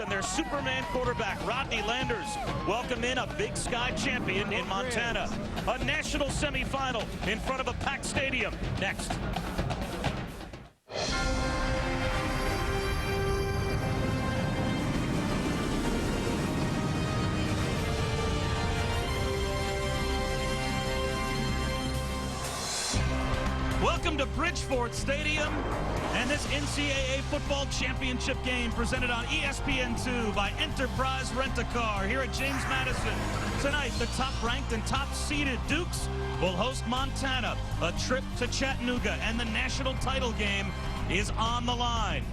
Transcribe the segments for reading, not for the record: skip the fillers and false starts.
And their Superman quarterback, Rodney Landers, welcome in a Big Sky champion in Montana. A national semifinal in front of a packed stadium. Next. Welcome to Bridgeport Stadium and this NCAA football championship game presented on ESPN2 by Enterprise Rent-A-Car here at James Madison. Tonight, the top-ranked and top-seeded Dukes will host Montana. A trip to Chattanooga and the national title game is on the line.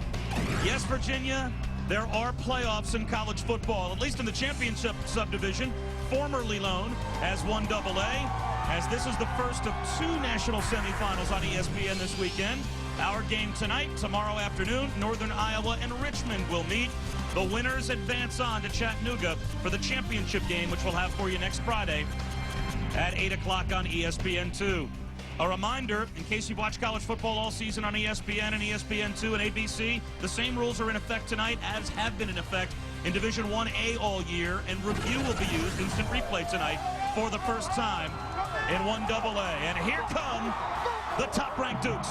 Yes, Virginia, there are playoffs in college football, at least in the championship subdivision, formerly known as D1AA. As this is the first of two national semifinals on ESPN this weekend. Our game tonight, tomorrow afternoon, Northern Iowa and Richmond will meet. The winners advance on to Chattanooga for the championship game, which we'll have for you next Friday at 8 o'clock on ESPN2. A reminder, in case you've watched college football all season on ESPN and ESPN2 and ABC, the same rules are in effect tonight as have been in effect in Division 1A all year, and review will be used, instant replay tonight, for the first time in D1AA. And here come the top-ranked Dukes.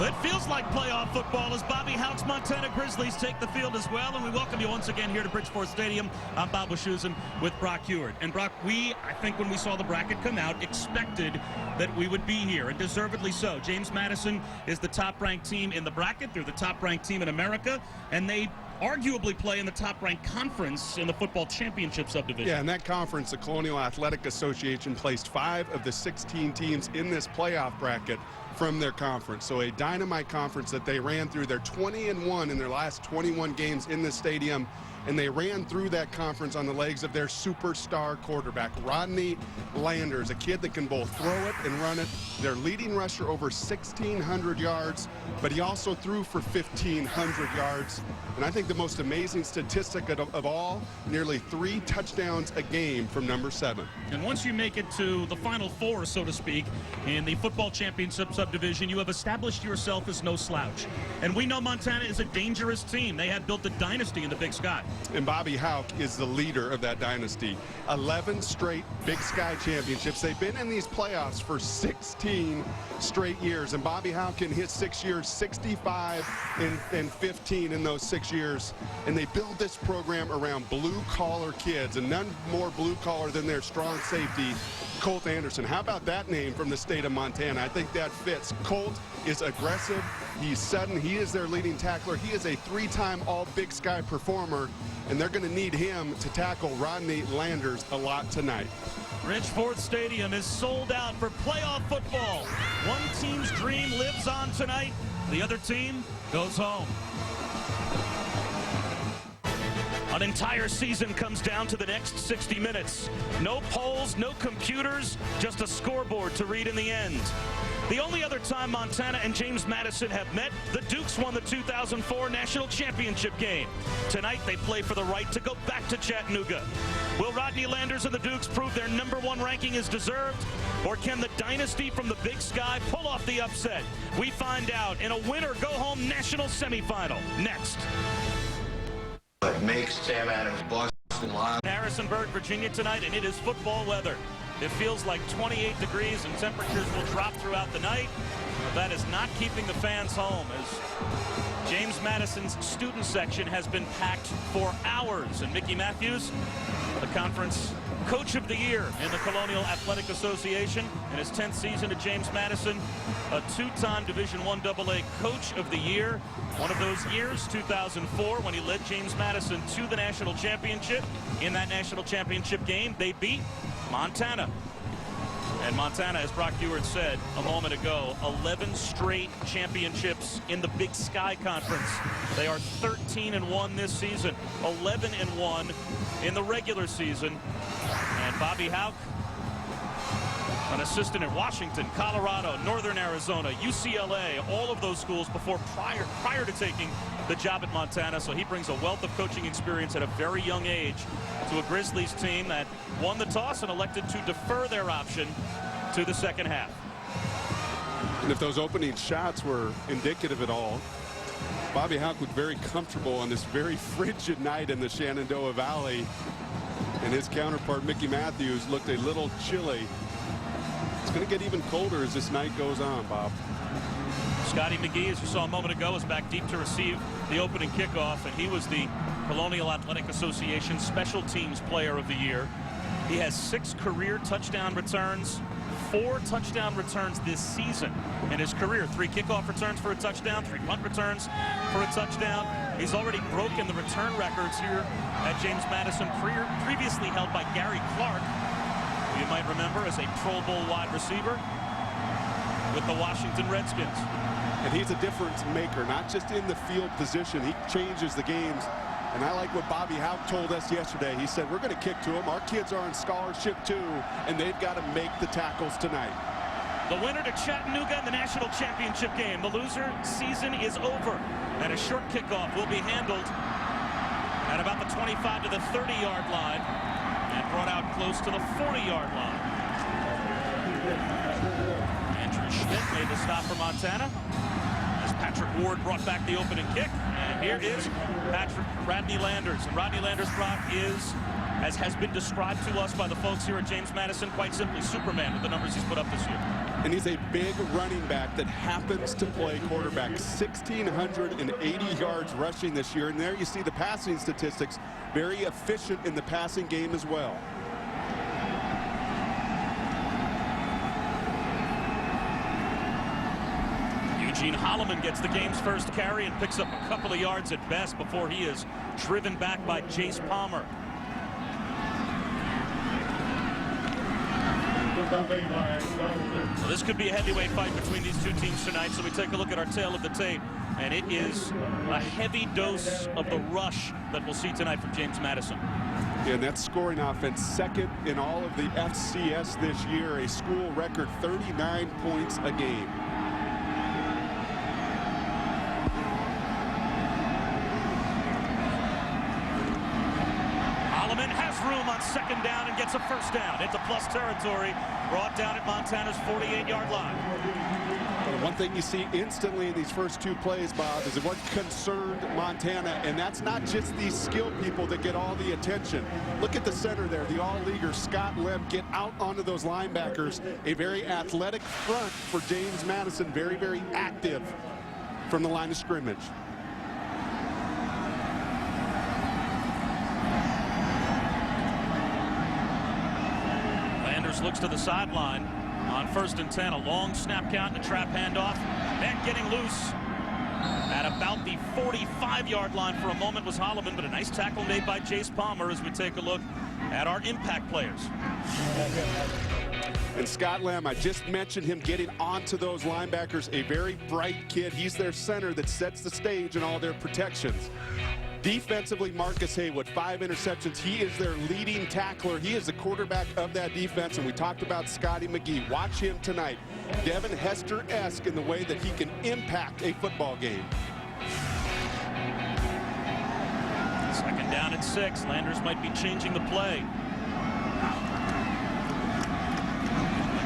It feels like playoff football as Bobby Houck's Montana Grizzlies take the field as well, and we welcome you once again here to Bridgeport Stadium. I'm Bob Wischusen with Brock Heward. And Brock, I think when we saw the bracket come out, expected that we would be here, and deservedly so. James Madison is the top-ranked team in the bracket. They're the top-ranked team in America, and they arguably play in the top-ranked conference in the football championship subdivision. Yeah, in that conference, the Colonial Athletic Association placed 5 of the 16 teams in this playoff bracket from their conference. So a dynamite conference that they ran through. They're 20-1 in their last 21 games in this stadium, and they ran through that conference on the legs of their superstar quarterback, Rodney Landers, a kid that can both throw it and run it. Their leading rusher over 1,600 yards, but he also threw for 1,500 yards. And I think the most amazing statistic of all, nearly 3 touchdowns a game from number 7. And once you make it to the Final Four, so to speak, in the football championship subdivision, you have established yourself as no slouch. And we know Montana is a dangerous team. They have built a dynasty in the Big Sky. And Bobby Houck is the leader of that dynasty. 11 straight Big Sky championships. They've been in these playoffs for 16 straight years. And Bobby Houck in his 6 years, 65 and 15 in those 6 years. And they build this program around blue-collar kids, and none more blue-collar than their strong safety, Colt Anderson. How about that name from the state of Montana? I think that fits. Colt is aggressive. He's sudden. He is their leading tackler. He is a 3-time All-Big Sky performer, and they're going to need him to tackle Rodney Landers a lot tonight. Bridgeport Stadium is sold out for playoff football. One team's dream lives on tonight. The other team goes home. An entire season comes down to the next 60 minutes. No polls, no computers, just a scoreboard to read in the end. The only other time Montana and James Madison have met, the Dukes won the 2004 National Championship game. Tonight, they play for the right to go back to Chattanooga. Will Rodney Landers and the Dukes prove their #1 ranking is deserved? Or can the dynasty from the Big Sky pull off the upset? We find out in a winner-go-home national semifinal next. What makes Sam Adams Boston Live? Harrisonburg, Virginia tonight, and it is football weather. It feels like 28 degrees and temperatures will drop throughout the night. But that is not keeping the fans home, as James Madison's student section has been packed for hours. And Mickey Matthews, the conference Coach of the Year in the Colonial Athletic Association in his 10th season at James Madison, a 2-time Division I AA Coach of the Year. One of those years, 2004, when he led James Madison to the national championship. In that national championship game, they beat Montana. And Montana, as Brock Heward said a moment ago, 11 straight championships in the Big Sky Conference. They are 13-1 this season, 11-1 in the regular season. And Bobby Houck An assistant at Washington, Colorado, Northern Arizona, UCLA, all of those schools before prior to taking the job at Montana. So he brings a wealth of coaching experience at a very young age to a Grizzlies team that won the toss and elected to defer their option to the second half. And if those opening shots were indicative at all, Bobby Hauck looked very comfortable on this very frigid night in the Shenandoah Valley. And his counterpart, Mickey Matthews, looked a little chilly. It's going to get even colder as this night goes on, Bob. Scotty McGee, as you saw a moment ago, is back deep to receive the opening kickoff, and he was the Colonial Athletic Association Special Teams Player of the Year. He has 6 career touchdown returns, 4 touchdown returns this season in his career. 3 kickoff returns for a touchdown, 3 punt returns for a touchdown. He's already broken the return records here at James Madison, previously held by Gary Clark, who you might remember as a Pro Bowl wide receiver with the Washington Redskins. And he's a difference maker, not just in the field position. He changes the games. And I like what Bobby Hauck told us yesterday. He said, we're going to kick to them. Our kids are in scholarship too, and they've got to make the tackles tonight. The winner to Chattanooga in the national championship game. The loser, season is over. And a short kickoff will be handled at about the 25 to the 30-yard line and brought out close to the 40-yard line. Andrew Schmidt made the stop for Montana as Patrick Ward brought back the opening kick. And here is Rodney Landers. And Rodney Landers, Brock, is, as has been described to us by the folks here at James Madison, quite simply Superman with the numbers he's put up this year. And he's a big running back that happens to play quarterback. 1,680 yards rushing this year. And there you see the passing statistics. Very efficient in the passing game as well. Eugene Holloman gets the game's first carry and picks up a couple of yards at best before he is driven back by Jace Palmer. Well, this could be a heavyweight fight between these two teams tonight, so we take a look at our tail of the tape, and it is a heavy dose of the rush that we'll see tonight from James Madison. Yeah, and that's scoring offense, second in all of the FCS this year, a school record 39 points a game. Room on second down and gets a first down into plus territory, brought down at Montana's 48-yard line. Well, one thing you see instantly in these first 2 plays, Bob, is what concerned Montana, and that's not just these skilled people that get all the attention. Look at the center there, the all-leaguer Scott Lem, get out onto those linebackers. A very athletic front for James Madison, very, very active from the line of scrimmage. Looks to the sideline on 1st and 10. A long snap count and a trap handoff. Then getting loose at about the 45-yard line for a moment was Holloman, but a nice tackle made by Jace Palmer as we take a look at our impact players. And Scott Lem, I just mentioned him getting onto those linebackers. A very bright kid. He's their center that sets the stage in all their protections. Defensively, Marcus Haywood, 5 interceptions. He is their leading tackler. He is the quarterback of that defense, and we talked about Scotty McGee. Watch him tonight. Devin Hester-esque in the way that he can impact a football game. Second down at 6. Landers might be changing the play.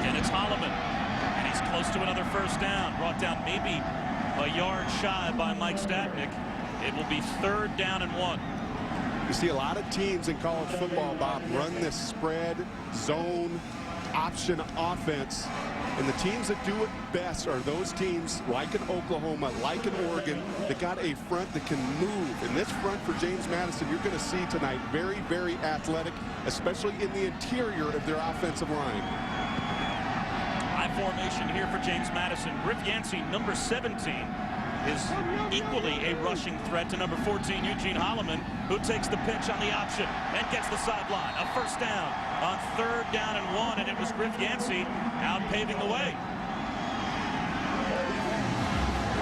Again, it's Holloman, and he's close to another first down. Brought down maybe a yard shy by Mike Stadnick. It will be 3rd down and 1. You see a lot of teams in college football, Bob, run this spread, zone, option offense. And the teams that do it best are those teams like in Oklahoma, like in Oregon, that got a front that can move. And this front for James Madison, you're going to see tonight, very, very athletic, especially in the interior of their offensive line. High formation here for James Madison. Griff Yancey, number 17. Is equally a rushing threat to number 14, Eugene Holloman, who takes the pitch on the option and gets the sideline. A first down on 3rd down and 1, and it was Griff Yancey out paving the way.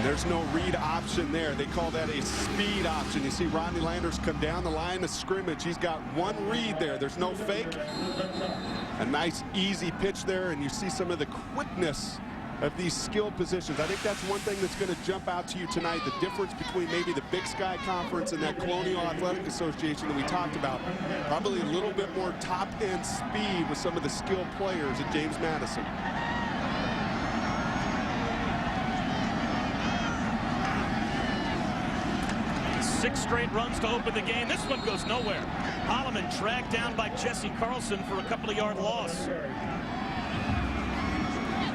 And there's no read option there. They call that a speed option. You see Rodney Landers come down the line of scrimmage. He's got one read there. There's no fake. A nice, easy pitch there, and you see some of the quickness of these skill positions. I think that's one thing that's going to jump out to you tonight, the difference between maybe the Big Sky Conference and that Colonial Athletic Association that we talked about. Probably a little bit more top-end speed with some of the skilled players at James Madison. Six straight runs to open the game. This one goes nowhere. Holloman dragged down by Jesse Carlson for a couple of yard loss.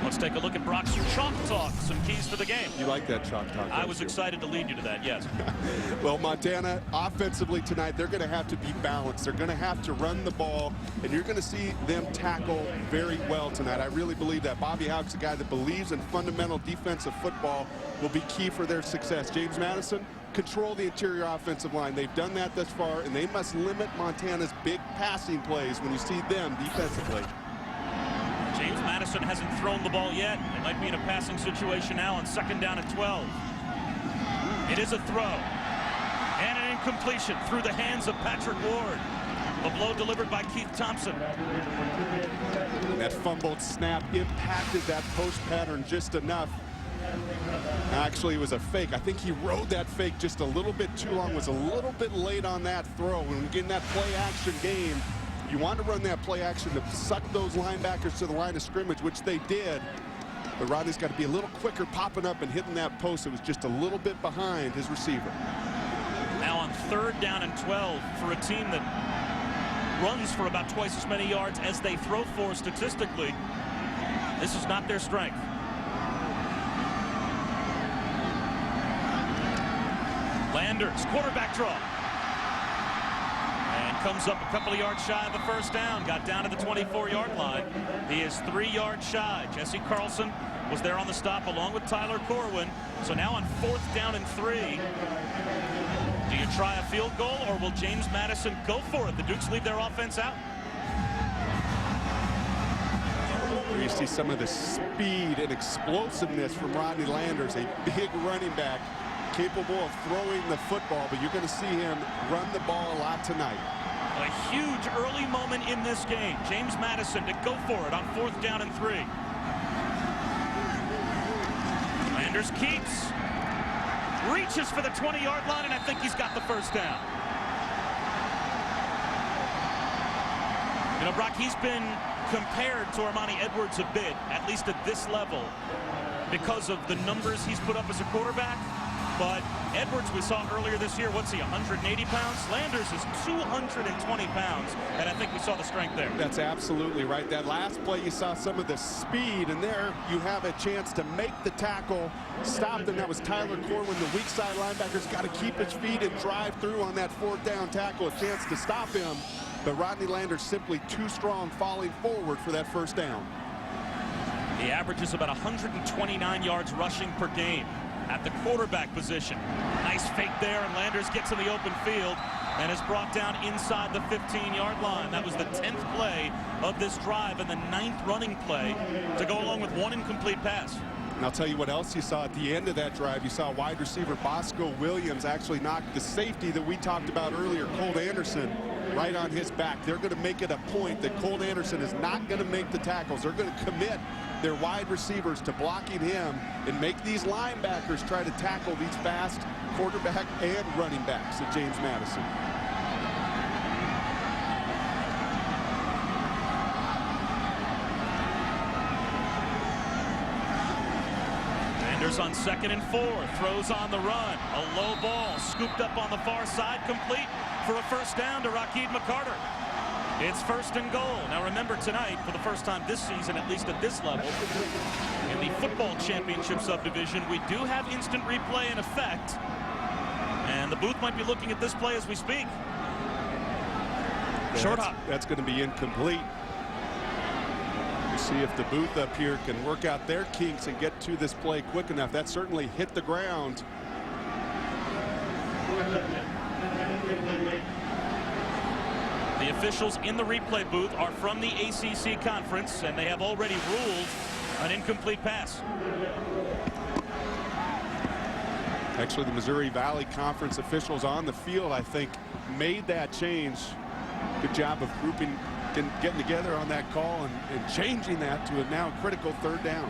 Let's take a look at Brock's Chalk Talk, some keys to the game. You like that Chalk Talk? I was excited to lead you to that, yes. Well, Montana, offensively tonight, they're going to have to be balanced. They're going to have to run the ball, and you're going to see them tackle very well tonight. I really believe that. Bobby Hauck's a guy that believes in fundamental defensive football will be key for their success. James Madison, control the interior offensive line. They've done that thus far, and they must limit Montana's big passing plays when you see them defensively. James Madison hasn't thrown the ball yet. They might be in a passing situation now on 2nd down and 12. It is a throw. And an incompletion through the hands of Patrick Ward. The blow delivered by Keith Thompson. That fumbled snap impacted that post pattern just enough. Actually, it was a fake. I think he rode that fake just a little bit too long, was a little bit late on that throw. When we get in that play action game, you want to run that play action to suck those linebackers to the line of scrimmage, which they did. But Rodney's got to be a little quicker popping up and hitting that post. It was just a little bit behind his receiver. Now on 3rd down and 12 for a team that runs for about twice as many yards as they throw for statistically. This is not their strength. Landers, quarterback draw. And comes up a couple of yards shy of the 1st down. Got down to the 24-yard line. He is 3 yards shy. Jesse Carlson was there on the stop along with Tyler Corwin. So now on 4th down and 3. Do you try a field goal, or will James Madison go for it? The Dukes leave their offense out. You see some of the speed and explosiveness from Rodney Landers, a big running back, capable of throwing the football, but you're going to see him run the ball a lot tonight. A huge early moment in this game. James Madison to go for it on 4th down and 3. Landers keeps, reaches for the 20-yard line, and I think he's got the 1st down. You know, Brock, he's been compared to Armani Edwards a bit, at least at this level, because of the numbers he's put up as a quarterback. But Edwards, we saw earlier this year, what's he, 180 pounds? Landers is 220 pounds, and I think we saw the strength there. That's absolutely right. That last play, you saw some of the speed, and there you have a chance to make the tackle, stop them. That was Tyler Corwin, the weak side linebacker's got to keep his feet and drive through on that 4th down tackle, a chance to stop him. But Rodney Landers simply too strong, falling forward for that 1st down. He averages about 129 yards rushing per game at the quarterback position. Nice fake there, and Landers gets in the open field and is brought down inside the 15-yard line. That was the 10th play of this drive and the 9th running play to go along with one incomplete pass. And I'll tell you what else you saw at the end of that drive. You saw wide receiver Bosco Williams actually knock the safety that we talked about earlier, Colt Anderson, right on his back. They're going to make it a point that Colt Anderson is not going to make the tackles. They're going to commit their wide receivers to blocking him and make these linebackers try to tackle these fast quarterback and running backs at James Madison. Landers on 2nd and 4, throws on the run. A low ball scooped up on the far side, complete for a 1st down to Rakeed McCarter. It's 1st and goal. Now remember, tonight, for the first time this season, at least at this level, in the football championship subdivision, we do have instant replay in effect. And the booth might be looking at this play as we speak. Short hop. That's going to be incomplete. We'll see if the booth up here can work out their kinks and get to this play quick enough. That certainly hit the ground. The officials in the replay booth are from the ACC conference, and they have already ruled an incomplete pass. Actually, the Missouri Valley Conference officials on the field, I think, made that change. Good job of grouping, getting together on that call and changing that to a now critical 3rd down.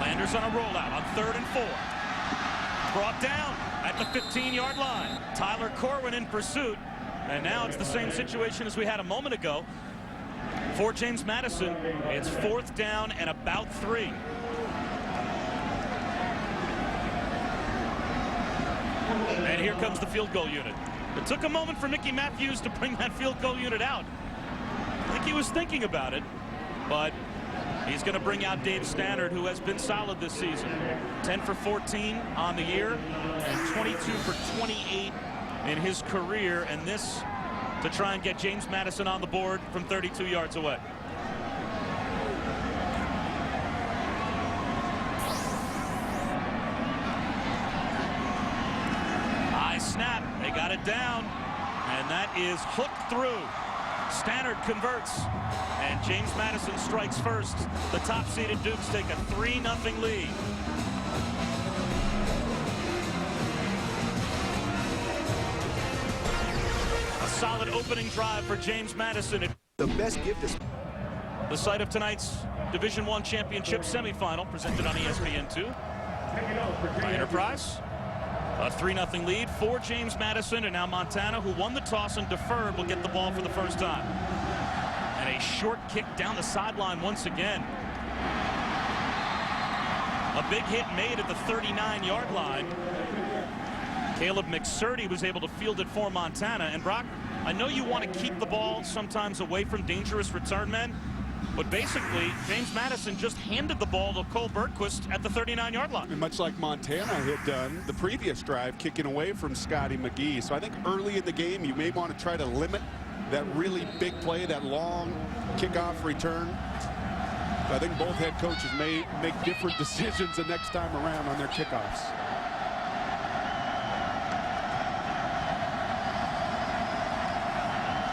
Landers on a rollout on 3rd and 4. Brought down at the 15-yard line. Tyler Corwin in pursuit. And now it's the same situation as we had a moment ago. For James Madison, it's 4th down and about 3. And here comes the field goal unit. It took a moment for Mickey Matthews to bring that field goal unit out. I think he was thinking about it, but he's going to bring out Dave Stannard, who has been solid this season. 10 for 14 on the year and 22 for 28 in his career, and this to try and get James Madison on the board from 32 yards away. High snap, they got it down, and that is hooked through. Stannard converts, and James Madison strikes first. The top-seeded Dukes take a 3-0 lead. A solid opening drive for James Madison. The best gift is the site of tonight's Division I championship semifinal, presented on ESPN2 by Enterprise. A 3-0 lead for James Madison, and now Montana, who won the toss and deferred, will get the ball for the first time. And a short kick down the sideline once again. A big hit made at the 39-yard line. Caleb McSurdy was able to field it for Montana. And Brock, I know you want to keep the ball sometimes away from dangerous return men, but basically, James Madison just handed the ball to Cole Bergquist at the 39-yard line. And much like Montana had done the previous drive, kicking away from Scotty McGee. So I think early in the game, you may want to try to limit that really big play, that long kickoff return. I think both head coaches may make different decisions the next time around on their kickoffs.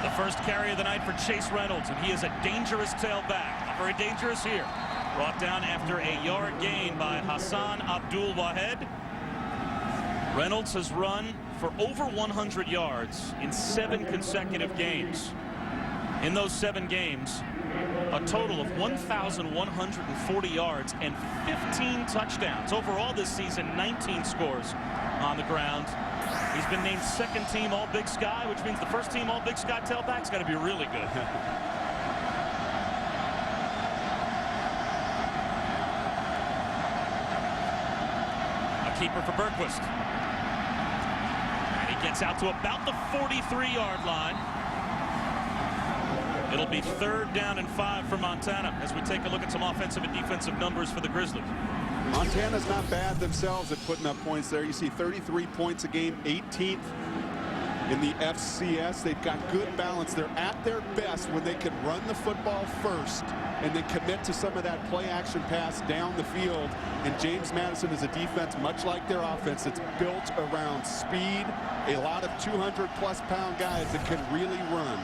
The first carry of the night for Chase Reynolds, and he is a dangerous tailback. Not very dangerous here. Brought down after a yard gain by Hassan Abdul-Wahed. Reynolds has run for over 100 yards in 7 consecutive games. In those 7 games, a total of 1,140 yards and 15 touchdowns. Overall this season, 19 scores on the ground. He's been named 2nd team All-Big Sky, which means the 1st team All-Big Sky tailback's got to be really good. A keeper for Bergquist. And he gets out to about the 43-yard line. It'll be 3rd down and 5 for Montana as we take a look at some offensive and defensive numbers for the Grizzlies. Montana's not bad themselves at putting up points there. You see 33 points a game, 18th in the FCS. They've got good balance. They're at their best when they can run the football first and then commit to some of that play action pass down the field. And James Madison is a defense, much like their offense, it's built around speed, a lot of 200-plus pound guys that can really run.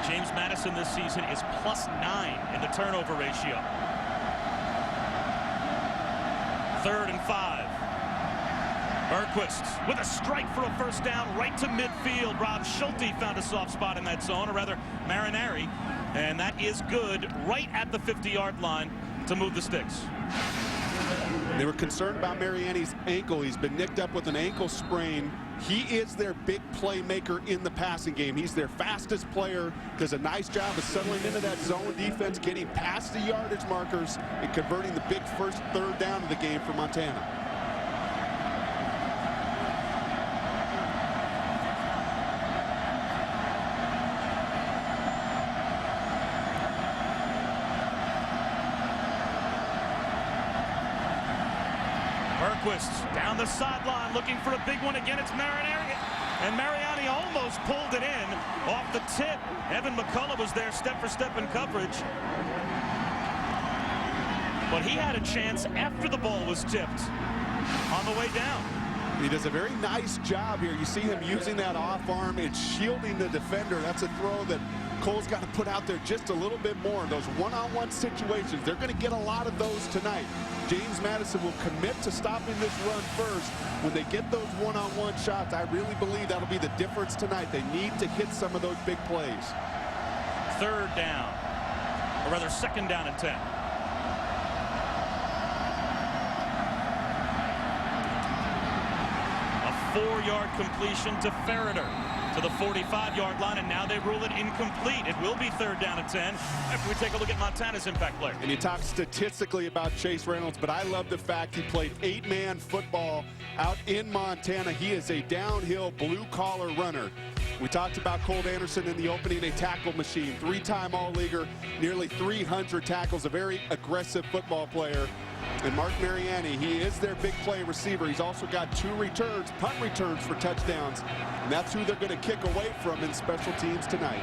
James Madison this season is +9 in the turnover ratio. 3rd and 5. Bergquist with a strike for a first down right to midfield. Rob Schulte found a soft spot in that zone, or rather Marinari, and that is good right at the 50-yard line to move the sticks. They were concerned about Mariani's ankle. He's been nicked up with an ankle sprain. He is their big playmaker in the passing game. He's their fastest player, does a nice job of settling into that zone defense, getting past the yardage markers and converting the big first 3rd down of the game for Montana. Bergquist down the sideline looking for a big one. Again, it's Marinari, and Mariani almost pulled it in off the tip. Evan McCullough was there step for step in coverage, but he had a chance after the ball was tipped on the way down. He does a very nice job here. You see him using that off arm and shielding the defender. That's a throw that Cole's got to put out there just a little bit more. Those one-on-one situations, they're going to get a lot of those tonight. James Madison will commit to stopping this run first. When they get those one-on-one shots, I really believe that'll be the difference tonight. They need to hit some of those big plays. Third down, or rather second down and 10. A 4-yard completion to Ferreter to the 45-yard line, and now they rule it incomplete. It will be third down and 10 after we take a look at Montana's impact player. And you talk statistically about Chase Reynolds, but I love the fact he played 8-man football out in Montana. He is a downhill blue-collar runner. We talked about Cole Anderson in the opening, a tackle machine, 3-time All-Leaguer, nearly 300 tackles, a very aggressive football player. And Mark Mariani, he is their big play receiver. He's also got 2 returns, punt returns for touchdowns. And that's who they're going to kick away from in special teams tonight.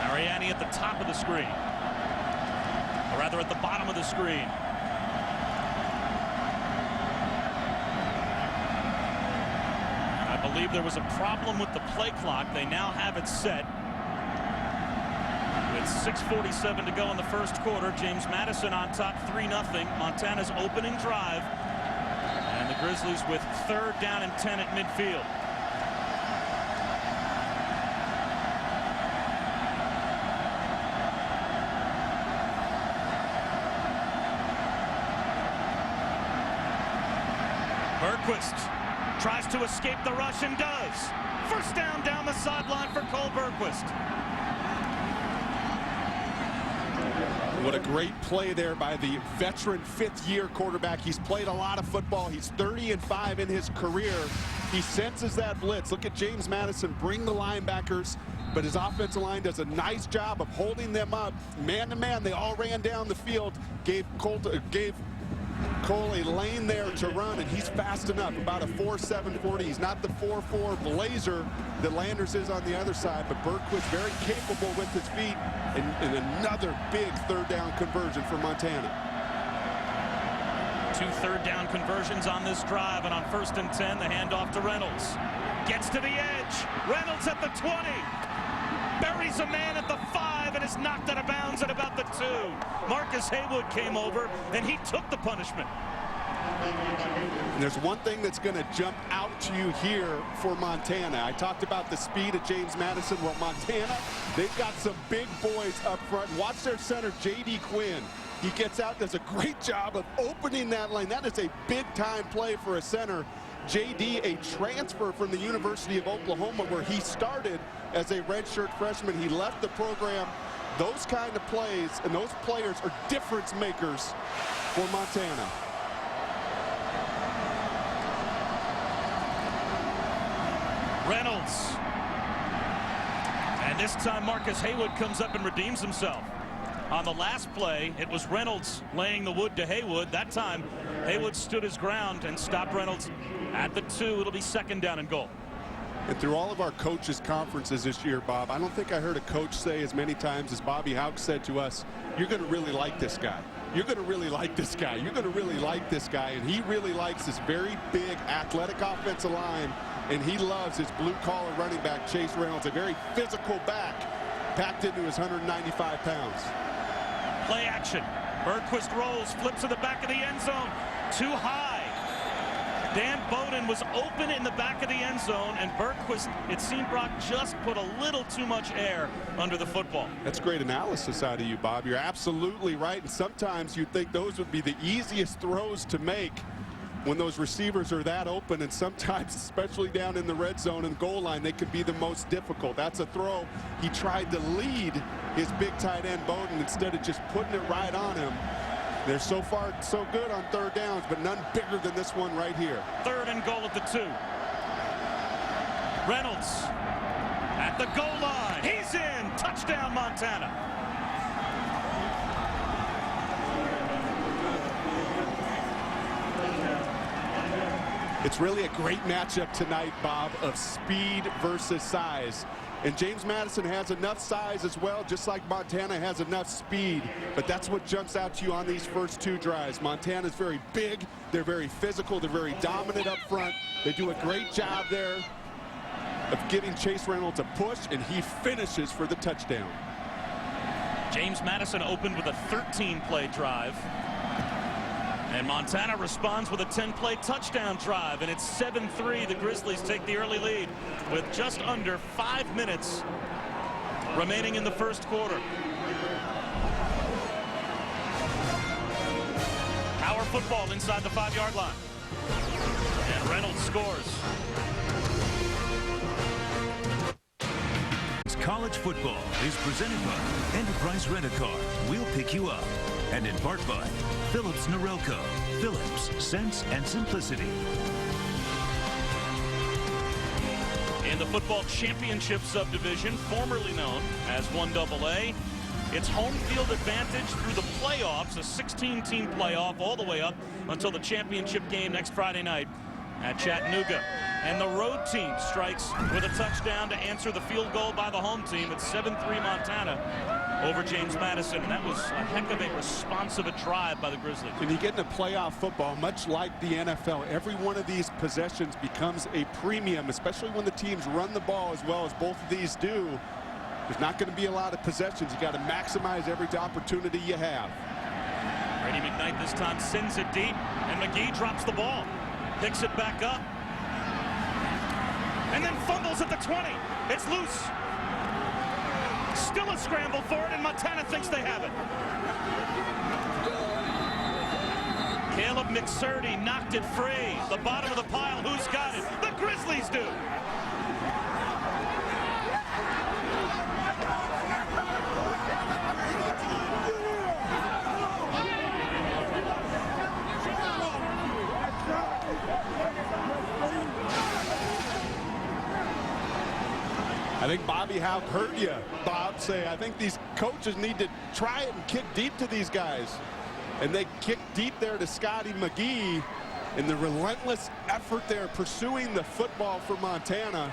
Mariani at the top of the screen, or rather at the bottom of the screen. I believe there was a problem with the play clock. They now have it set. With 6:47 to go in the first quarter, James Madison on top 3-0. Montana's opening drive. And the Grizzlies with third down and 10 at midfield. Bergquist tries to escape the rush and does. First down the sideline for Cole Bergquist. What a great play there by the veteran 5th-year quarterback. He's played a lot of football. He's 30-5 in his career. He senses that blitz. Look at James Madison bring the linebackers, but his offensive line does a nice job of holding them up. Man-to-man, they all ran down the field, gave Cole a lane there to run, and he's fast enough, about a 4.7 40. He's not the 4.4 blazer that Landers is on the other side, but Bergquist very capable with his feet, and another big third down conversion for Montana. 2 third-down conversions on this drive, and on 1st and 10, the handoff to Reynolds. Gets to the edge. Reynolds at the 20. Buries a man at the 5 and is knocked out of bounds at about the 2. Marcus Haywood came over, and he took the punishment. And there's one thing that's going to jump out to you here for Montana. I talked about the speed of James Madison. Well, Montana, they've got some big boys up front. Watch their center, J.D. Quinn. He gets out, does a great job of opening that lane. That is a big-time play for a center. J.D., a transfer from the University of Oklahoma, where he started as a redshirt freshman. He left the program. Those kind of plays and those players are difference makers for Montana. Reynolds. And this time Marcus Haywood comes up and redeems himself. On the last play, it was Reynolds laying the wood to Haywood. That time, Haywood stood his ground and stopped Reynolds at the 2. It'll be second down and goal. And through all of our coaches' conferences this year, Bob, I don't think I heard a coach say as many times as Bobby Houck said to us, you're going to really like this guy. You're going to really like this guy. You're going to really like this guy. And he really likes this very big, athletic offensive line. And he loves his blue-collar running back, Chase Reynolds, a very physical back, packed into his 195 pounds. Play action. Bergquist rolls, flips to the back of the end zone. Too high. Dan Bowden was open in the back of the end zone, and Bergquist, it seemed Brock just put a little too much air under the football. That's great analysis out of you, Bob. You're absolutely right, and sometimes you'd think those would be the easiest throws to make when those receivers are that open, and sometimes, especially down in the red zone and goal line, they can be the most difficult. That's a throw. He tried to lead his big tight end Bowden instead of just putting it right on him. They're so far so good on third downs, but none bigger than this one right here. Third and goal at the 2. Reynolds at the goal line. He's in. Touchdown, Montana. It's really a great matchup tonight, Bob, of speed versus size. And James Madison has enough size as well, just like Montana has enough speed. But that's what jumps out to you on these first two drives. Montana's very big, they're very physical, they're very dominant up front. They do a great job there of giving Chase Reynolds a push, and he finishes for the touchdown. James Madison opened with a 13-play drive. And Montana responds with a 10-play touchdown drive, and it's 7-3. The Grizzlies take the early lead with just under 5 minutes remaining in the first quarter. Power football inside the 5-yard line. And Reynolds scores. College football is presented by Enterprise Rent-A-Car. We'll pick you up. And in part by Phillips Norelco. Phillips, sense and simplicity. In the football championship subdivision, formerly known as 1AA, it's home field advantage through the playoffs, a 16-team playoff all the way up until the championship game next Friday night at Chattanooga. And the road team strikes with a touchdown to answer the field goal by the home team. It's 7-3 Montana over James Madison. And that was a heck of a responsive drive by the Grizzlies. And you get into playoff football, much like the NFL, every one of these possessions becomes a premium, especially when the teams run the ball as well as both of these do. There's not going to be a lot of possessions. You got to maximize every opportunity you have. Brady McKnight this time sends it deep, and McGee drops the ball, picks it back up, and then fumbles at the 20. It's loose. Still a scramble for it, and Montana thinks they have it. Caleb McSurdy knocked it free. The bottom of the pile, who's got it? The Grizzlies do. I think Bobby Houck heard you, Bob, say, I think these coaches need to try it and kick deep to these guys. And they kick deep there to Scotty McGee, and the relentless effort there pursuing the football for Montana.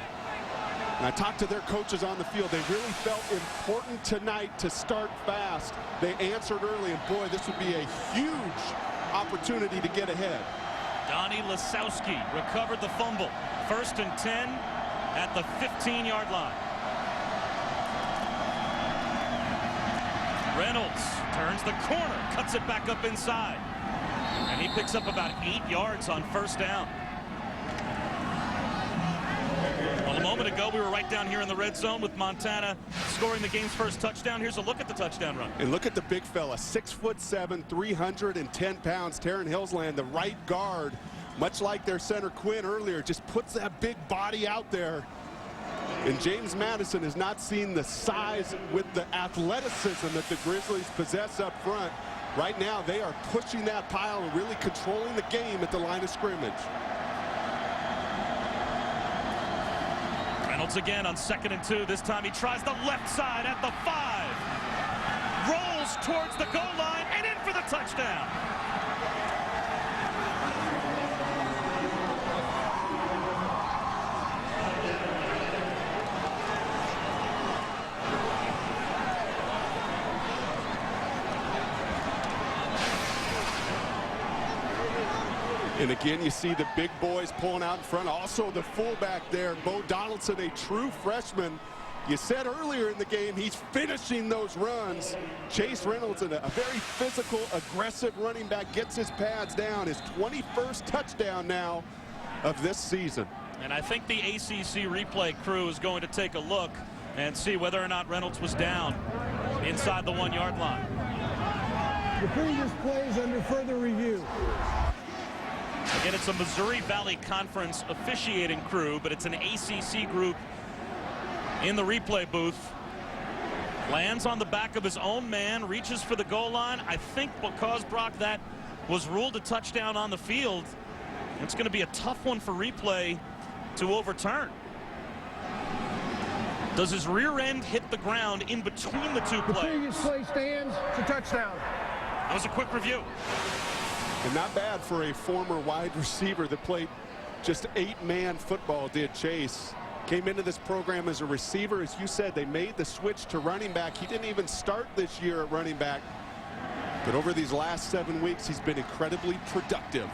And I talked to their coaches on the field. They really felt important tonight to start fast. They answered early, and boy, this would be a huge opportunity to get ahead. Donnie Lasowski recovered the fumble. 1st and 10 at the 15-yard line. Reynolds turns the corner, cuts it back up inside. And he picks up about 8 yards on 1st down. Well, a moment ago, we were right down here in the red zone with Montana scoring the game's first touchdown. Here's a look at the touchdown run. And look at the big fella, 6'7", 310 pounds, Taryn Hillsland, the right guard. Much like their center Quinn earlier, just puts that big body out there. And James Madison has not seen the size with the athleticism that the Grizzlies possess up front. Right now, they are pushing that pile and really controlling the game at the line of scrimmage. Reynolds again on 2nd and 2. This time he tries the left side at the 5. Rolls towards the goal line and in for the touchdown. And again, you see the big boys pulling out in front. Also the fullback there, Bo Donaldson, a true freshman. You said earlier in the game, he's finishing those runs. Chase Reynolds, a very physical, aggressive running back, gets his pads down. His 21st touchdown now of this season. And I think the ACC replay crew is going to take a look and see whether or not Reynolds was down inside the 1-yard line. The previous play is under further review. Again, it's a Missouri Valley Conference officiating crew, but it's an ACC group in the replay booth. Lands on the back of his own man, reaches for the goal line. I think because, Brock, that was ruled a touchdown on the field, it's going to be a tough one for replay to overturn. Does his rear end hit the ground in between the two The plays? previous play stands. It's a touchdown. That was a quick review. And not bad for a former wide receiver that played just 8-man football, did Chase. Came into this program as a receiver. As you said, they made the switch to running back. He didn't even start this year at running back. But over these last 7 weeks, he's been incredibly productive.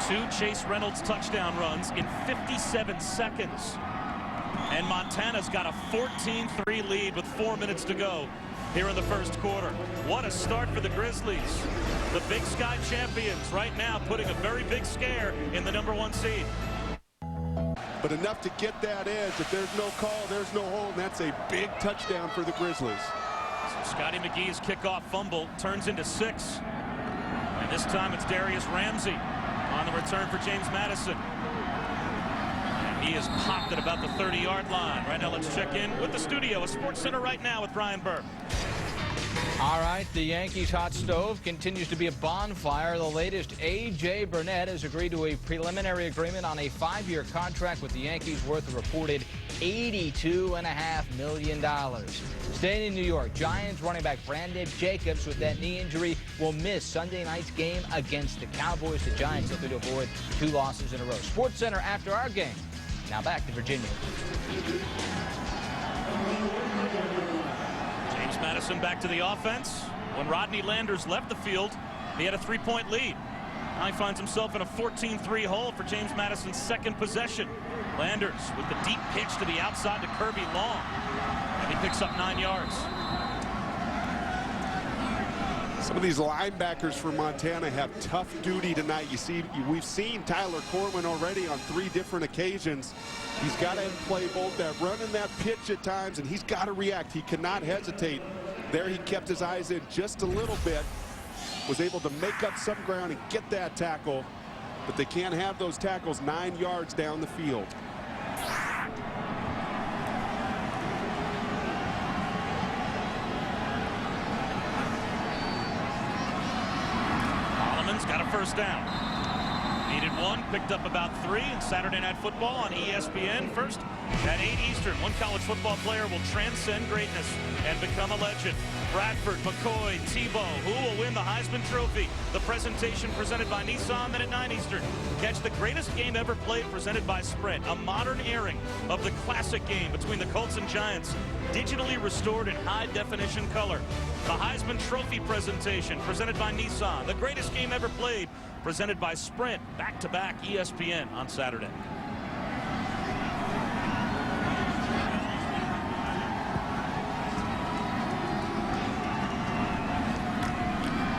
2 Chase Reynolds touchdown runs in 57 seconds. And Montana's got a 14-3 lead with 4 minutes to go here in the first quarter. What a start for the Grizzlies. The Big Sky champions right now putting a very big scare in the #1 seed. But enough to get that edge. If there's no call, there's no hold, and that's a big touchdown for the Grizzlies. So Scotty McGee's kickoff fumble turns into 6. And this time it's Darius Ramsey on the return for James Madison. And he is popped at about the 30-yard line. Right now, let's check in with the studio, a Sports Center right now with Brian Burke. All right, the Yankees' hot stove continues to be a bonfire. The latest, A.J. Burnett has agreed to a preliminary agreement on a 5-year contract with the Yankees worth a reported $82.5 million. Staying in New York, Giants running back Brandon Jacobs with that knee injury will miss Sunday night's game against the Cowboys. The Giants looking to avoid 2 losses in a row. Sports Center after our game. Now back to Virginia. Madison back to the offense. When Rodney Landers left the field, he had a 3-point lead. Now he finds himself in a 14-3 hole for James Madison's second possession. Landers with the deep pitch to the outside to Kirby Long. And he picks up 9 yards. Some of these linebackers for Montana have tough duty tonight. We've seen Tyler Corwin already on 3 different occasions. He's got to play both that run and that pitch at times, and he's got to react. He cannot hesitate. There he kept his eyes in just a little bit, was able to make up some ground and get that tackle, but they can't have those tackles 9 yards down the field. Got a first down. Needed 1, picked up about 3 in Saturday Night Football on ESPN. First at 8 Eastern, one college football player will transcend greatness and become a legend. Bradford, McCoy, Tebow, who will win the Heisman Trophy? The presentation presented by Nissan, then at 9 Eastern. Catch the greatest game ever played presented by Sprint, a modern airing of the classic game between the Colts and Giants, digitally restored in high-definition color. The Heisman Trophy presentation presented by Nissan, the greatest game ever played presented by Sprint, back-to-back ESPN on Saturday.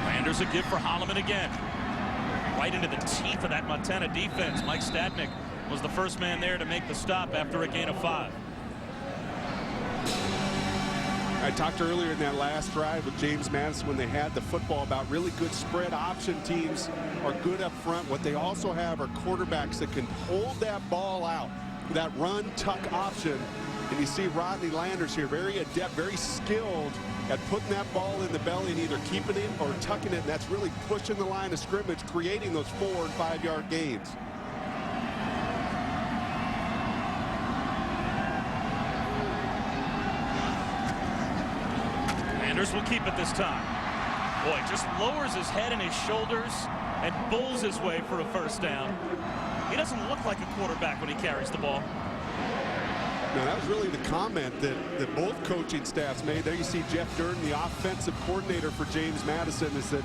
Landers a give for Holloman again. Right into the teeth of that Montana defense. Mike Stadnick was the first man there to make the stop after a gain of 5. I talked earlier in that last drive with James Madison when they had the football about really good spread option teams are good up front. What they also have are quarterbacks that can hold that ball out, that run tuck option. And you see Rodney Landers here, very adept, very skilled at putting that ball in the belly and either keeping it or tucking it. And that's really pushing the line of scrimmage, creating those 4- and 5-yard gains. Landers will keep it this time. Boy, just lowers his head and his shoulders and bulls his way for a first down. He doesn't look like a quarterback when he carries the ball. Now, that was really the comment that both coaching staffs made. There you see Jeff Durden, the offensive coordinator for James Madison, is that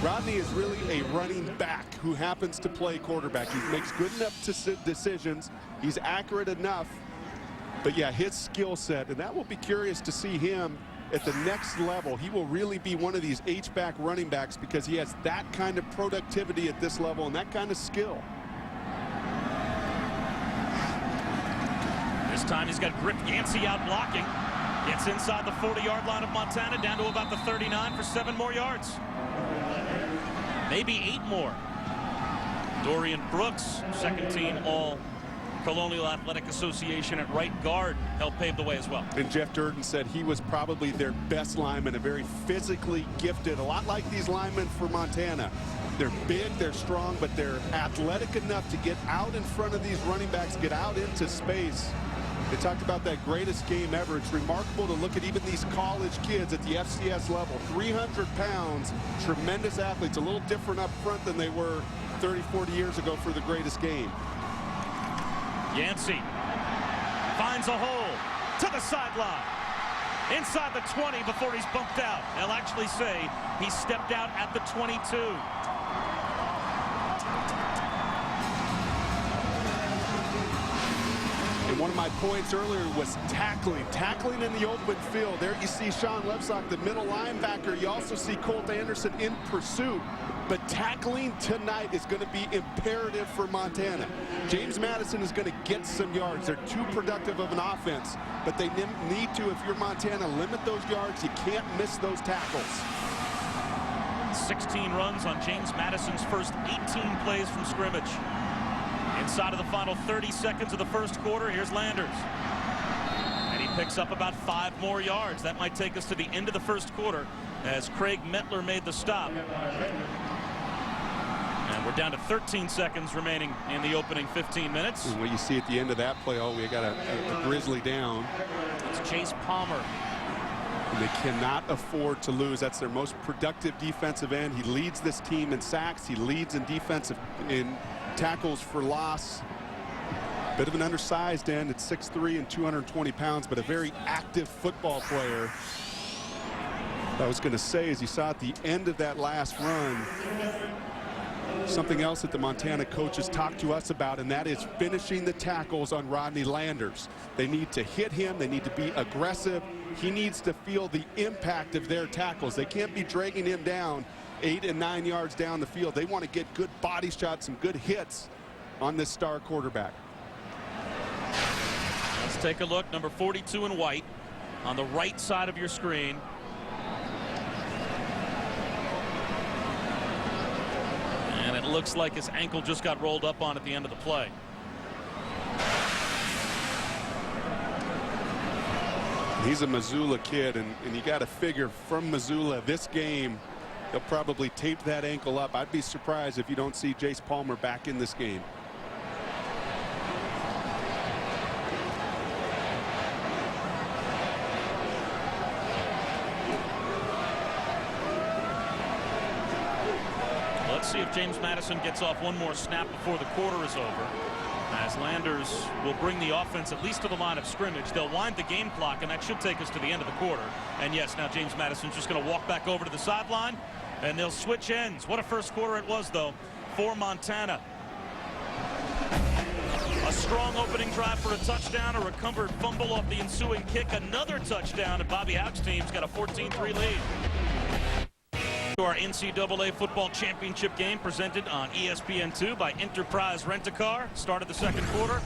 Rodney is really a running back who happens to play quarterback. He makes good enough decisions. He's accurate enough. But, yeah, his skill set, and that will be curious to see him at the next level. He will really be one of these H-back running backs because he has that kind of productivity at this level and that kind of skill. This time he's got Griff Yancey out blocking. Gets inside the 40-yard line of Montana, down to about the 39 for 7 more yards. Maybe 8 more. Dorian Brooks, second team all Colonial Athletic Association at right guard, helped pave the way as well. And Jeff Durden said he was probably their best lineman, a very physically gifted, a lot like these linemen for Montana. They're big, they're strong, but they're athletic enough to get out in front of these running backs, get out into space. They talked about that greatest game ever. It's remarkable to look at even these college kids at the FCS level. 300 pounds, tremendous athletes, a little different up front than they were 30, 40 years ago for the greatest game. Yancey finds a hole to the sideline. Inside the 20 before he's bumped out. They'll actually say he stepped out at the 22. And one of my points earlier was tackling in the open field. There you see Sean Lebsock, the middle linebacker. You also see Colt Anderson in pursuit. But tackling tonight is going to be imperative for Montana. James Madison is going to get some yards. They're too productive of an offense, but they need to, if you're Montana, limit those yards. You can't miss those tackles. 16 runs on James Madison's first 18 plays from scrimmage. Inside of the final 30 seconds of the first quarter, here's Landers. And he picks up about 5 more yards. That might take us to the end of the first quarter as Craig Metler made the stop. And we're down to 13 seconds remaining in the opening 15 minutes. And what you see at the end of that play, we got a Grizzly down. It's Chase Palmer. And they cannot afford to lose. That's their most productive defensive end. He leads this team in sacks. He leads in in tackles for loss. Bit of an undersized end at 6'3" and 220 pounds, but a very active football player. I was going to say, as you saw at the end of that last run, something else that the Montana coaches talked to us about, and that is finishing the tackles on Rodney Landers. They need to hit him. They need to be aggressive. He needs to feel the impact of their tackles. They can't be dragging him down 8 and 9 yards down the field. They want to get good body shots and good hits on this star quarterback. Let's take a look. Number 42 in white on the right side of your screen. And it looks like his ankle just got rolled up on at the end of the play. He's a Missoula kid, and you got to figure from Missoula this game, they'll probably tape that ankle up. I'd be surprised if you don't see Jace Palmer back in this game. Let's see if James Madison gets off one more snap before the quarter is over, as Landers will bring the offense at least to the line of scrimmage. They'll wind the game clock, and that should take us to the end of the quarter. And yes, now James Madison's just going to walk back over to the sideline, and they'll switch ends. What a first quarter it was, though, for Montana. A strong opening drive for a touchdown, a recovered fumble off the ensuing kick, another touchdown, and Bobby Houck's team's got a 14-3 lead. To our NCAA football championship game presented on ESPN2 by Enterprise Rent-A-Car. Start of the second quarter.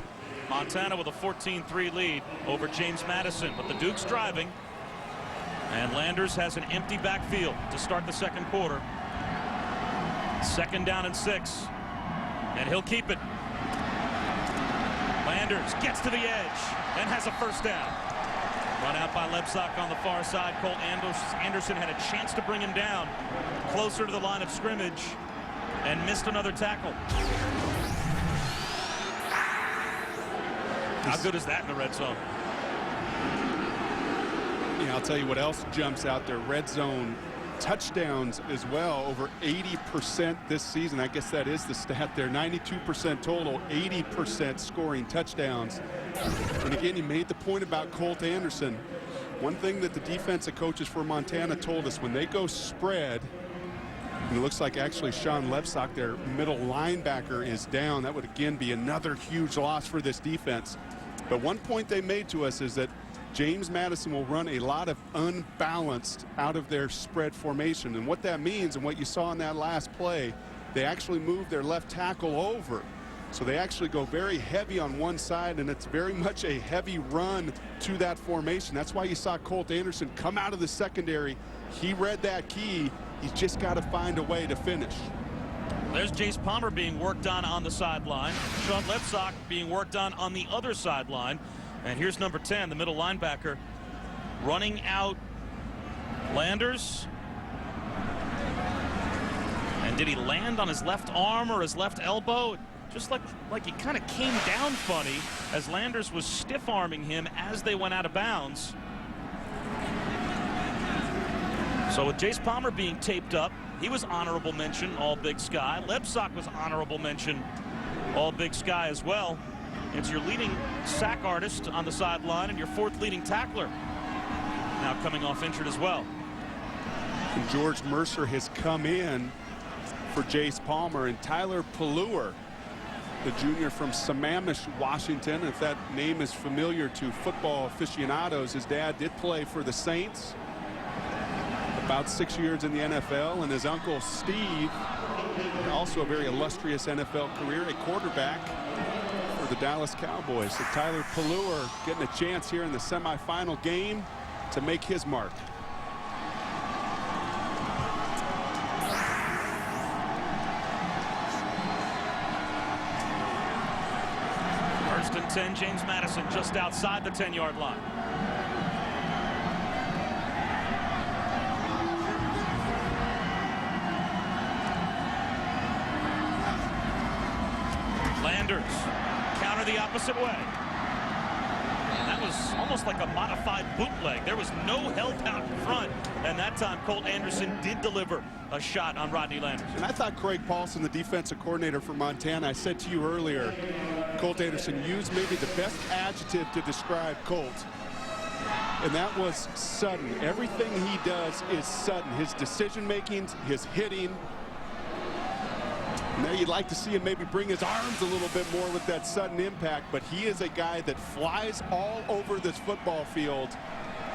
Montana with a 14-3 lead over James Madison, but the Duke's driving. And Landers has an empty backfield to start the second quarter. 2nd down and 6. And he'll keep it. Landers gets to the edge and has a first down. Run out by Lebsock on the far side. Colt Anderson had a chance to bring him down closer to the line of scrimmage and missed another tackle. How good is that in the red zone? Yeah, I'll tell you what else jumps out there. Red zone touchdowns as well, over 80% this season. I guess that is the stat there. 92% total, 80% scoring touchdowns. And again, he made the point about Colt Anderson. One thing that the defensive coaches for Montana told us, when they go spread, and it looks like actually Sean Lebsock, their middle linebacker, is down. That would again be another huge loss for this defense. But one point they made to us is that James Madison will run a lot of unbalanced out of their spread formation. And what that means, and what you saw in that last play, they actually moved their left tackle over. So they actually go very heavy on one side, and it's very much a heavy run to that formation. That's why you saw Colt Anderson come out of the secondary. He read that key. He's just got to find a way to finish. There's Jace Palmer being worked on the sideline. Sean Lebsock being worked on the other sideline. And here's number 10, the middle linebacker, running out Landers. And did he land on his left arm or his left elbow? Just like he kind of came down funny as Landers was stiff-arming him as they went out of bounds. So with Jace Palmer being taped up, he was honorable mention, all Big Sky. Lebsock was honorable mention, all Big Sky as well. It's your leading sack artist on the sideline and your fourth leading tackler now coming off injured as well. And George Mercer has come in for Jace Palmer, and Tyler Pallure, the junior from Sammamish, Washington. If that name is familiar to football aficionados, his dad did play for the Saints about 6 years in the NFL, and his uncle Steve, also a very illustrious NFL career, a quarterback for the Dallas Cowboys. So Tyler Pallure getting a chance here in the semifinal game to make his mark. First and 10, James Madison just outside the 10-yard line. Landers counter the opposite way. And that was almost like a modified bootleg. There was no help out in front, and that time Colt Anderson did deliver a shot on Rodney Landers. And I thought Craig Paulson, the defensive coordinator for Montana, I said to you earlier, Colt Anderson used maybe the best adjective to describe Colt, and that was sudden. Everything he does is sudden. His decision making, his hitting. Now you'd like to see him maybe bring his arms a little bit more with that sudden impact, but he is a guy that flies all over this football field.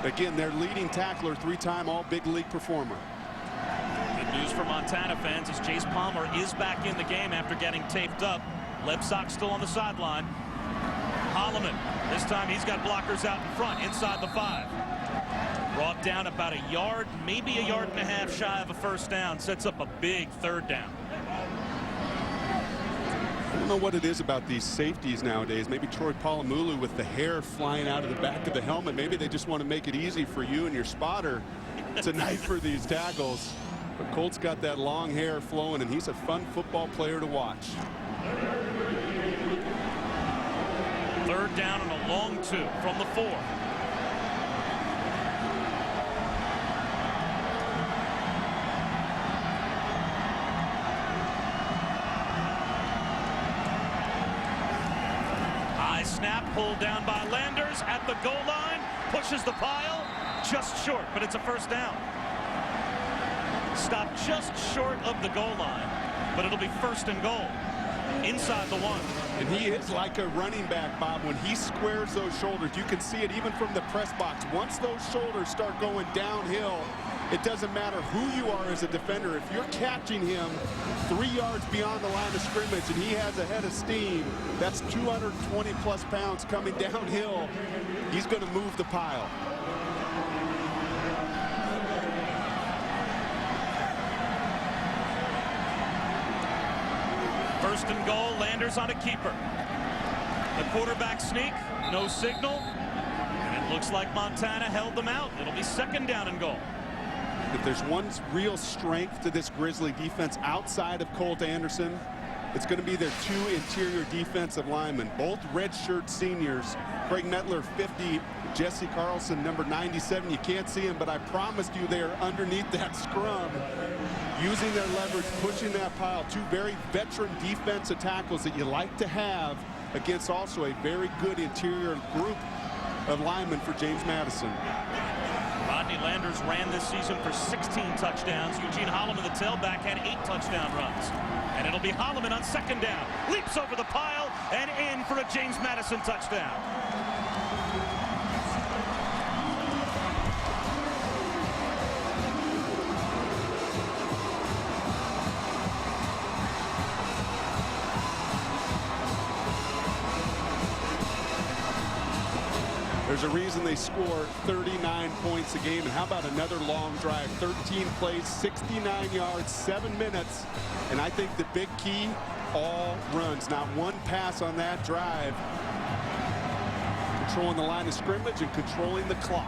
Again, their leading tackler, three-time all-big league performer. Good news for Montana fans as Jace Palmer is back in the game after getting taped up. Lebsock still on the sideline. Holloman, this time he's got blockers out in front inside the 5. Brought down about a yard, maybe a yard and a half shy of a first down. Sets up a big third down. I don't know what it is about these safeties nowadays. Maybe Troy Polamalu with the hair flying out of the back of the helmet. Maybe they just want to make it easy for you and your spotter tonight for these tackles. But Colt's got that long hair flowing, and he's a fun football player to watch. Third down and a long 2 from the 4. High snap, pulled down by Landers at the goal line, pushes the pile, just short, but it's a first down. Stopped just short of the goal line, but it'll be first and goal inside the 1. And he is like a running back, Bob. When he squares those shoulders, you can see it even from the press box. Once those shoulders start going downhill, it doesn't matter who you are as a defender. If you're catching him 3 yards beyond the line of scrimmage and he has a head of steam, that's 220+ pounds coming downhill. He's going to move the pile. First and goal, Landers on a keeper. The quarterback sneak, no signal. And it looks like Montana held them out. It'll be second down and goal. If there's one real strength to this Grizzly defense outside of Colt Anderson, it's going to be their 2 interior defensive linemen, both redshirt seniors. Craig Nettler, 50, Jesse Carlson, number 97. You can't see him, but I promised you they are underneath that scrum, using their leverage, pushing that pile. 2 very veteran defensive tackles that you like to have against also a very good interior group of linemen for James Madison. Rodney Landers ran this season for 16 touchdowns. Eugene Holloman, the tailback, had 8 touchdown runs. And it'll be Holloman on second down. Leaps over the pile and in for a James Madison touchdown. There's a reason they score 39 points a game. And how about another long drive? 13 plays, 69 yards, 7 minutes. And I think the big key, all runs. Not one pass on that drive. Controlling the line of scrimmage and controlling the clock.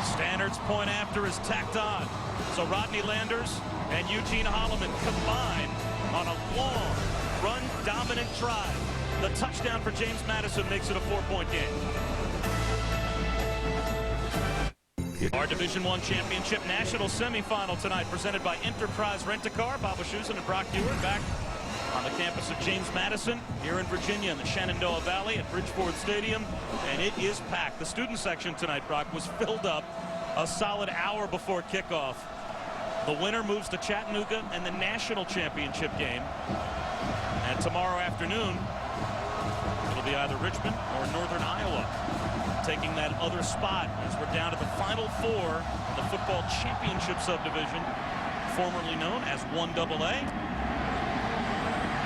Standard's point after is tacked on. So Rodney Landers and Eugene Holloman combine on a long, run-dominant drive. The touchdown for James Madison makes it a 4-point game. Our Division I Championship National Semifinal tonight, presented by Enterprise Rent-A-Car. Bob Wischusen and Brock Ewert back on the campus of James Madison here in Virginia in the Shenandoah Valley at Bridgeford Stadium, and it is packed. The student section tonight, Brock, was filled up a solid hour before kickoff. The winner moves to Chattanooga and the national championship game. And tomorrow afternoon, it'll be either Richmond or Northern Iowa taking that other spot as we're down to the Final Four of the football championship subdivision, formerly known as 1AA.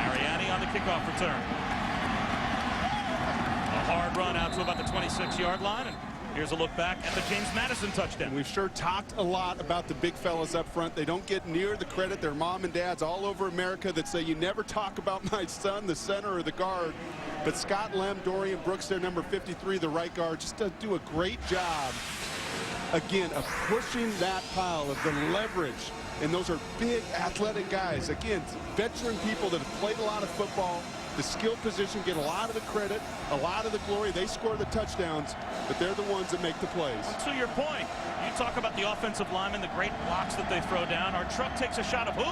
Mariani on the kickoff return. A hard run out to about the 26-yard line. And here's a look back at the James Madison touchdown. We've sure talked a lot about the big fellas up front. They don't get near the credit. Their mom and dads all over America that say, you never talk about my son, the center or the guard. But Scott Lem, Dorian Brooks, their number 53, the right guard, just does do a great job, again, of pushing that pile of the leverage. And those are big athletic guys. Again, veteran people that have played a lot of football. The skill position get a lot of the credit, a lot of the glory. They score the touchdowns, but they're the ones that make the plays. To your point, you talk about the offensive linemen, the great blocks that they throw down. Our truck takes a shot of who?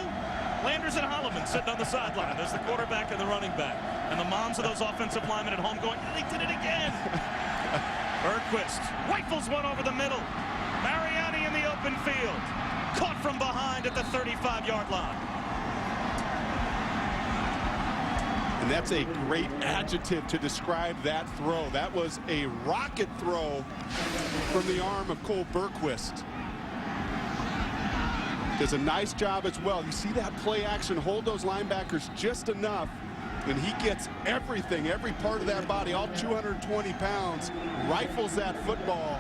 Landers and Holloman sitting on the sideline. There's the quarterback and the running back. And the moms of those offensive linemen at home going, they did it again. Bergquist rifles one over the middle. Mariani in the open field. Caught from behind at the 35-yard line. And that's a great adjective to describe that throw. That was a rocket throw from the arm of Cole Bergquist. Does a nice job as well. You see that play action, hold those linebackers just enough, and he gets everything, every part of that body, all 220 pounds, rifles that football.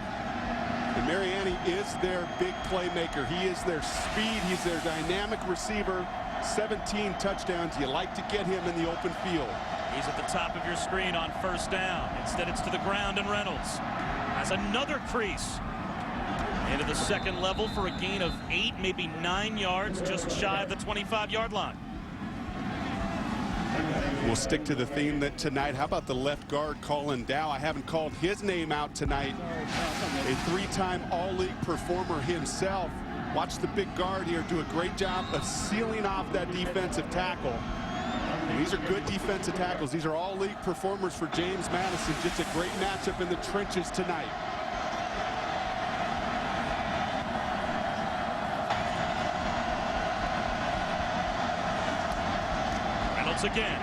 And Mariani is their big playmaker. He is their speed. He's their dynamic receiver. 17 touchdowns. You like to get him in the open field. He's at the top of your screen on first down. Instead, it's to the ground, and Reynolds has another crease into the second level for a gain of 8, maybe 9 yards, just shy of the 25-yard line. We'll stick to the theme that tonight. How about the left guard, Colin Dow? I haven't called his name out tonight. A 3-time All-League performer himself. Watch the big guard here do a great job of sealing off that defensive tackle. And these are good defensive tackles. These are all-league performers for James Madison. Just a great matchup in the trenches tonight. Reynolds again.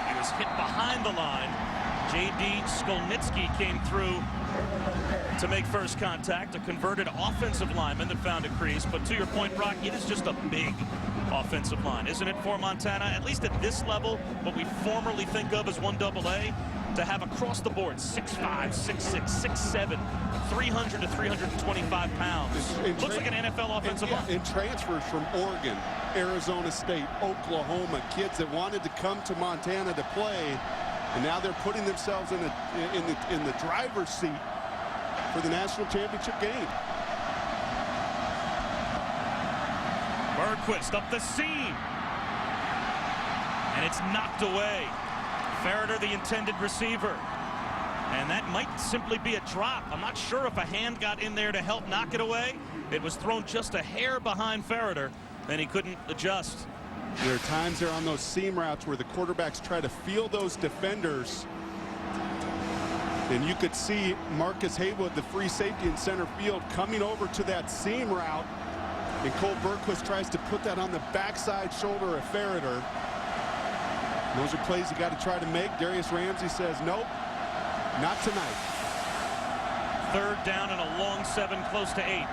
He was hit behind the line. J.D. Skolnitsky came through to make first contact, a converted offensive lineman that found a crease. But to your point, Brock, it is just a big offensive line, isn't it, for Montana? At least at this level, what we formerly think of as 1AA, to have across the board 6'5", 6'6", 6'7", 300 to 325 pounds. Looks like an NFL offensive line. And transfers from Oregon, Arizona State, Oklahoma, kids that wanted to come to Montana to play, and now they're putting themselves in the driver's seat for the national championship game. Bergquist up the seam, and it's knocked away. Ferreter, the intended receiver, and that might simply be a drop. I'm not sure if a hand got in there to help knock it away. It was thrown just a hair behind Ferreter, and he couldn't adjust. There are times there on those seam routes where the quarterbacks try to feel those defenders. And you could see Marcus Haywood, the free safety in center field, coming over to that seam route. And Cole Bergquist tries to put that on the backside shoulder of Ferreter. And those are plays you got to try to make. Darius Ramsey says, nope, not tonight. Third down and a long 7, close to 8.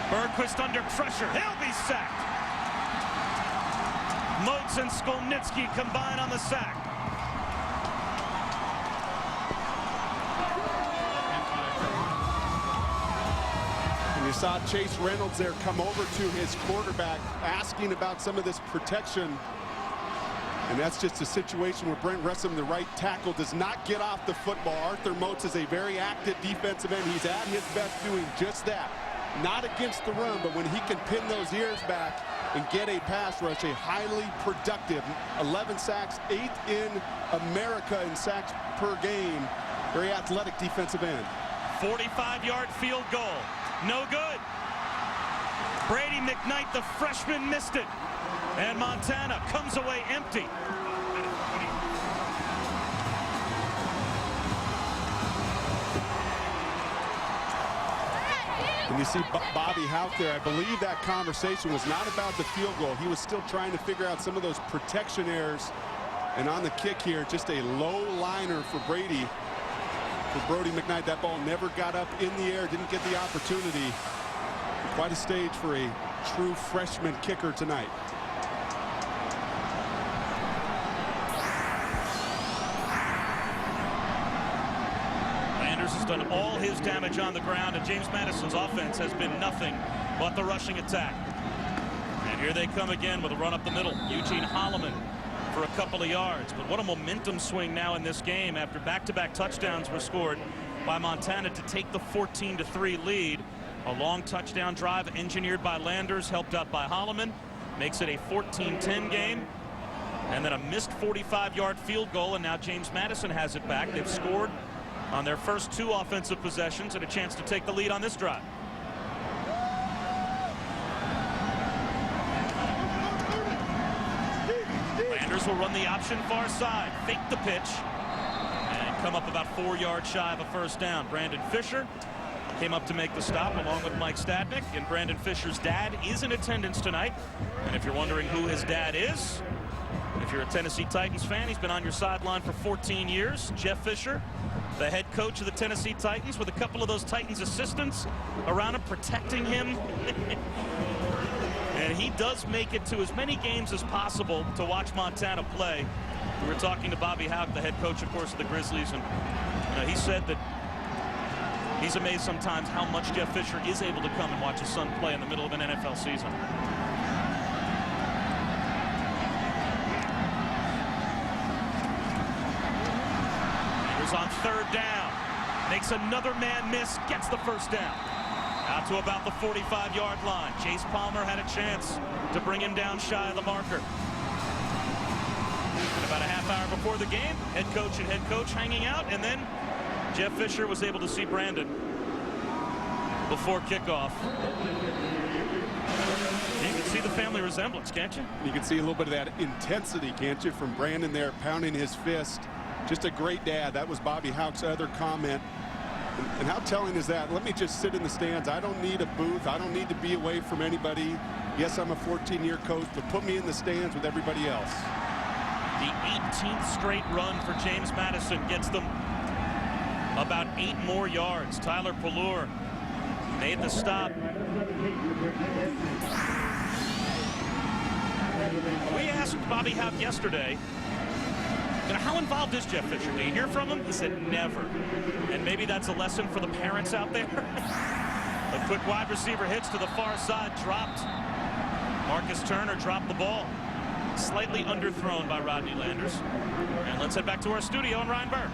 Bergquist under pressure. He'll be sacked. Moats and Skolnitsky combine on the sack. And you saw Chase Reynolds there come over to his quarterback asking about some of this protection. And that's just a situation where Brent Russum, the right tackle, does not get off the football. Arthur Moats is a very active defensive end. He's at his best doing just that. Not against the run, but when he can pin those ears back and get a pass rush, a highly productive 11 sacks, 8th in America in sacks per game. Very athletic defensive end. 45-yard field goal. No good. Brady McKnight, the freshman, missed it. And Montana comes away empty. And you see Bobby Houck there. I believe that conversation was not about the field goal. He was still trying to figure out some of those protection errors. And on the kick here, just a low liner for Brady. For Brody McKnight, that ball never got up in the air, didn't get the opportunity. Quite a stage for a true freshman kicker tonight. Landers has done all his damage on the ground, and James Madison's offense has been nothing but the rushing attack. And here they come again with a run up the middle. Eugene Holloman for a couple of yards. But what a momentum swing now in this game after back-to-back touchdowns were scored by Montana to take the 14-3 lead. A long touchdown drive engineered by Landers, helped out by Holloman, makes it a 14-10 game. And then a missed 45-yard field goal, and now James Madison has it back. They've scored on their first 2 offensive possessions and a chance to take the lead on this drive. Landers will run the option far side, fake the pitch, and come up about 4 yards shy of a first down. Brandon Fisher came up to make the stop along with Mike Stadnick, and Brandon Fisher's dad is in attendance tonight. And if you're wondering who his dad is, if you're a Tennessee Titans fan, he's been on your sideline for 14 years. Jeff Fisher, the head coach of the Tennessee Titans, with a couple of those Titans assistants around him protecting him. And he does make it to as many games as possible to watch Montana play. We were talking to Bobby Houck, the head coach, of course, of the Grizzlies, and he said that he's amazed sometimes how much Jeff Fisher is able to come and watch his son play in the middle of an NFL season. Landers on 3rd down, makes another man miss, gets the first down. Out to about the 45-yard line. Chase Palmer had a chance to bring him down shy of the marker. And about a half hour before the game, head coach hanging out, and then Jeff Fisher was able to see Brandon before kickoff. You can see the family resemblance, can't you? You can see a little bit of that intensity, can't you, from Brandon there pounding his fist. Just a great dad. That was Bobby Houck's other comment. And how telling is that? Let me just sit in the stands. I don't need a booth. I don't need to be away from anybody. Yes, I'm a 14-year coach, but put me in the stands with everybody else. The 18th straight run for James Madison gets them about 8 more yards. Tyler Pallure made the stop. We asked Bobby Houck yesterday, how involved is Jeff Fisher? Do you hear from him? He said never. And maybe that's a lesson for the parents out there. A quick wide receiver hitch to the far side, dropped. Marcus Turner dropped the ball. Slightly underthrown by Rodney Landers. And let's head back to our studio in Rhineburg.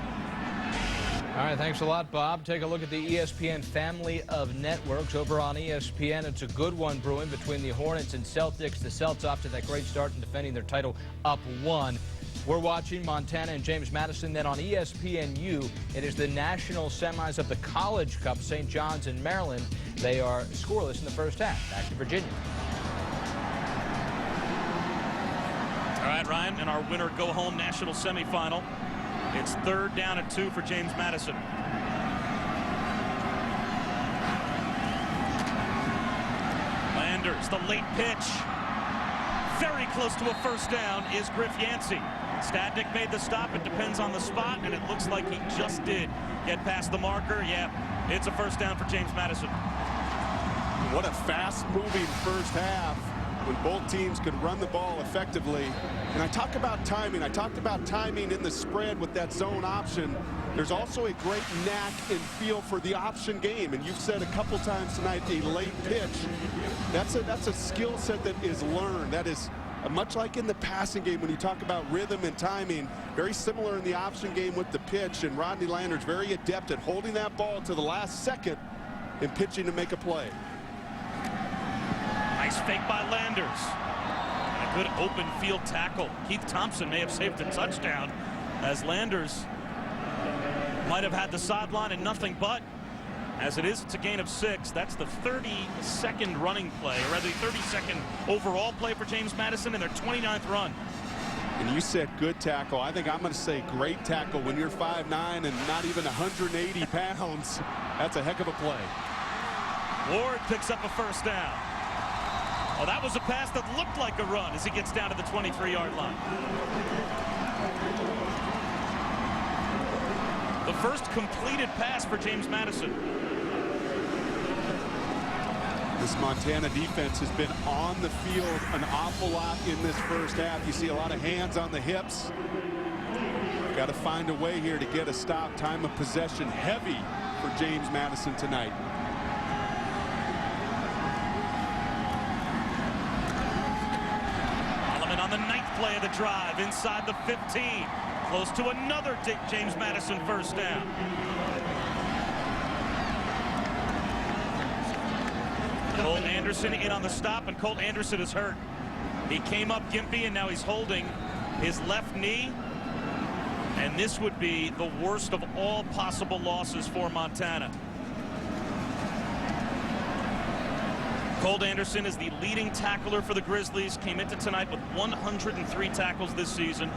All right, thanks a lot, Bob. Take a look at the ESPN family of networks over on ESPN. It's a good one brewing between the Hornets and Celtics. The Celts off to that great start in defending their title, up 1. We're watching Montana and James Madison. Then on ESPNU, it is the national semis of the College Cup, St. John's in Maryland. They are scoreless in the first half. Back to Virginia. All right, Ryan, in our winner go-home national semifinal, it's 3rd down and 2 for James Madison. Landers, the late pitch. Very close to a first down is Griff Yancey. Stadnick made the stop. It depends on the spot, and it looks like he just did get past the marker. Yeah, it's a first down for James Madison. What a fast-moving first half when both teams could run the ball effectively. And I talk about timing. I talked about timing in the spread with that zone option. There's also a great knack and feel for the option game. And you've said a couple times tonight, a late pitch. That's a skill set that is learned. That is much like in the passing game when you talk about rhythm and timing. Very similar in the option game with the pitch. And Rodney Landers very adept at holding that ball to the last second and pitching to make a play. Nice fake by Landers. And a good open field tackle. Keith Thompson may have saved a touchdown as Landers might have had the sideline and nothing but. As it is, it's a gain of 6. That's the 32nd running play, or rather the 32nd overall play for James Madison in their 29th run. And you said good tackle. I think I'm going to say great tackle when you're 5'9" and not even 180 pounds. That's a heck of a play. Ward picks up a first down. Oh, that was a pass that looked like a run as he gets down to the 23-yard line. The first completed pass for James Madison. This Montana defense has been on the field an awful lot in this first half. You see a lot of hands on the hips. Got to find a way here to get a stop. Time of possession heavy for James Madison tonight. Solomon on the 9th play of the drive inside the 15. Close to another James Madison first down. Colt Anderson in on the stop, and Colt Anderson is hurt. He came up gimpy, and now he's holding his left knee. And this would be the worst of all possible losses for Montana. Colt Anderson is the leading tackler for the Grizzlies. Came into tonight with 103 tackles this season,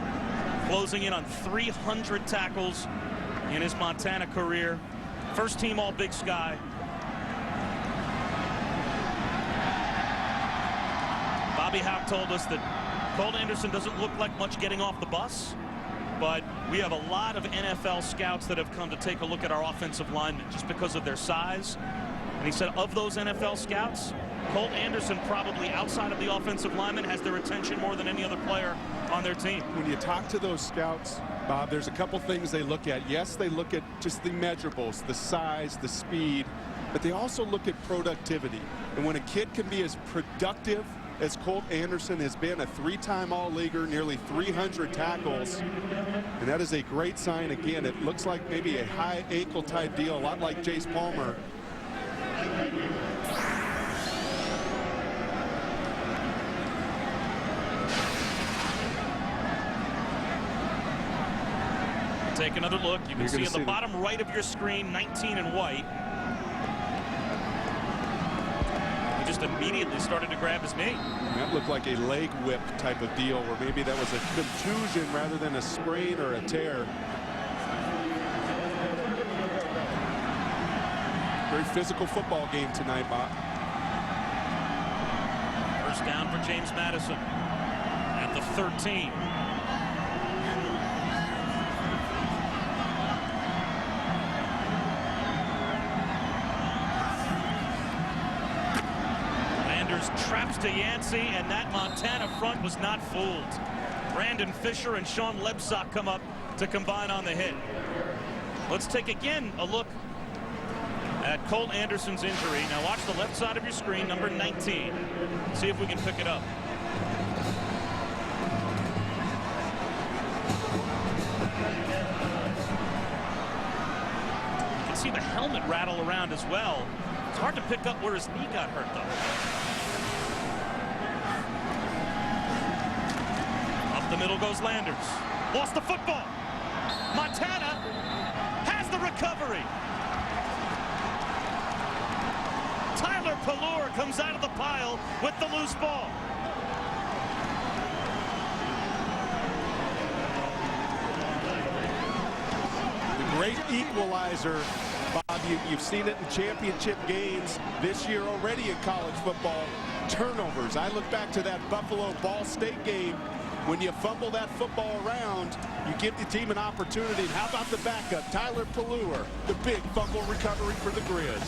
closing in on 300 tackles in his Montana career. First team All Big Sky. Bobby Hauck told us that Colt Anderson doesn't look like much getting off the bus, but we have a lot of NFL scouts that have come to take a look at our offensive linemen just because of their size. And he said of those NFL scouts, Colt Anderson, probably outside of the offensive lineman, has their attention more than any other player on their team. When you talk to those scouts, Bob, there's a couple things they look at. Yes, they look at just the measurables, the size, the speed, but they also look at productivity. And when a kid can be as productive as Colt Anderson has been, a 3-time All-Leaguer, nearly 300 tackles, and that is a great sign. Again, it looks like maybe a high ankle type deal, a lot like Jace Palmer. Take another look. You can see in the bottom right of your screen, 19 in white. He just immediately started to grab his knee. That looked like a leg whip type of deal, where maybe that was a contusion rather than a sprain or a tear. Very physical football game tonight, Bob. First down for James Madison at the 13. Traps to Yancey, and that Montana front was not fooled. Brandon Fisher and Sean Lebsock come up to combine on the hit. Let's take again a look at Colt Anderson's injury. Now watch the left side of your screen, number 19. See if we can pick it up. You can see the helmet rattle around as well. It's hard to pick up where his knee got hurt, though. The middle goes Landers. Lost the football. Montana has the recovery. Tyler Pallure comes out of the pile with the loose ball. The great equalizer, Bob. You've seen it in championship games this year already in college football. Turnovers. I look back to that Buffalo Ball State game. When you fumble that football around, you give the team an opportunity. And how about the backup, Tyler Pallure, the big fumble recovery for the Grizz.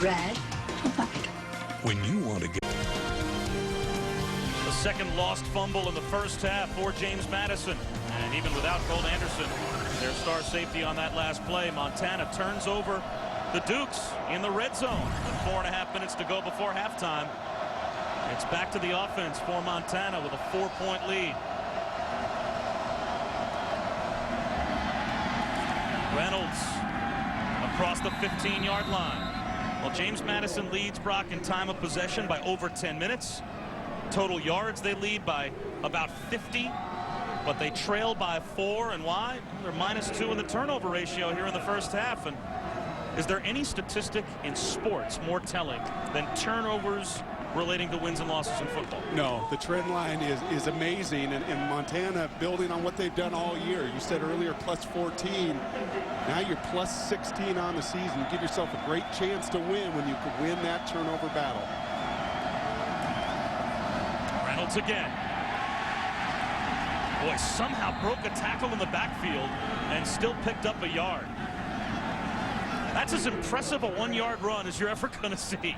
Red or white? When you want to get The second lost fumble in the first half for James Madison. And even without Colt Anderson, their star safety on that last play, Montana turns over the Dukes in the red zone with 4.5 minutes to go before halftime. It's back to the offense for Montana with a 4-point lead. Reynolds across the 15-yard line. Well, James Madison leads Brock in time of possession by over 10 minutes. Total yards, they lead by about 50. but they trail by 4. And why? They're -2 in the turnover ratio here in the first half. And is there any statistic in sports more telling than turnovers relating to wins and losses in football? No, the trend line is amazing, and Montana building on what they've done all year. You said earlier +14. Now you're +16 on the season. You give yourself a great chance to win when you can win that turnover battle. Reynolds again. Boy, somehow broke a tackle in the backfield and still picked up a yard. That's as impressive a 1-yard run as you're ever going to see.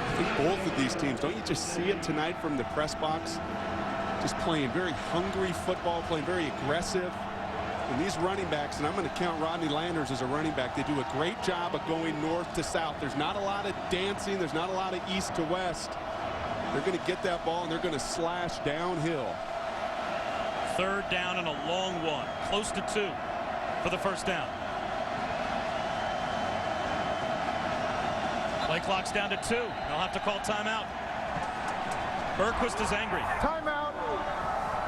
I think both of these teams, don't you just see it tonight from the press box? Just playing very hungry football, playing very aggressive. And these running backs, and I'm going to count Rodney Landers as a running back, they do a great job of going north to south. There's not a lot of dancing. There's not a lot of east to west. They're going to get that ball, and they're going to slash downhill. 3rd down and a long one. Close to 2 for the first down. Play clock's down to 2. They'll have to call timeout. Berquist is angry. Timeout.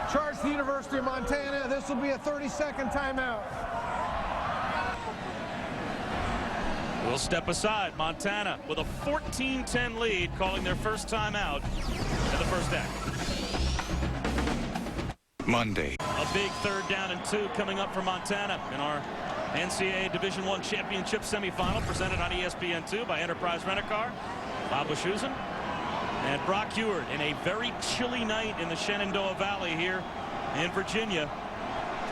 Charge the University of Montana. This will be a 30-second timeout. We'll step aside. Montana with a 14-10 lead, calling their first timeout in the first half. Monday. A big 3rd down and 2 coming up for Montana in our NCAA Division I Championship semifinal, presented on ESPN2 by Enterprise Rent-A-Car. Bob Wischusen and Brock Ewart in a very chilly night in the Shenandoah Valley here in Virginia.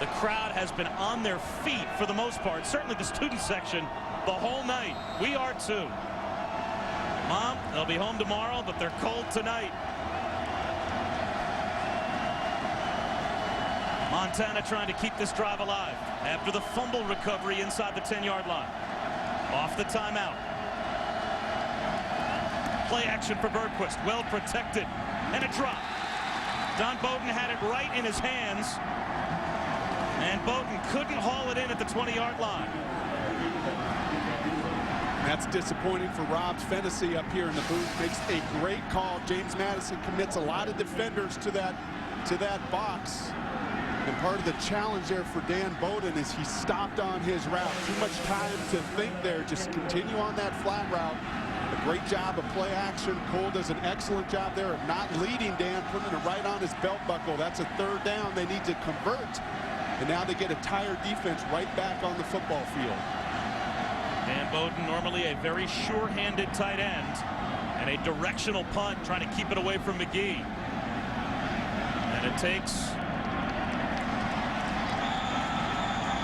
The crowd has been on their feet for the most part, certainly the student section, the whole night. We are too. Mom, they'll be home tomorrow, but they're cold tonight. Montana trying to keep this drive alive after the fumble recovery inside the 10-yard line. Off the timeout. Play action for Berquist. Well protected. And a drop. Don Bowden had it right in his hands. And Bowden couldn't haul it in at the 20-yard line. That's disappointing for Rob Fennessy up here in the booth. Makes a great call. James Madison commits a lot of defenders to that box. And part of the challenge there for Dan Bowden is he stopped on his route. Too much time to think there. Just continue on that flat route. A great job of play action. Cole does an excellent job there of not leading Dan, putting it right on his belt buckle. That's a 3rd down. They need to convert. And now they get a tired defense right back on the football field. Dan Bowden, normally a very sure-handed tight end, and a directional punt, trying to keep it away from McGee. And it takes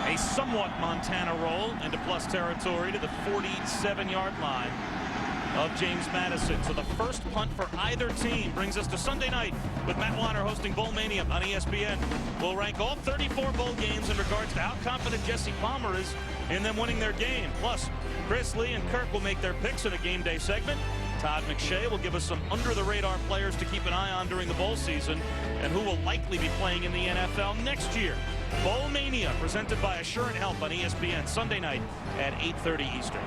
a somewhat Montana roll into plus territory to the 47-yard line of James Madison. So the first punt for either team brings us to Sunday night with Matt Weiner hosting Bowl Mania on ESPN. We'll rank all 34 bowl games in regards to how confident Jesse Palmer is in them winning their game. Plus, Chris Lee and Kirk will make their picks in a game day segment. Todd McShay will give us some under-the-radar players to keep an eye on during the bowl season and who will likely be playing in the NFL next year. Bowl Mania, presented by Assurant Health on ESPN, Sunday night at 8:30 Eastern.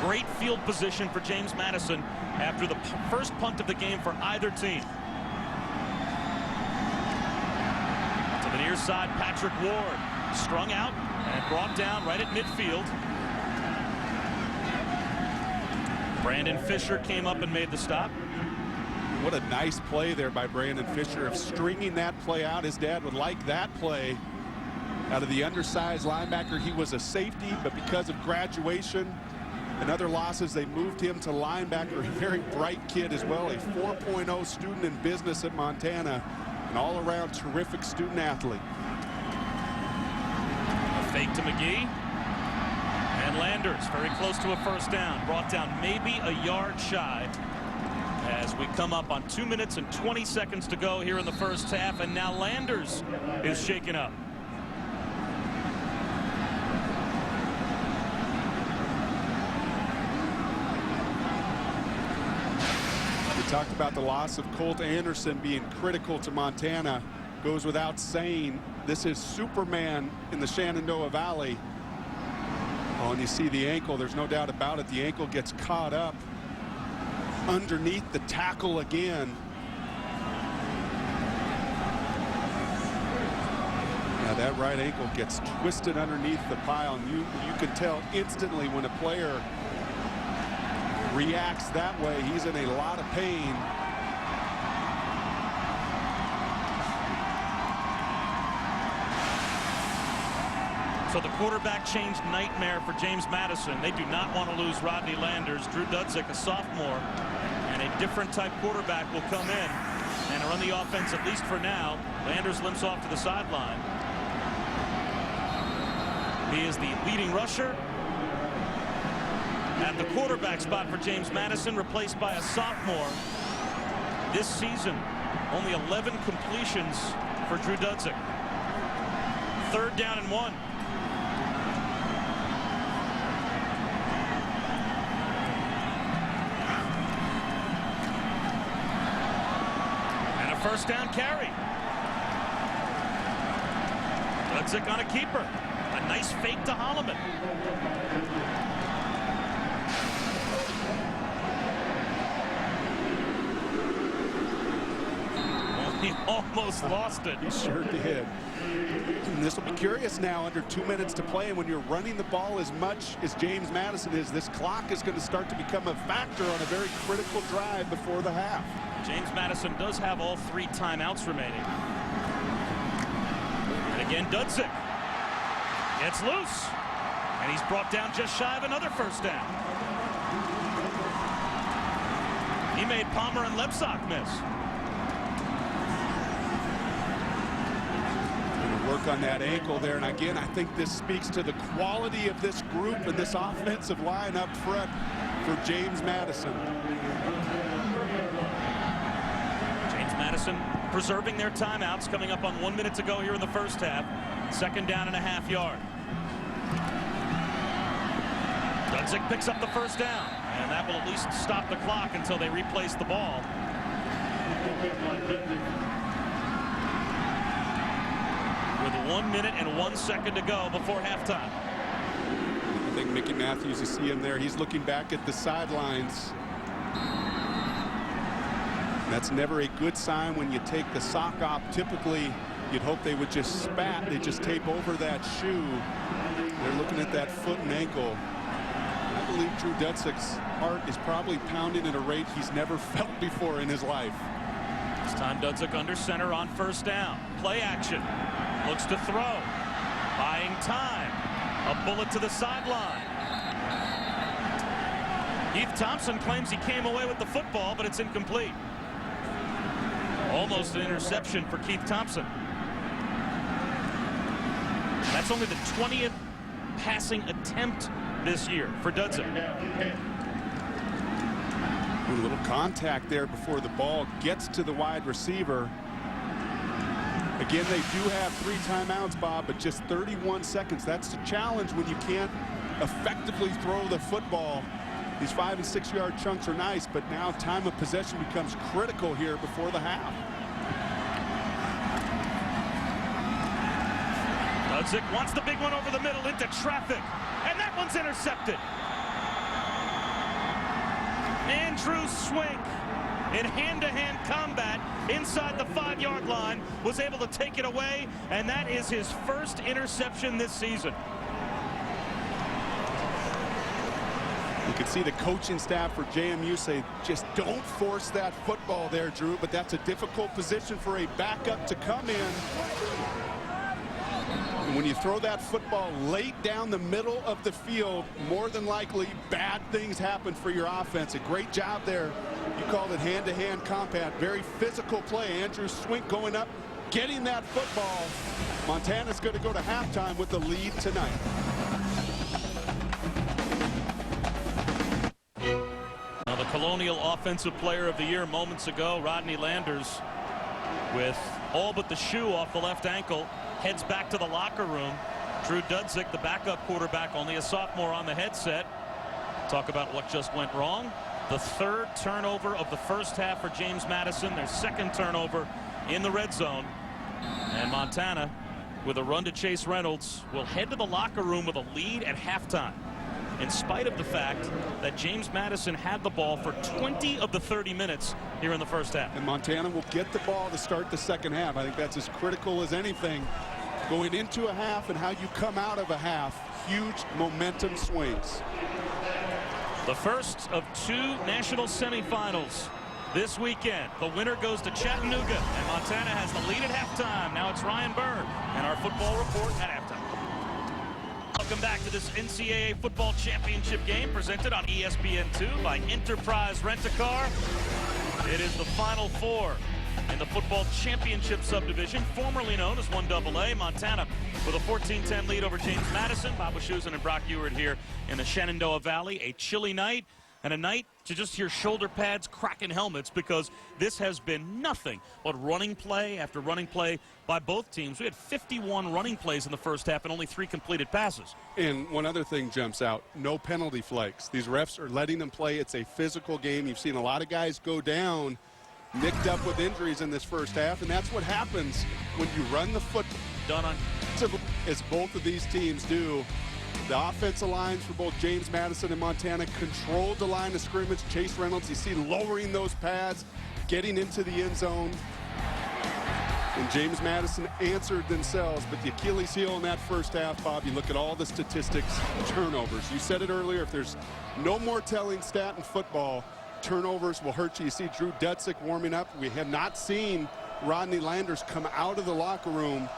Great field position for James Madison after the first punt of the game for either team. To the near side, Patrick Ward, strung out and brought down right at midfield. Brandon Fisher came up and made the stop. What a nice play there by Brandon Fisher of stringing that play out. His dad would like that play out of the undersized linebacker. He was a safety, but because of graduation and other losses, they moved him to linebacker. A very bright kid as well, a 4.0 student in business at Montana, an all-around terrific student athlete. A fake to McGee. And Landers very close to a first down, brought down maybe a yard shy as we come up on 2 minutes and 20 seconds to go here in the first half. And now Landers is shaken up. We talked about the loss of Colt Anderson being critical to Montana. Goes without saying, this is Superman in the Shenandoah Valley. Oh, and you see the ankle. There's no doubt about it. The ankle gets caught up. underneath the tackle again. Now that right ankle gets twisted underneath the pile, and you can tell instantly when a player reacts that way, he's in a lot of pain. So the quarterback change nightmare for James Madison. They do not want to lose Rodney Landers. Drew Dudzik, a sophomore, and a different type quarterback will come in and run the offense, at least for now. Landers limps off to the sideline. He is the leading rusher at the quarterback spot for James Madison, replaced by a sophomore. This season, only 11 completions for Drew Dudzik. 3rd down and 1. And a 1st down carry. Dudzik on a keeper. A nice fake to Holloman. He almost lost it. He sure did. And this will be curious now, under 2 minutes to play, and when you're running the ball as much as James Madison is, this clock is going to start to become a factor on a very critical drive before the half. James Madison does have all 3 timeouts remaining. And again, Dudzik gets loose, and he's brought down just shy of another 1st down. He made Palmer and Lebsack miss. Work on that ankle there, and again, I think this speaks to the quality of this group and this offensive line up front for James Madison. James Madison preserving their timeouts, coming up on 1 minute to go here in the 1st half. 2nd down and a half yard. Dudzik picks up the 1st down, and that will at least stop the clock until they replace the ball. With 1 minute and 1 second to go before halftime. I think Mickey Matthews, you see him there, he's looking back at the sidelines. That's never a good sign when you take the sock off. Typically, you'd hope they would just spat. They just tape over that shoe. They're looking at that foot and ankle. I believe Drew Dudzik's heart is probably pounding at a rate he's never felt before in his life. This time Dudzik under center on 1st down. Play action. Looks to throw. Buying time. A bullet to the sideline. Keith Thompson claims he came away with the football, but it's incomplete. Almost an interception for Keith Thompson. That's only the 20th passing attempt this year for Dudzik. A little contact there before the ball gets to the wide receiver. Again, they do have 3 timeouts, Bob, but just 31 seconds. That's the challenge when you can't effectively throw the football. These 5- and 6-yard chunks are nice, but now time of possession becomes critical here before the half. Dudzik wants the big one over the middle into traffic, and that one's intercepted. Andrew Swink, in hand-to-hand combat inside the 5-yard line, was able to take it away, and that is his 1st interception this season. You can see the coaching staff for JMU say, just don't force that football there, Drew, but that's a difficult position for a backup to come in. And when you throw that football late down the middle of the field, more than likely bad things happen for your offense. A great job there. You called it hand-to-hand combat. Very physical play. Andrew Swink going up, getting that football. Montana's going to go to halftime with the lead tonight. Now the Colonial Offensive Player of the Year moments ago, Rodney Landers, with all but the shoe off the left ankle, heads back to the locker room. Drew Dudzik, the backup quarterback, only a sophomore, on the headset. Talk about what just went wrong. The 3rd turnover of the 1st half for James Madison, their 2nd turnover in the red zone. And Montana, with a run to Chase Reynolds, will head to the locker room with a lead at halftime in spite of the fact that James Madison had the ball for 20 of the 30 minutes here in the first half. And Montana will get the ball to start the second half. I think that's as critical as anything. Going into a half and how you come out of a half, huge momentum swings. The first of 2 national semifinals this weekend. The winner goes to Chattanooga, and Montana has the lead at halftime. Now it's Ryan Bird and our football report at halftime. Welcome back to this NCAA football championship game presented on ESPN2 by Enterprise Rent-A-Car. It is the Final Four in the football championship subdivision, formerly known as 1AA. Montana with a 14-10 lead over James Madison. Bob Wischusen and Brock Ewart here in the Shenandoah Valley. A chilly night, and a night to just hear shoulder pads cracking helmets, because this has been nothing but running play after running play by both teams. We had 51 running plays in the first half and only 3 completed passes. And one other thing jumps out: no penalty flags. These refs are letting them play. It's a physical game. You've seen a lot of guys go down, nicked up with injuries in this first half, and that's what happens when you run the football. Done on As both of these teams do. The offensive lines for both James Madison and Montana controlled the line of scrimmage. Chase Reynolds, you see, lowering those pads, getting into the end zone. And James Madison answered themselves, but the Achilles heel in that first half, Bob, you look at all the statistics, turnovers. You said it earlier, if there's no more telling stat in football, turnovers will hurt you. You see Drew Dutzik warming up. We have not seen Rodney Landers come out of the locker room.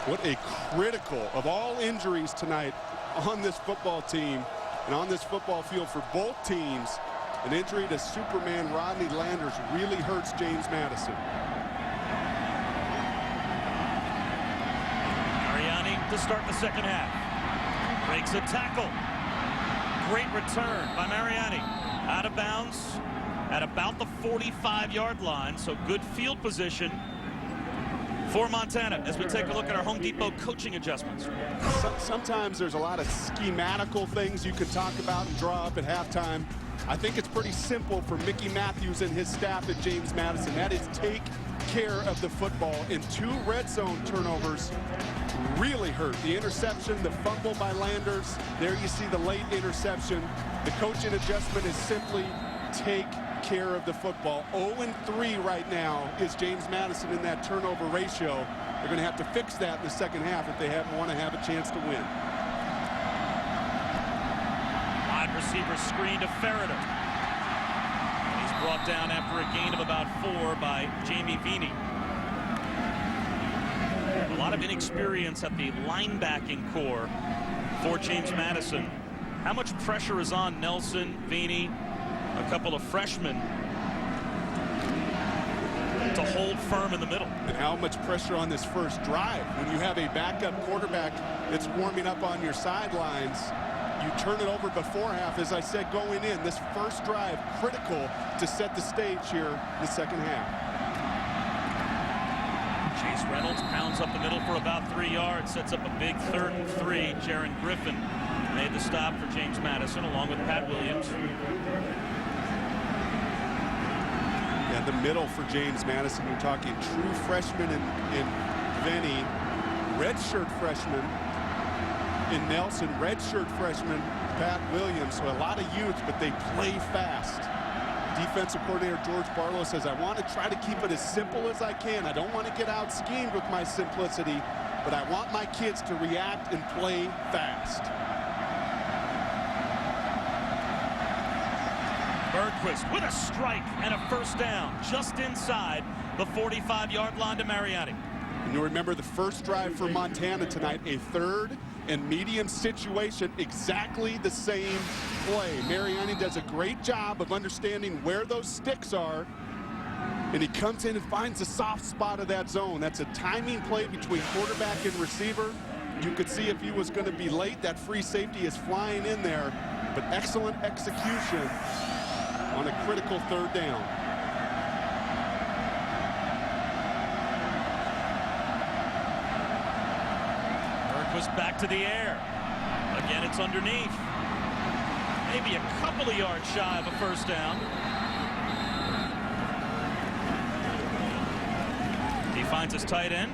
What a critical of all injuries tonight on this football team and on this football field for both teams. An injury to Superman Rodney Landers really hurts James Madison. Mariani to start the second half. Breaks a tackle. Great return by Mariani. Out of bounds at about the 45-yard line, so good field position for Montana as we take a look at our Home Depot coaching adjustments. Sometimes there's a lot of schematical things you can talk about and draw up at halftime. I think it's pretty simple for Mickey Matthews and his staff at James Madison. That is take care of the football. And 2 red zone turnovers really hurt. The interception, the fumble by Landers. There you see the late interception. The coaching adjustment is simply take care of the football. 0-3 right now is James Madison in that turnover ratio. They're going to have to fix that in the second half if they want to have a chance to win. Wide receiver screen to Ferreter. He's brought down after a gain of about 4 by Jamie Vini. A lot of inexperience at the linebacking core for James Madison. How much pressure is on Nelson, Vini, a couple of freshmen to hold firm in the middle? And how much pressure on this first drive when you have a backup quarterback that's warming up on your sidelines. You turn it over before half, as I said, going in. This first drive critical to set the stage here in the second half. Chase Reynolds pounds up the middle for about 3 yards, sets up a big 3rd and 3. Jaron Griffin made the stop for James Madison along with Pat Williams. Yeah, the middle for James Madison. You're talking true freshman in Vinny, redshirt freshman in Nelson, redshirt freshman Pat Williams. So a lot of youth, but they play fast. Defensive coordinator George Barlow says, I want to try to keep it as simple as I can. I don't want to get out schemed with my simplicity, but I want my kids to react and play fast. Bergquist with a strike and a first down just inside the 45-yard line to Mariani. And you'll remember the first drive for Montana tonight, a 3rd and medium situation, exactly the same play. Mariani does a great job of understanding where those sticks are, and he comes in and finds the soft spot of that zone. That's a timing play between quarterback and receiver. You could see if he was going to be late, that free safety is flying in there, but excellent execution on a critical 3rd down. Bergquist back to the air. Again, it's underneath. Maybe a couple of yards shy of a first down. He finds his tight end,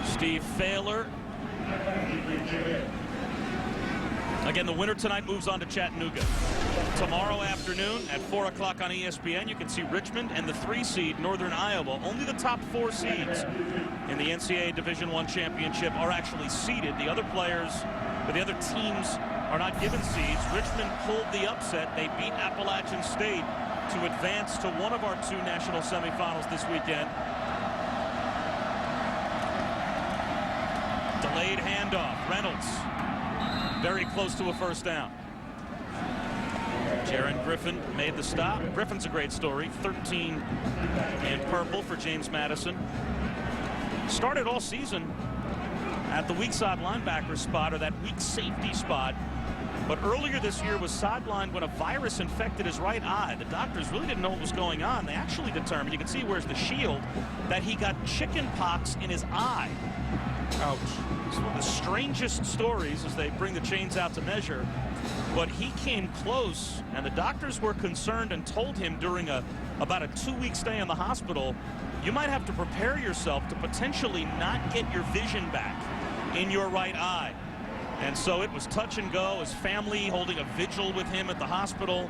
Steve Failer. Again, the winner tonight moves on to Chattanooga. Tomorrow afternoon at 4 o'clock on ESPN, you can see Richmond and the 3 seed Northern Iowa. Only the top 4 seeds in the NCAA Division I championship are actually seeded. The other players, or the other teams, are not given seeds. Richmond pulled the upset. They beat Appalachian State to advance to one of our 2 national semifinals this weekend. Delayed handoff. Reynolds very close to a first down. Jaron Griffin made the stop. Griffin's a great story. 13 in purple for James Madison. Started all season at the weak side linebacker spot, or that weak safety spot. But earlier this year was sidelined when a virus infected his right eye. The doctors really didn't know what was going on. They actually determined, you can see where's the shield, that he got chicken pox in his eye. Ouch. It's one of the strangest stories as they bring the chains out to measure. But he came close, and the doctors were concerned and told him during about a 2-week stay in the hospital, you might have to prepare yourself to potentially not get your vision back in your right eye. And so it was touch and go. His family holding a vigil with him at the hospital.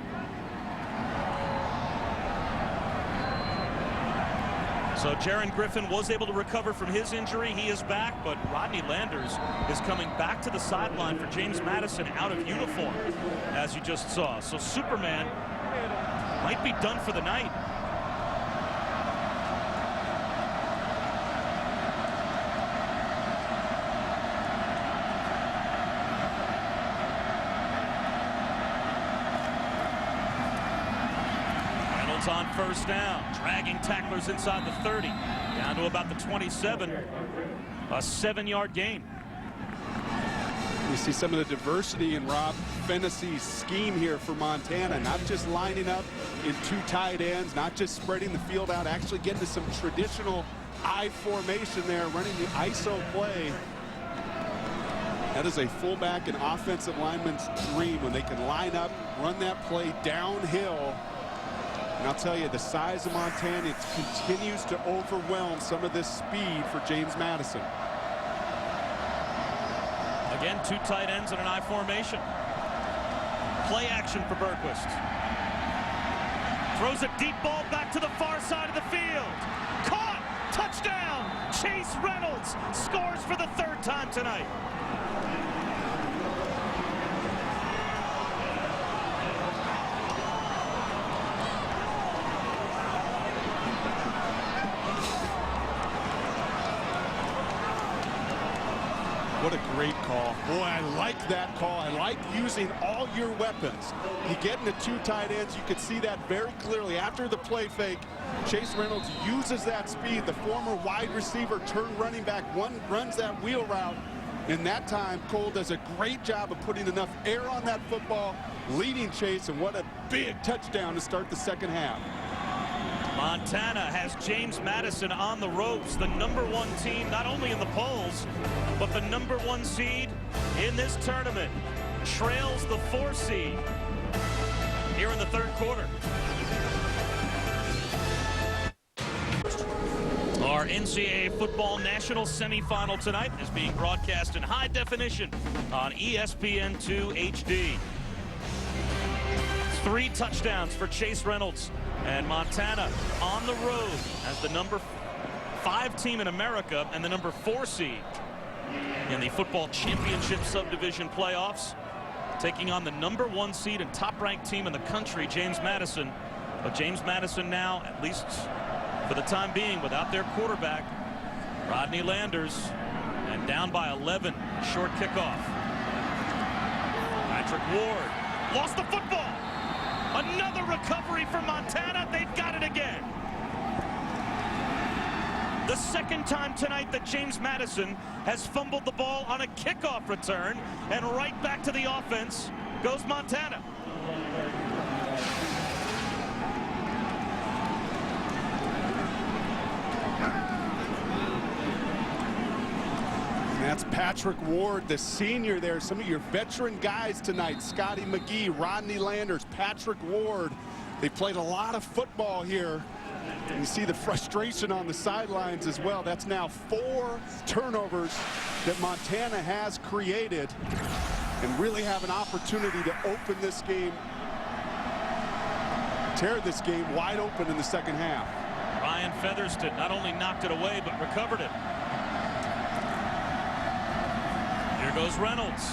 So Jaron Griffin was able to recover from his injury. He is back, but Rodney Landers is coming back to the sideline for James Madison out of uniform, as you just saw. So Superman might be done for the night. On first down, dragging tacklers inside the 30, down to about the 27, a 7-yard gain. You see some of the diversity in Rob Fennessy's scheme here for Montana, not just lining up in 2 tight ends, not just spreading the field out, actually getting to some traditional I formation there, running the ISO play. That is a fullback and offensive lineman's dream when they can line up, run that play downhill. And I'll tell you, the size of Montana, it continues to overwhelm some of this speed for James Madison. Again, 2 tight ends in an I formation. Play action for Bergquist. Throws a deep ball back to the far side of the field. Caught! Touchdown! Chase Reynolds scores for the 3rd time tonight. What a great call. Boy, I like that call. I like using all your weapons. You get into 2 tight ends, you could see that very clearly. After the play fake, Chase Reynolds uses that speed. The former wide receiver turned running back, runs that wheel route. And that time, Cole does a great job of putting enough air on that football, leading Chase, and what a big touchdown to start the 2nd half. Montana has James Madison on the ropes, the #1 team, not only in the polls, but the #1 seed in this tournament. Trails the 4 seed here in the 3rd quarter. Our NCAA football national semifinal tonight is being broadcast in high definition on ESPN2 HD. 3 touchdowns for Chase Reynolds. And Montana on the road as the #5 team in America and the #4 seed in the football championship subdivision playoffs, taking on the #1 seed and top-ranked team in the country, James Madison. But James Madison now, at least for the time being, without their quarterback, Rodney Landers, and down by 11. Short kickoff. Patrick Ward lost the football. Another recovery for Montana. They've got it again. The 2nd time tonight that James Madison has fumbled the ball on a kickoff return, and right back to the offense goes Montana. That's Patrick Ward, the senior there. Some of your veteran guys tonight, Scotty McGee, Rodney Landers, Patrick Ward. They played a lot of football here. And you see the frustration on the sidelines as well. That's now 4 turnovers that Montana has created. and really have an opportunity to open this game, tear this game wide open in the second half. Ryan Featherston not only knocked it away, but recovered it. Here goes Reynolds.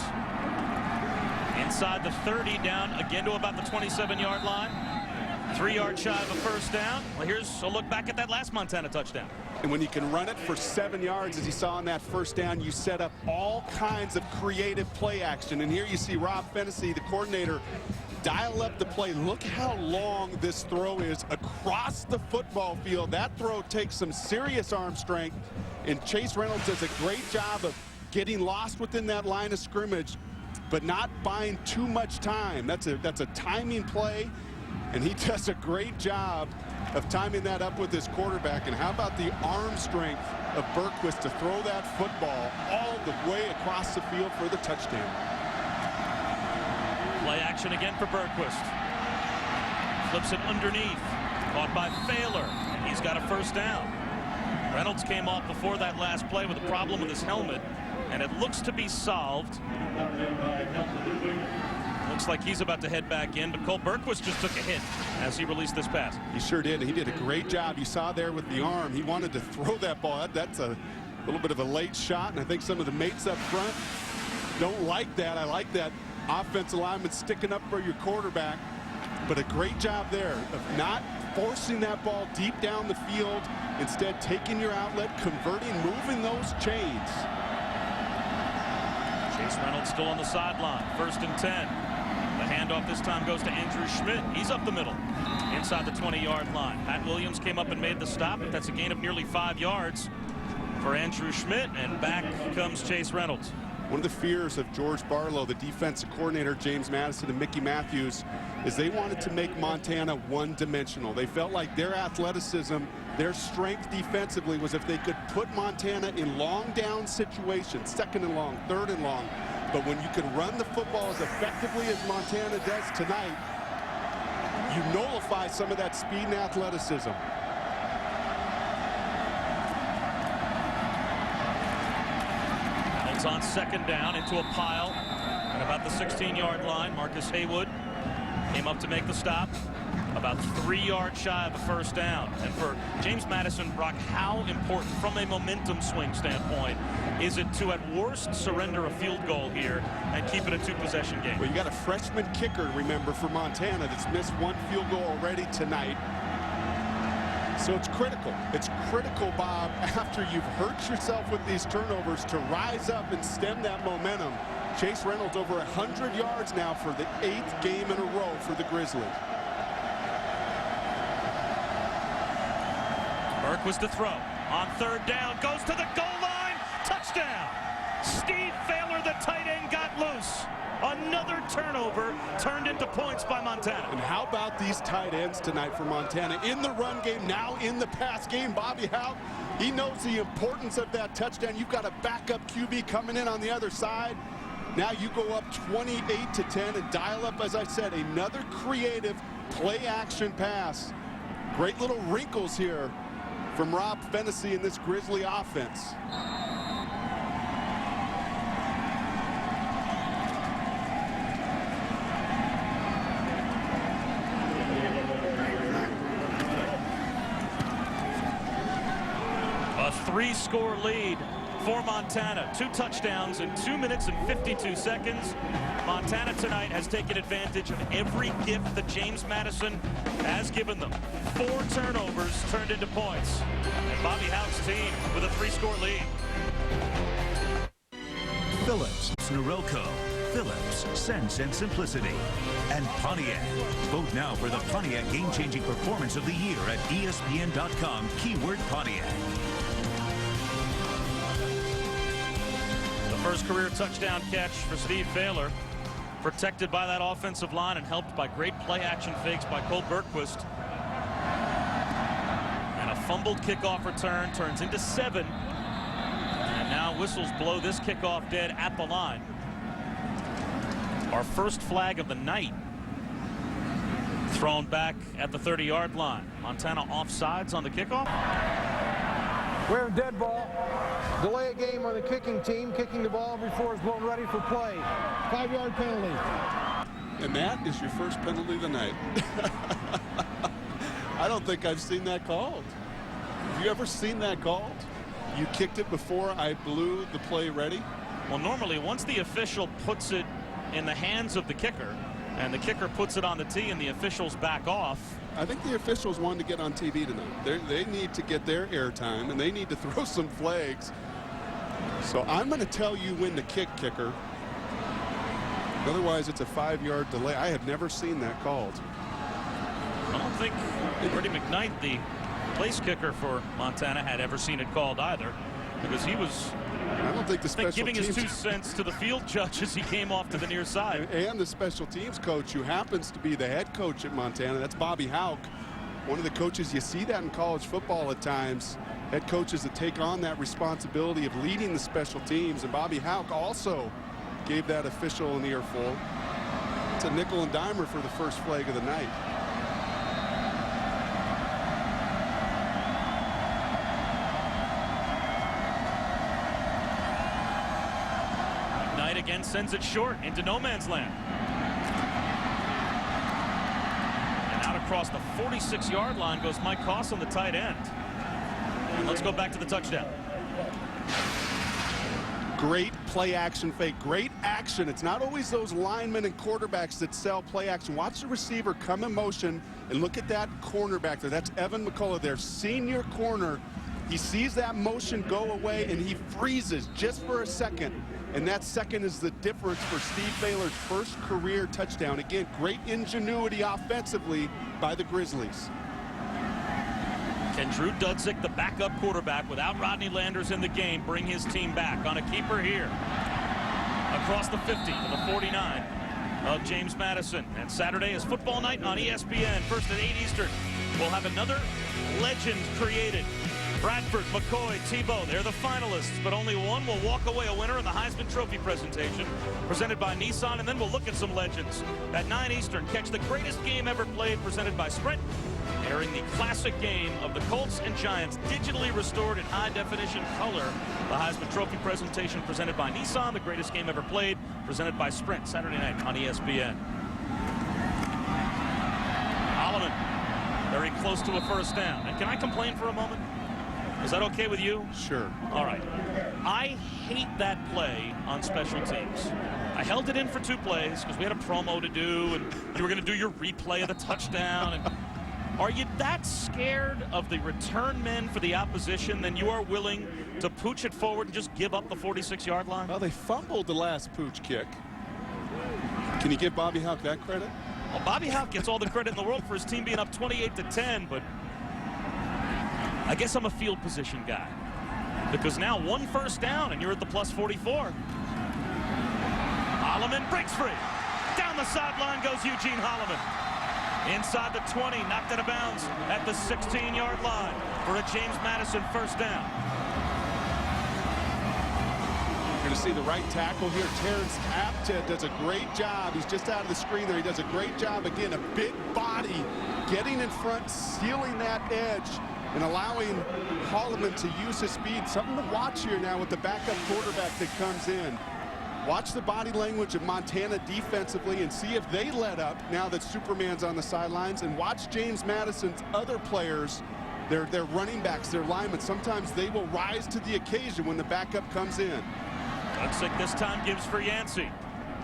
Inside the 30, down again to about the 27-yard line. 3 yards shy of a first down. Well, here's a look back at that last Montana touchdown. And when you can run it for 7 yards, as you saw on that first down, you set up all kinds of creative play action. And here you see Rob Fennessy, the coordinator, dial up the play. Look how long this throw is across the football field. That throw takes some serious arm strength, and Chase Reynolds does a great job of getting lost within that line of scrimmage, but not buying too much time. That's a timing play, and he does a great job of timing that up with his quarterback. And how about the arm strength of Bergquist to throw that football all the way across the field for the touchdown. Play action again for Bergquist. Flips it underneath. Caught by Thaler. And he's got a first down. Reynolds came off before that last play with a problem with his helmet, and it looks to be solved. Looks like he's about to head back in, but Cole Bergquist just took a hit as he released this pass. He sure did. He did a great job. You saw there with the arm. He wanted to throw that ball. That's a little bit of a late shot, and I think some of the mates up front don't like that. I like that offensive lineman sticking up for your quarterback, but a great job there of not forcing that ball deep down the field, instead taking your outlet, converting, moving those chains. Chase Reynolds still on the sideline. 1st and 10. The handoff this time goes to Andrew Schmidt. He's up the middle inside the 20-yard line. Pat Williams came up and made the stop, but that's a gain of nearly 5 yards for Andrew Schmidt, and back comes Chase Reynolds. One of the fears of George Barlow, the defensive coordinator, James Madison, and Mickey Matthews, is they wanted to make Montana one-dimensional. They felt like their athleticism, their strength defensively was if they could put Montana in long down situations, 2nd and long, 3rd and long. But when you can run the football as effectively as Montana does tonight, you nullify some of that speed and athleticism. Reynolds on 2nd down into a pile at about the 16-yard line. Marcus Haywood came up to make the stop. About 3 yards shy of a first down. And for James Madison, Brock, how important from a momentum swing standpoint is it to, at worst, surrender a field goal here and keep it a 2-possession game? Well, you got a freshman kicker, remember, for Montana that's missed 1 field goal already tonight. So it's critical. It's critical, Bob, after you've hurt yourself with these turnovers, to rise up and stem that momentum. Chase Reynolds over 100 yards now for the 8th game in a row for the Grizzlies. Bergquist to throw. On 3rd down, goes to the goal line. Touchdown. Steve Thaler, the tight end, got loose. Another turnover turned into points by Montana. And how about these tight ends tonight for Montana? In the run game, now in the pass game. Bobby Hauck, he knows the importance of that touchdown. You've got a backup QB coming in on the other side. Now you go up 28-10 and dial up, as I said, another creative play-action pass. Great little wrinkles here from Rob Fennessy in this Grizzly offense. A 3-score lead for Montana. 2 touchdowns in 2 minutes and 52 seconds. Montana tonight has taken advantage of every gift that James Madison has given them. 4 turnovers turned into points. And Bobby Hauck's team with a 3-score lead. Phillips, Norelco, Phillips, Sense and Simplicity, and Pontiac. Vote now for the Pontiac game-changing performance of the year at ESPN.com, keyword Pontiac. The first career touchdown catch for Steve Thaler, protected by that offensive line and helped by great play-action fakes by Cole Bergquist. And a fumbled kickoff return turns into 7. And now whistles blow this kickoff dead at the line. Our first flag of the night thrown back at the 30-yard line. Montana offsides on the kickoff. We have a dead ball. Delay a game on the kicking team, kicking the ball before it's blown ready for play. 5-yard penalty. And that is your first penalty of the night. I don't think I've seen that called. Have you ever seen that called? You kicked it before I blew the play ready? Well, normally once the official puts it in the hands of the kicker and the kicker puts it on the tee and the officials back off. I think the officials wanted to get on TV tonight. They need to get their airtime, and they need to throw some flags. So I'm going to tell you when to kicker. Otherwise, it's a 5-yard delay. I have never seen that called. I don't think Freddie McKnight, the place kicker for Montana, had ever seen it called either, because he was I don't think the special giving teams his 2 cents to the field judge as he came off to the near side. And the special teams coach, who happens to be the head coach at Montana, that's Bobby Houck. One of the coaches, you see that in college football at times, head coaches that take on that responsibility of leading the special teams. And Bobby Houck also gave that official an earful. It's a nickel and dimer for the first flag of the night. McKnight again sends it short into no man's land. And out across the 46-yard line goes Mike Koss on the tight end. And let's go back to the touchdown. Great play action fake, great action. It's not always those linemen and quarterbacks that sell play action. Watch the receiver come in motion and look at that cornerback there. That's Evan McCullough, their senior corner. He sees that motion go away and he freezes just for a second. And that second is the difference for Steve Baylor's first career touchdown. Again, great ingenuity offensively by the Grizzlies. Can Drew Dudzik, the backup quarterback without Rodney Landers in the game, bring his team back on a keeper here? Across the 50 to the 49 of James Madison. And Saturday is football night on ESPN. First at 8 Eastern. We'll have another legend created. Bradford, McCoy, Tebow, they're the finalists, but only one will walk away a winner in the Heisman Trophy presentation presented by Nissan. And then we'll look at some legends. At 9 Eastern, catch the greatest game ever played presented by Sprint, airing the classic game of the Colts and Giants, digitally restored in high-definition color. The Heisman Trophy presentation presented by Nissan, the greatest game ever played, presented by Sprint, Saturday night on ESPN. Holloman, very close to a first down. And can I complain for a moment? Is that okay with you? Sure. All right. I hate that play on special teams. I held it in for 2 plays because we had a promo to do, and you were going to do your replay of the touchdown. And are you that scared of the return men for the opposition than you are willing to pooch it forward and just give up the 46-yard line? Well, they fumbled the last pooch kick. Can you give Bobby Houck that credit? Well, Bobby Houck gets all the credit in the world for his team being up 28-10, but I guess I'm a field position guy, because now 1 first down and you're at the plus 44. Holloman breaks free. Down the sideline goes Eugene Holloman. Inside the 20, knocked out of bounds at the 16-yard line for a James Madison first down. You're going to see the right tackle here. Terrence Apted does a great job. He's just out of the screen there. He does a great job. Again, a big body getting in front, sealing that edge, and allowing Holloman to use his speed. Something to watch here now with the backup quarterback that comes in. Watch the body language of Montana defensively and see if they let up now that Superman's on the sidelines. And watch James Madison's other players, their running backs, their linemen. Sometimes they will rise to the occasion when the backup comes in. Dudzik this time gives for Yancey.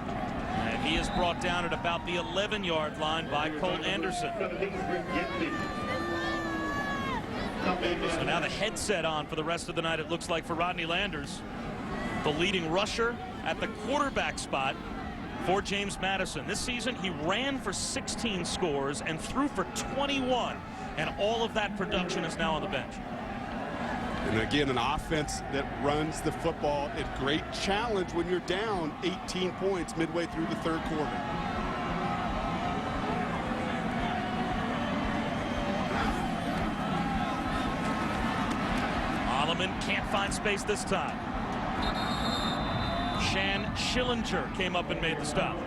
And he is brought down at about the 11-yard line by Cole Anderson. So now the headset on for the rest of the night, it looks like, for Rodney Landers, the leading rusher at the quarterback spot for James Madison. This season, he ran for 16 scores and threw for 21, and all of that production is now on the bench. And again, an offense that runs the football at great challenge when you're down 18 points midway through the 3rd quarter. Can't find space this time. Shan Schillinger came up and made the stop.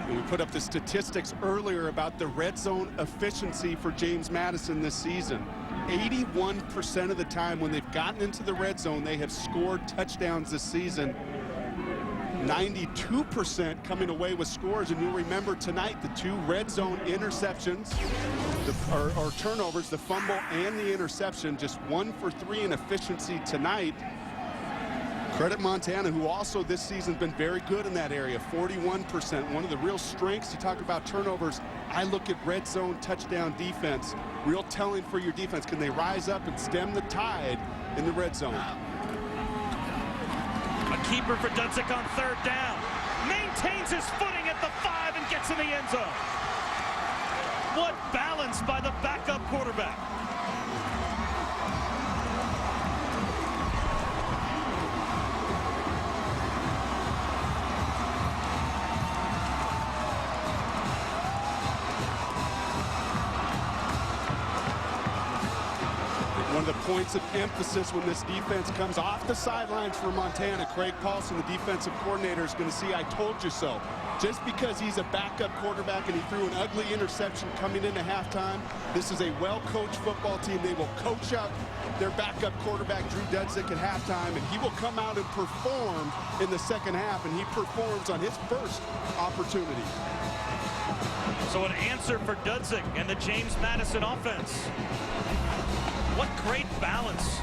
And we put up the statistics earlier about the red zone efficiency for James Madison this season. 81% of the time when they've gotten into the red zone, they have scored touchdowns this season. 92% coming away with scores, and you'll remember tonight the 2 red zone interceptions, or turnovers, the fumble and the interception, just 1 for 3 in efficiency tonight. Credit Montana, who also this season has been very good in that area, 41%. One of the real strengths, you talk about turnovers, I look at red zone touchdown defense, real telling for your defense. Can they rise up and stem the tide in the red zone? A keeper for Dudzik on 3rd down. Maintains his footing at the 5 and gets in the end zone. What balance by the backup quarterback. One of the points of emphasis when this defense comes off the sidelines for Montana, Craig Paulson, the defensive coordinator, is going to see, I told you so. Just because he's a backup quarterback and he threw an ugly interception coming into halftime, this is a well-coached football team. They will coach up their backup quarterback, Drew Dudzik, at halftime, and he will come out and perform in the second half, and he performs on his first opportunity. So an answer for Dudzik and the James Madison offense. What great balance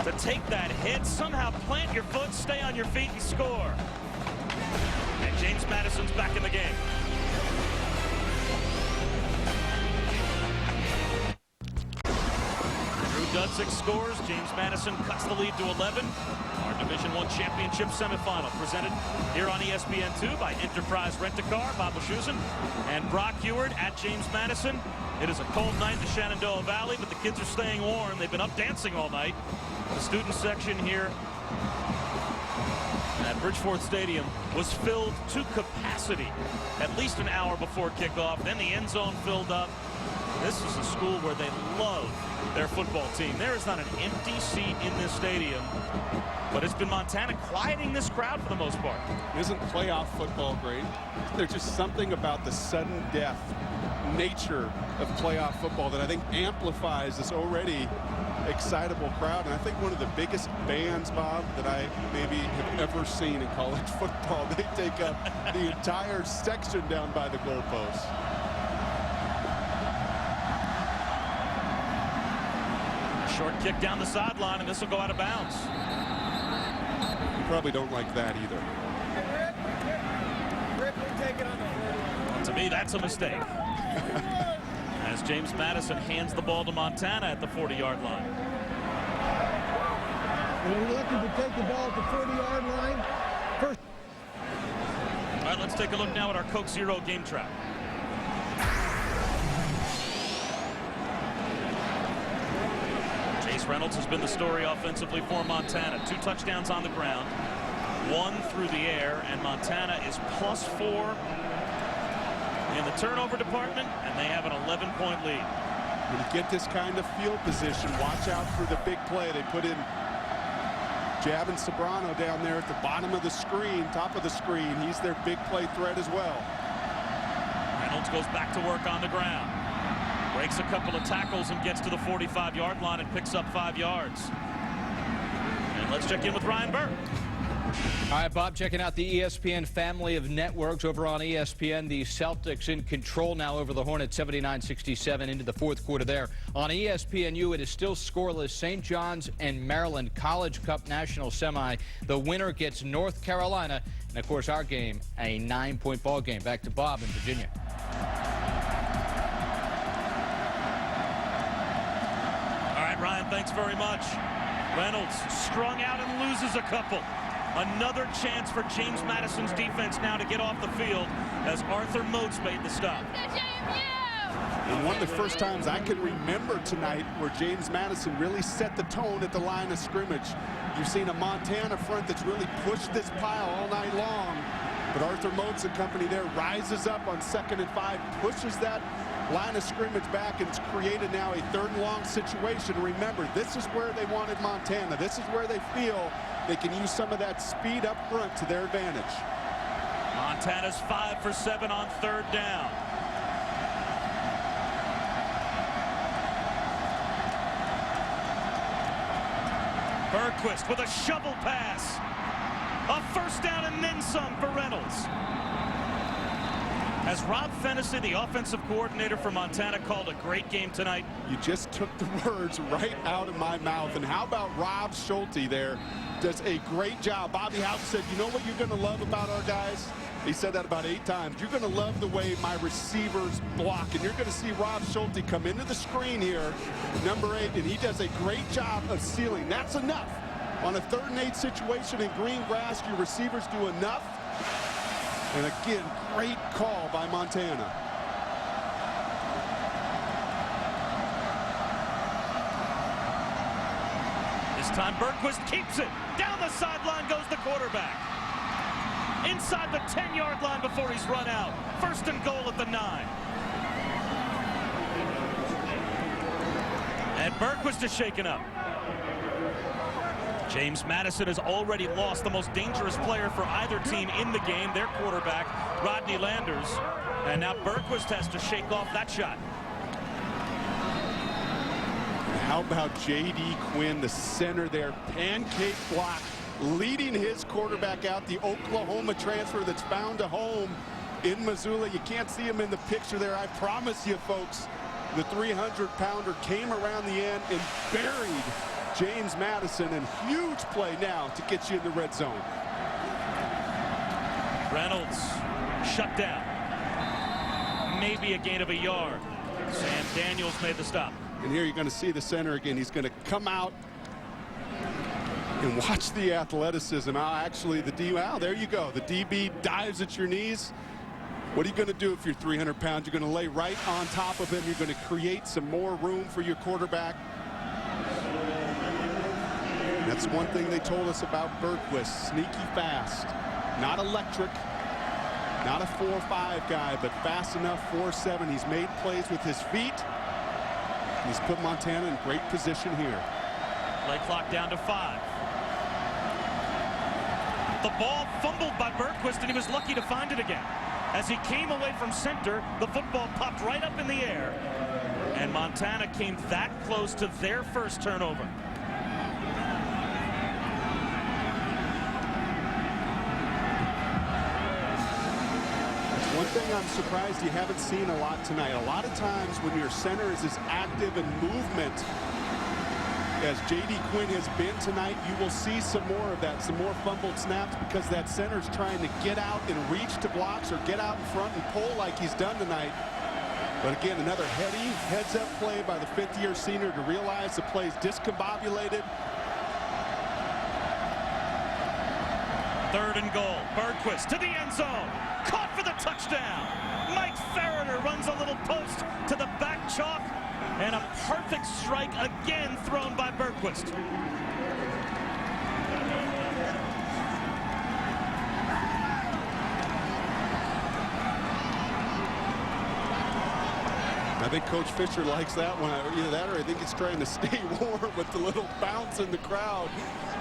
to take that hit, somehow plant your foot, stay on your feet, and score. And James Madison's back in the game. Drew Dudzik scores. James Madison cuts the lead to 11. Our Division I championship semifinal presented here on ESPN2 by Enterprise Rent-A-Car, Bob Wischusen and Brock Eward at James Madison. It is a cold night in the Shenandoah Valley, but the kids are staying warm. They've been up dancing all night. The student section here at Bridgeforth Stadium was filled to capacity at least an hour before kickoff. Then the end zone filled up. This is a school where they love their football team. There is not an empty seat in this stadium, but it's been Montana quieting this crowd for the most part. Isn't playoff football great? There's just something about the sudden death nature of playoff football that I think amplifies this already excitable crowd. And I think one of the biggest bands, Bob, that I maybe have ever seen in college football. They take up the entire section down by the goalposts. Short kick down the sideline, and this will go out of bounds. You probably don't like that either. To me, that's a mistake. As James Madison hands the ball to Montana at the 40-yard line. And we're looking to take the ball at the 40-yard line. First. All right, let's take a look now at our Coke Zero game track. Chase Reynolds has been the story offensively for Montana. 2 touchdowns on the ground, 1 through the air, and Montana is +4 in the turnover department, and they have an 11-point lead. When you get this kind of field position, watch out for the big play. They put in Javin Sobrano down there at the bottom of the screen, top of the screen. He's their big play threat as well. Reynolds goes back to work on the ground. Breaks a couple of tackles and gets to the 45-yard line and picks up 5 yards. And let's check in with Ryan Burke. All right, Bob, checking out the ESPN family of networks over on ESPN. The Celtics in control now over the Hornets, 79-67 into the 4th quarter there. On ESPNU, it is still scoreless. St. John's and Maryland College Cup National Semi. The winner gets North Carolina. And, of course, our game, a 9-point ball game. Back to Bob in Virginia. All right, Ryan, thanks very much. Reynolds strung out and loses a couple. Another chance for James Madison's defense now to get off the field as Arthur Moats made the stop. And one of the first times I can remember tonight where James Madison really set the tone at the line of scrimmage. You've seen a Montana front that's really pushed this pile all night long. But Arthur Moats and company there rises up on 2nd and 5, pushes that line of scrimmage back, and it's created now a 3rd and long situation. Remember, this is where they wanted Montana. This is where they feel they can use some of that speed up front to their advantage. Montana's 5 for 7 on 3rd down. Bergquist with a shovel pass. A first down and then some for Reynolds. As Rob Fennessy, the offensive coordinator for Montana, called a great game tonight. You just took the words right out of my mouth. And how about Rob Schulte there? Does a great job. Bobby Houck said, you know what you're going to love about our guys? He said that about 8 times. You're going to love the way my receivers block. And you're going to see Rob Schulte come into the screen here, number 8, and he does a great job of sealing. That's enough. On a 3rd and 8 situation in green grass, your receivers do enough. And again, great call by Montana. This time Bergquist keeps it. Down the sideline goes the quarterback. Inside the 10-yard line before he's run out. 1st and goal at the 9. And Bergquist is shaken up. James Madison has already lost the most dangerous player for either team in the game, their quarterback, Rodney Landers. And now Bergquist has to shake off that shot. How about J.D. Quinn, the center there, pancake block, leading his quarterback out, the Oklahoma transfer that's found a home in Missoula. You can't see him in the picture there. I promise you, folks, the 300-pounder came around the end and buried James Madison, and huge play now to get you in the red zone. Reynolds shut down. Maybe a gain of a yard. Sam Daniels made the stop. And here you're going to see the center again. He's going to come out and watch the athleticism. Actually, the D1AA, there you go. The DB dives at your knees. What are you going to do if you're 300 pounds? You're going to lay right on top of him. You're going to create some more room for your quarterback. That's one thing they told us about Bergquist. Sneaky fast. Not electric. Not a 4-5 guy, but fast enough. 4-7. He's made plays with his feet. He's put Montana in great position here. Play clock down to 5. The ball fumbled by Bergquist, and he was lucky to find it again. As he came away from center, the football popped right up in the air. And Montana came that close to their first turnover. One thing I'm surprised you haven't seen a lot tonight. A lot of times when your center is as active in movement as J.D. Quinn has been tonight, you will see some more of that, some more fumbled snaps, because that center's trying to get out and reach to blocks or get out in front and pull like he's done tonight. But again, another heady heads-up play by the 5th-year senior to realize the play's discombobulated. 3rd and goal. Bergquist to the end zone. Caught for the touchdown. Mike Farrader runs a little post to the back chalk. And a perfect strike again thrown by Bergquist. I think Coach Fisher likes that one. Either that or I think he's trying to stay warm with the little bounce in the crowd.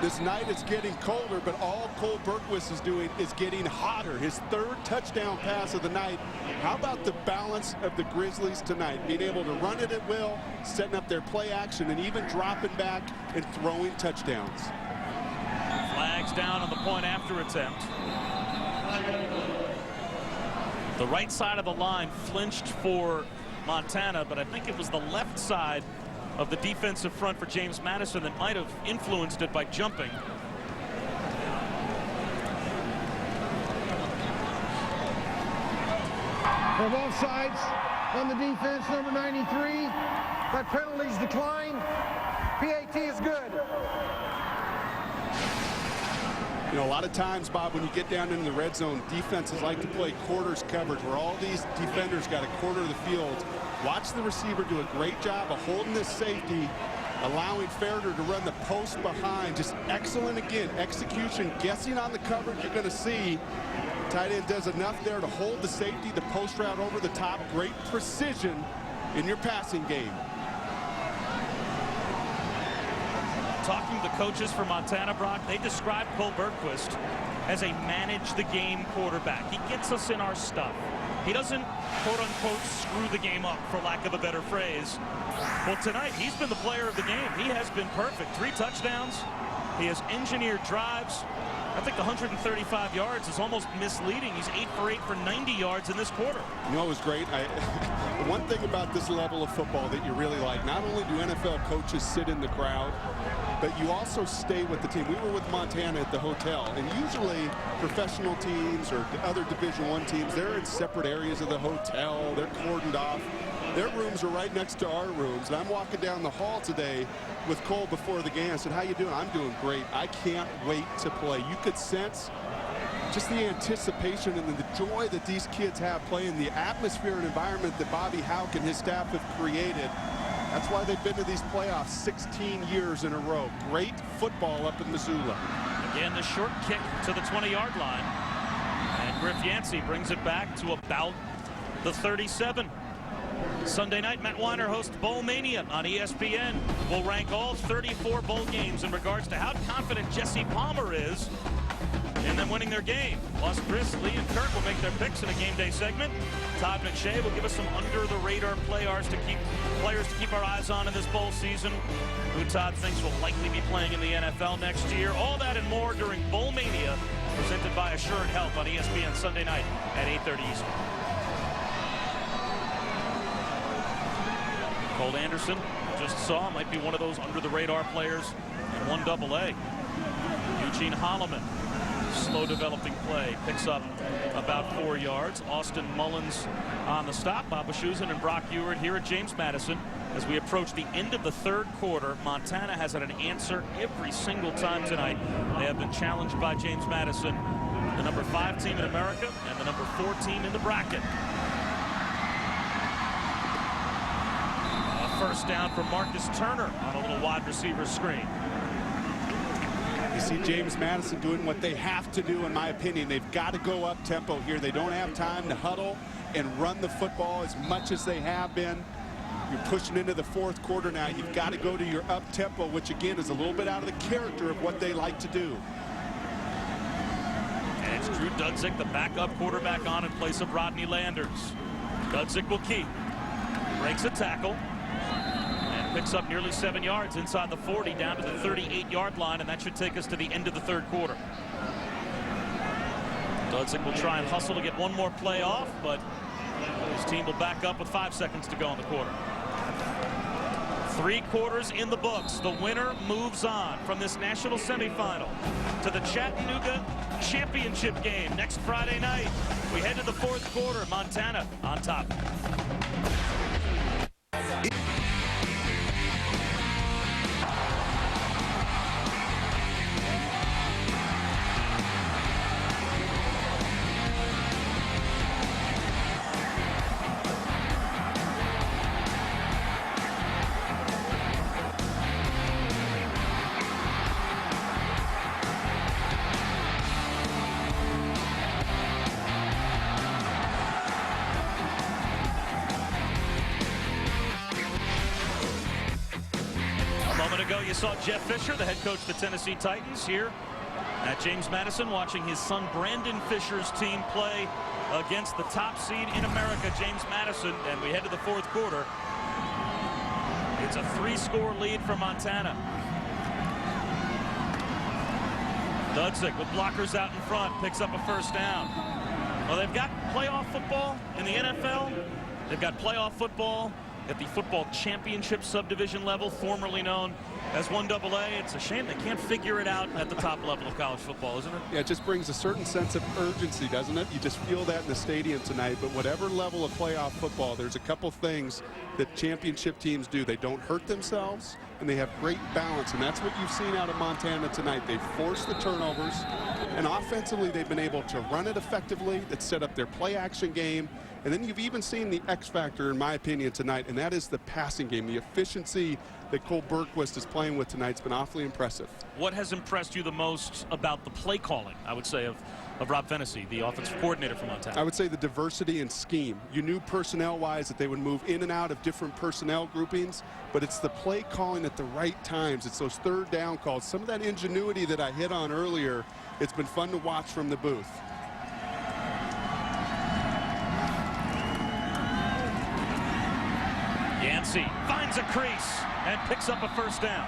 This night it's getting colder, but all Cole Bergquist is doing is getting hotter. His 3rd touchdown pass of the night. How about the balance of the Grizzlies tonight? Being able to run it at will, setting up their play action, and even dropping back and throwing touchdowns. Flags down on the point after attempt. The right side of the line flinched for Montana, but I think it was the left side of the defensive front for James Madison that might have influenced it by jumping. They're both sides on the defense, number 93. That penalty's declined. PAT is good. You know, a lot of times, Bob, when you get down into the red zone, defenses like to play quarters coverage where all these defenders got a quarter of the field. Watch the receiver do a great job of holding this safety, allowing Farrader to run the post behind. Just excellent again. Execution, guessing on the coverage you're going to see. Tight end does enough there to hold the safety, the post route over the top. Great precision in your passing game. Talking to the coaches for Montana, Brock, they describe Cole Bergquist as a manage-the-game quarterback. He gets us in our stuff. he doesn't, quote-unquote, screw the game up, for lack of a better phrase. Well, tonight, he's been the player of the game. He has been perfect. 3 touchdowns. He has engineered drives. I think 135 yards is almost misleading. He's 8 for 8 for 90 yards in this quarter. You know, it was great. One thing about this level of football that you really like, not only do NFL coaches sit in the crowd, but you also stay with the team. We were with Montana at the hotel, and usually professional teams or other Division I teams, they're in separate areas of the hotel. They're cordoned off. Their rooms are right next to our rooms, and I'm walking down the hall today with Cole before the game. I said, how you doing? I'm doing great. I can't wait to play. You could sense just the anticipation and the joy that these kids have playing, the atmosphere and environment that Bobby Houck and his staff have created. That's why they've been to these playoffs 16 years in a row. Great football up in Missoula. Again, the short kick to the 20-yard line. And Griff Yancey brings it back to about the 37. Sunday night, Matt Weiner hosts Bowl Mania on ESPN. We'll rank all 34 bowl games in regards to how confident Jesse Palmer is in them winning their game. Plus, Chris, Lee, and Kirk will make their picks in a game day segment. Todd McShay will give us some under-the-radar players to keep our eyes on in this bowl season, who Todd thinks will likely be playing in the NFL next year. All that and more during Bowl Mania, presented by Assured Health on ESPN Sunday night at 8:30 Eastern. Cole Anderson, just saw, might be one of those under-the-radar players in 1AA. Eugene Holloman, slow developing play, picks up about 4 yards. Austin Mullins on the stop. Bob Wischusen and Brock Ewert here at James Madison. As we approach the end of the third quarter, Montana has had an answer every single time tonight. They have been challenged by James Madison, the number 5 team in America and the number 4 team in the bracket. First down for Marcus Turner on a little wide receiver screen. You see James Madison doing what they have to do, in my opinion. They've got to go up tempo here. They don't have time to huddle and run the football as much as they have been. You're pushing into the fourth quarter now. You've got to go to your up tempo, which again is a little bit out of the character of what they like to do. And it's Drew Dudzik, the backup quarterback, on in place of Rodney Landers. Dudzik will keep. Breaks a tackle. Picks up nearly 7 yards inside the 40 down to the 38-yard line, and that should take us to the end of the third quarter. Dudzik will try and hustle to get one more play off, but his team will back up with 5 seconds to go in the quarter. 3 quarters in the books. The winner moves on from this national semifinal to the Chattanooga championship game next Friday night. We head to the fourth quarter. Montana on top. You saw Jeff Fisher, the head coach of the Tennessee Titans, here at James Madison, watching his son Brandon Fisher's team play against the top seed in America, James Madison, and we head to the fourth quarter. It's a 3-score lead for Montana. Dudzik with blockers out in front, picks up a first down. Well, they've got playoff football in the NFL. They've got playoff football at the football championship subdivision level, formerly known as 1AA. It's a shame they can't figure it out at the top level of college football, isn't it? Yeah, it just brings a certain sense of urgency, doesn't it? You just feel that in the stadium tonight. But whatever level of playoff football, there's a couple things that championship teams do. They don't hurt themselves, and they have great balance, and that's what you've seen out of Montana tonight. They've forced the turnovers, and offensively they've been able to run it effectively. That set up their play-action game. And then you've even seen the X factor, in my opinion, tonight, and that is the passing game. The efficiency that Cole Berquist is playing with tonight has been awfully impressive. What has impressed you the most about the play calling, I would say, of Rob Fennessy, the offensive coordinator for Montana? I would say the diversity in scheme. You knew personnel-wise that they would move in and out of different personnel groupings, but it's the play calling at the right times. It's those third down calls. Some of that ingenuity that I hit on earlier, it's been fun to watch from the booth. Finds a crease and picks up a first down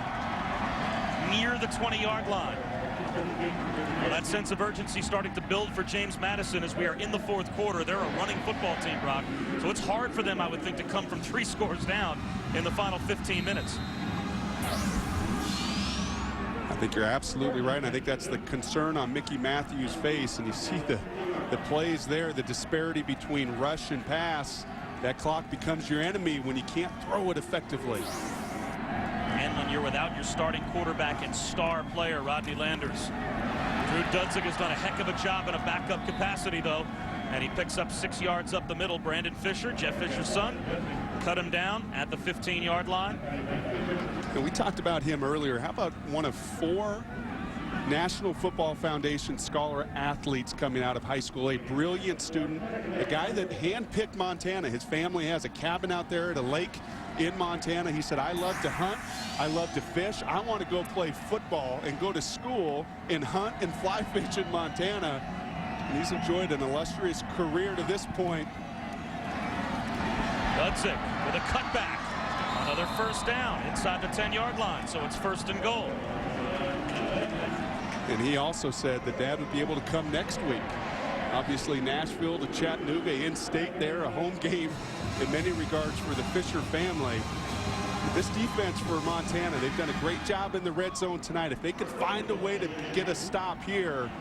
near the 20-yard line. Well, that sense of urgency starting to build for James Madison as we are in the fourth quarter. They're a running football team, Brock. So it's hard for them, I would think, to come from 3 scores down in the final 15 minutes. I think you're absolutely right. And I think that's the concern on Mickey Matthews' face. And you see the plays there, the disparity between rush and pass. That clock becomes your enemy when you can't throw it effectively. And when you're without your starting quarterback and star player, Rodney Landers. Drew Dudzig has done a heck of a job in a backup capacity, though. And he picks up 6 yards up the middle. Brandon Fisher, Jeff Fisher's son, cut him down at the 15-yard line. And we talked about him earlier. How about one of 4 National Football Foundation scholar athletes coming out of high school? A brilliant student, a guy that handpicked Montana. His family has a cabin out there at a lake in Montana. He said, I love to hunt, I love to fish, I want to go play football and go to school and hunt and fly fish in Montana. And he's enjoyed an illustrious career to this point. Dudzig with a cutback. Another first down inside the 10-yard line, so it's 1st and goal. And he also said that Dad would be able to come next week. Obviously, Nashville to Chattanooga, in-state there, a home game in many regards for the Fisher family. This defense for Montana, they've done a great job in the red zone tonight. If they could find a way to get a stop here,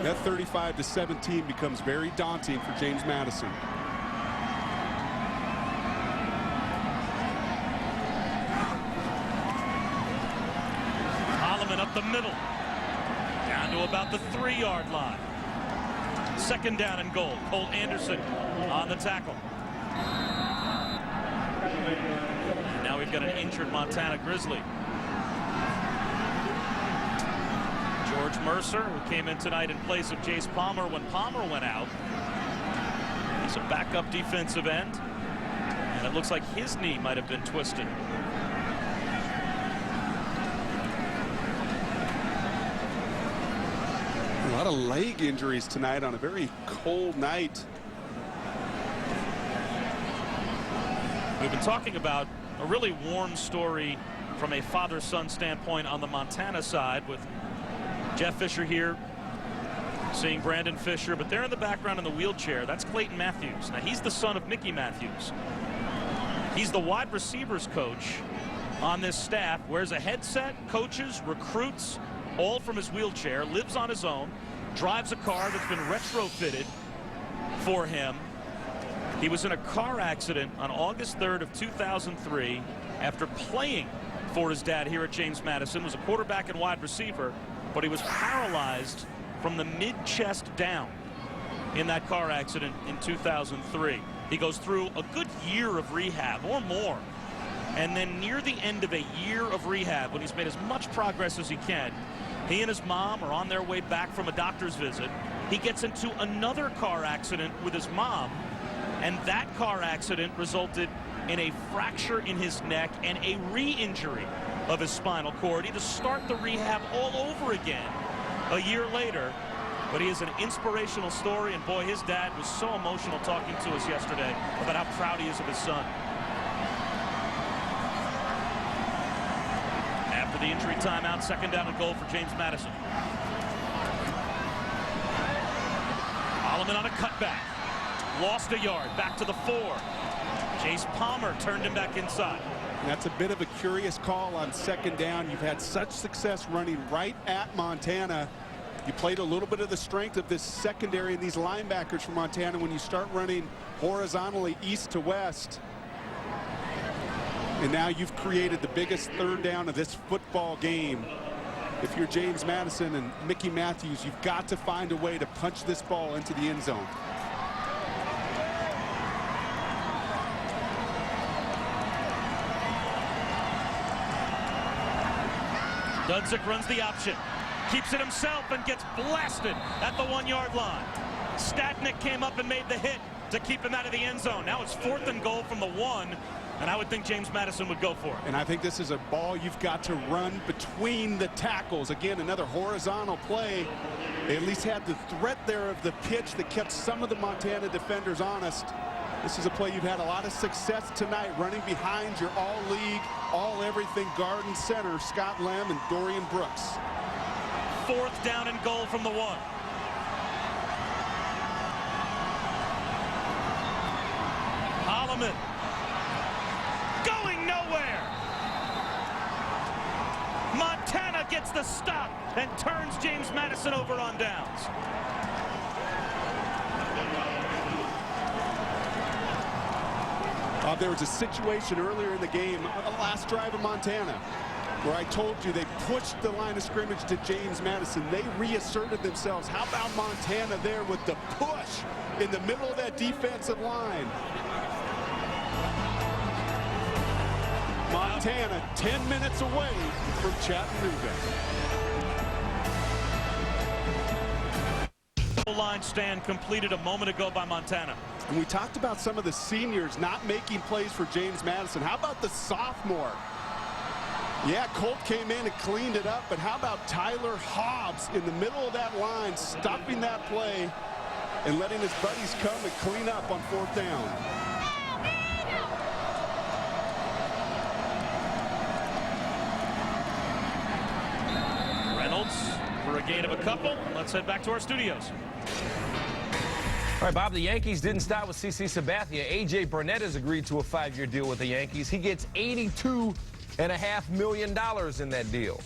that 35-17 becomes very daunting for James Madison. Up the middle, down to about the 3-yard line. 2nd down and goal. Cole Anderson on the tackle. And now we've got an injured Montana Grizzly. George Mercer, who came in tonight in place of Jace Palmer when Palmer went out. He's a backup defensive end, and it looks like his knee might have been twisted. A lot of leg injuries tonight on a very cold night. We've been talking about a really warm story from a father-son standpoint on the Montana side with Jeff Fisher here, seeing Brandon Fisher, but there in the background in the wheelchair, that's Clayton Matthews. Now, he's the son of Mickey Matthews. He's the wide receivers coach on this staff, wears a headset, coaches, recruits, all from his wheelchair, lives on his own, drives a car that's been retrofitted for him. He was in a car accident on August 3rd of 2003 after playing for his dad here at James Madison. Was a quarterback and wide receiver, but he was paralyzed from the mid-chest down in that car accident in 2003. He goes through a good year of rehab or more. And then near the end of a year of rehab, when he's made as much progress as he can, he and his mom are on their way back from a doctor's visit. He gets into another car accident with his mom, and that car accident resulted in a fracture in his neck and a re-injury of his spinal cord. He had to start the rehab all over again a year later. But he is an inspirational story, and boy, his dad was so emotional talking to us yesterday about how proud he is of his son. After the injury timeout, 2nd down and goal for James Madison. Holloman on a cutback. Lost a yard, back to the 4. Jace Palmer turned him back inside. And that's a bit of a curious call on 2nd down. You've had such success running right at Montana. You played a little bit of the strength of this secondary and these linebackers from Montana when you start running horizontally east to west. And now you've created the biggest 3rd down of this football game. If you're James Madison and Mickey Matthews, you've got to find a way to punch this ball into the end zone. Dudzig runs the option, keeps it himself and gets blasted at the 1-yard line. Statnick came up and made the hit to keep him out of the end zone. Now it's 4th and goal from the 1, and I would think James Madison would go for it. And I think this is a ball you've got to run between the tackles. Again, another horizontal play. They at least had the threat there of the pitch that kept some of the Montana defenders honest. This is a play you've had a lot of success tonight, running behind your all-league, all-everything guard and center, Scott Lem and Dorian Brooks. 4th down and goal from the 1. Holloman going nowhere. Montana gets the stop and turns James Madison over on downs. There was a situation earlier in the game, last drive of Montana, where I told you they pushed the line of scrimmage to James Madison. They reasserted themselves. How about Montana there with the push in the middle of that defensive line? Montana 10 minutes away from Chattanooga. Line stand completed a moment ago by Montana. And we talked about some of the seniors not making plays for James Madison. How about the sophomore? Yeah, Colt came in and cleaned it up, but how about Tyler Hobbs in the middle of that line, stopping that play and letting his buddies come and clean up on 4th down. Reynolds for a gain of a couple. Let's head back to our studios. All right, Bob, the Yankees didn't stop with CC Sabathia. A.J. Burnett has agreed to a 5-year deal with the Yankees. He gets $82.5 million in that deal.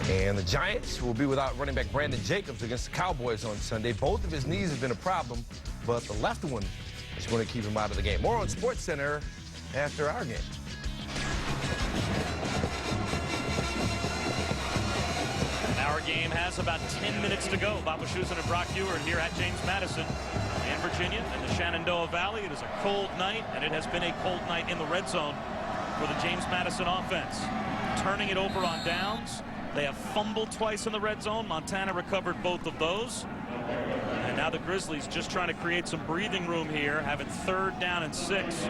And the Giants will be without running back Brandon Jacobs against the Cowboys on Sunday. Both of his knees have been a problem, but the left one is going to keep him out of the game. More on SportsCenter after our game. Our game has about 10 minutes to go. Bob Wischusen and Brock Ewert here at James Madison in Virginia in the Shenandoah Valley. It is a cold night, and it has been a cold night in the red zone for the James Madison offense. Turning it over on downs. They have fumbled twice in the red zone. Montana recovered both of those. And now the Grizzlies just trying to create some breathing room here, having 3rd down and 6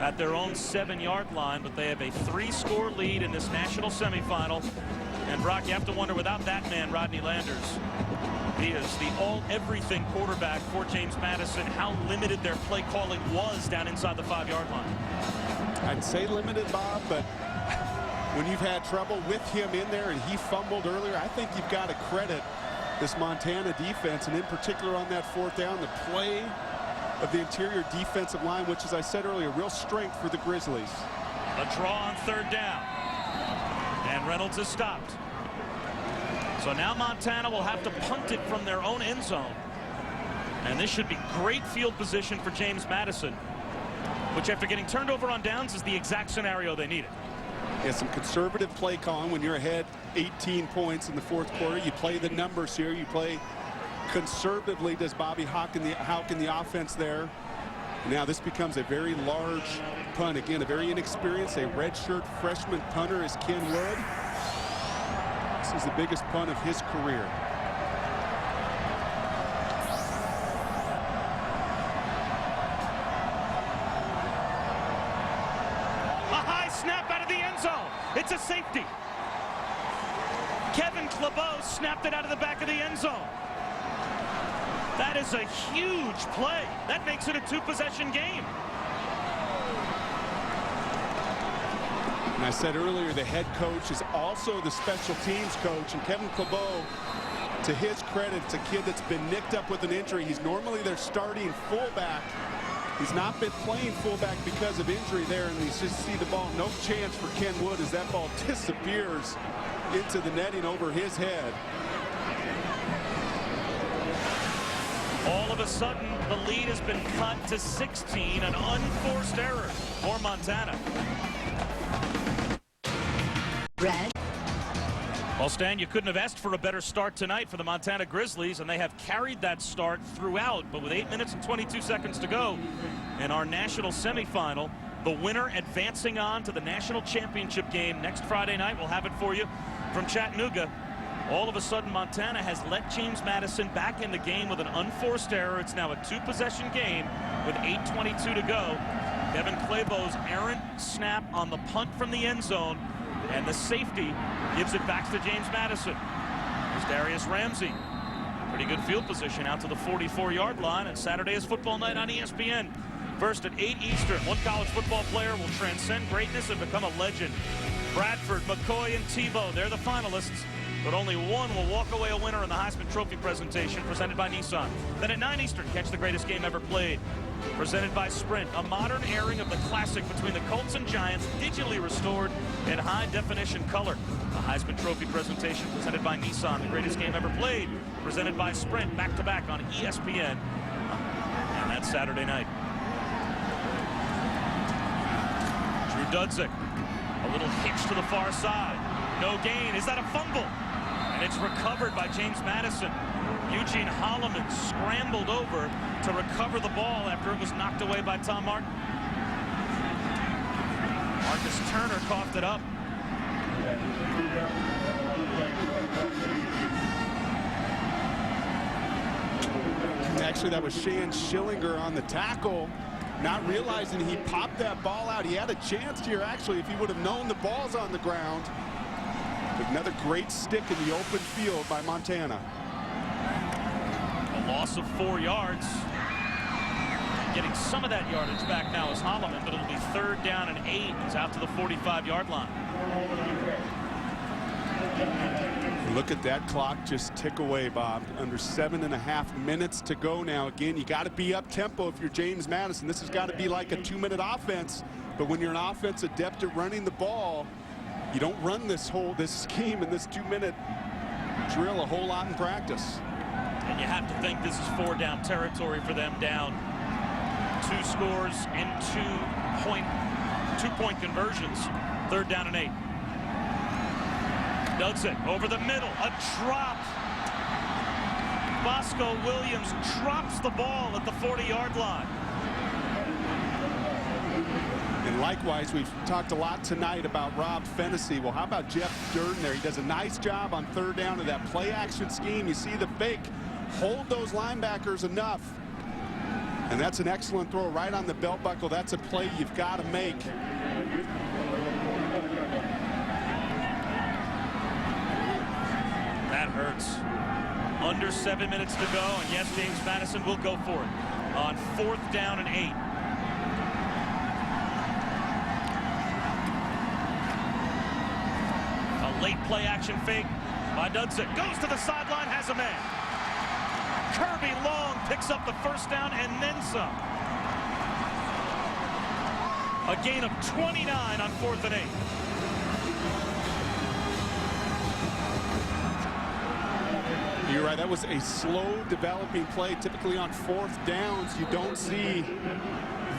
at their own 7-yard line, but they have a 3-score lead in this national semifinal. And Brock, you have to wonder, without that man, Rodney Landers, he is the all-everything quarterback for James Madison, how limited their play calling was down inside the 5-yard line. I'd say limited, Bob, but when you've had trouble with him in there and he fumbled earlier, I think you've got to credit this Montana defense, and in particular on that 4th down, the play of the interior defensive line, which, as I said earlier, real strength for the Grizzlies. A draw on 3rd down. And Reynolds is stopped. So now Montana will have to punt it from their own end zone. And this should be great field position for James Madison, which after getting turned over on downs is the exact scenario they needed. Yeah, some conservative play calling when you're ahead 18 points in the 4th quarter. You play the numbers here. You play conservatively, does Bobby Hauck in the offense there. Now this becomes a very large punt. Again, a very inexperienced, a redshirt freshman punter is Ken Wood. This is the biggest punt of his career. A high snap out of the end zone. It's a safety. Kevin Clebeau snapped it out of the back of the end zone. That is a huge play. That makes it a 2-possession game. And I said earlier, the head coach is also the special teams coach. And Kevin Clebeau, to his credit, it's a kid that's been nicked up with an injury. He's normally their starting fullback. He's not been playing fullback because of injury there. And you just see the ball, no chance for Ken Wood as that ball disappears into the netting over his head. All of a sudden, the lead has been cut to 16, an unforced error for Montana. Red. Well, Stan, you couldn't have asked for a better start tonight for the Montana Grizzlies, and they have carried that start throughout. But with 8 minutes and 22 seconds to go in our national semifinal, the winner advancing on to the national championship game next Friday night. We'll have it for you from Chattanooga. All of a sudden, Montana has let James Madison back in the game with an unforced error. It's now a 2-possession game with 8:22 to go. Kevin Clebeau's errant snap on the punt from the end zone, and the safety gives it back to James Madison. There's Darius Ramsey. Pretty good field position out to the 44-yard line, and Saturday is football night on ESPN. First at 8 Eastern, one college football player will transcend greatness and become a legend. Bradford, McCoy, and Tebow, they're the finalists, but only one will walk away a winner in the Heisman Trophy presentation presented by Nissan. Then at 9 Eastern, catch the greatest game ever played, presented by Sprint, a modern airing of the classic between the Colts and Giants, digitally restored in high-definition color. The Heisman Trophy presentation presented by Nissan, the greatest game ever played, presented by Sprint, back-to-back on ESPN, and that's Saturday night. Drew Dudzik, a little hitch to the far side. No gain. Is that a fumble? And it's recovered by James Madison. Eugene Holloman scrambled over to recover the ball after it was knocked away by Tom Martin. Marcus Turner coughed it up. Actually, that was Shan Schillinger on the tackle, not realizing he popped that ball out. He had a chance here, actually, if he would have known the ball's on the ground. Another great stick in the open field by Montana. A loss of 4 yards. Getting some of that yardage back now is Holloman, but it'll be 3rd down and 8. He's out to the 45-yard line. Look at that clock just tick away, Bob. Under 7.5 minutes to go now. Again, you got to be up tempo if you're James Madison. This has got to be like a 2-minute offense. But when you're an offense adept at running the ball, you don't run this scheme in this 2-minute drill a whole lot in practice. And you have to think this is 4-down territory for them, down 2 scores and 2-point conversions. 3rd down and 8. Dudzik over the middle, a drop. Bosco Williams drops the ball at the 40-yard line. And likewise, we've talked a lot tonight about Rob Fennessy. Well, how about Jeff Durden there? He does a nice job on 3rd down of that play action scheme. You see the fake, hold those linebackers enough. And that's an excellent throw right on the belt buckle. That's a play you've got to make. That hurts. Under 7 minutes to go, and yes, James Madison will go for it on 4th down and 8. A late play action fake by Dudzik. Goes to the sideline, has a man. Kirby Long picks up the 1st down and then some. A gain of 29 on 4th and 8. You're right, that was a slow developing play. Typically on 4th downs, you don't see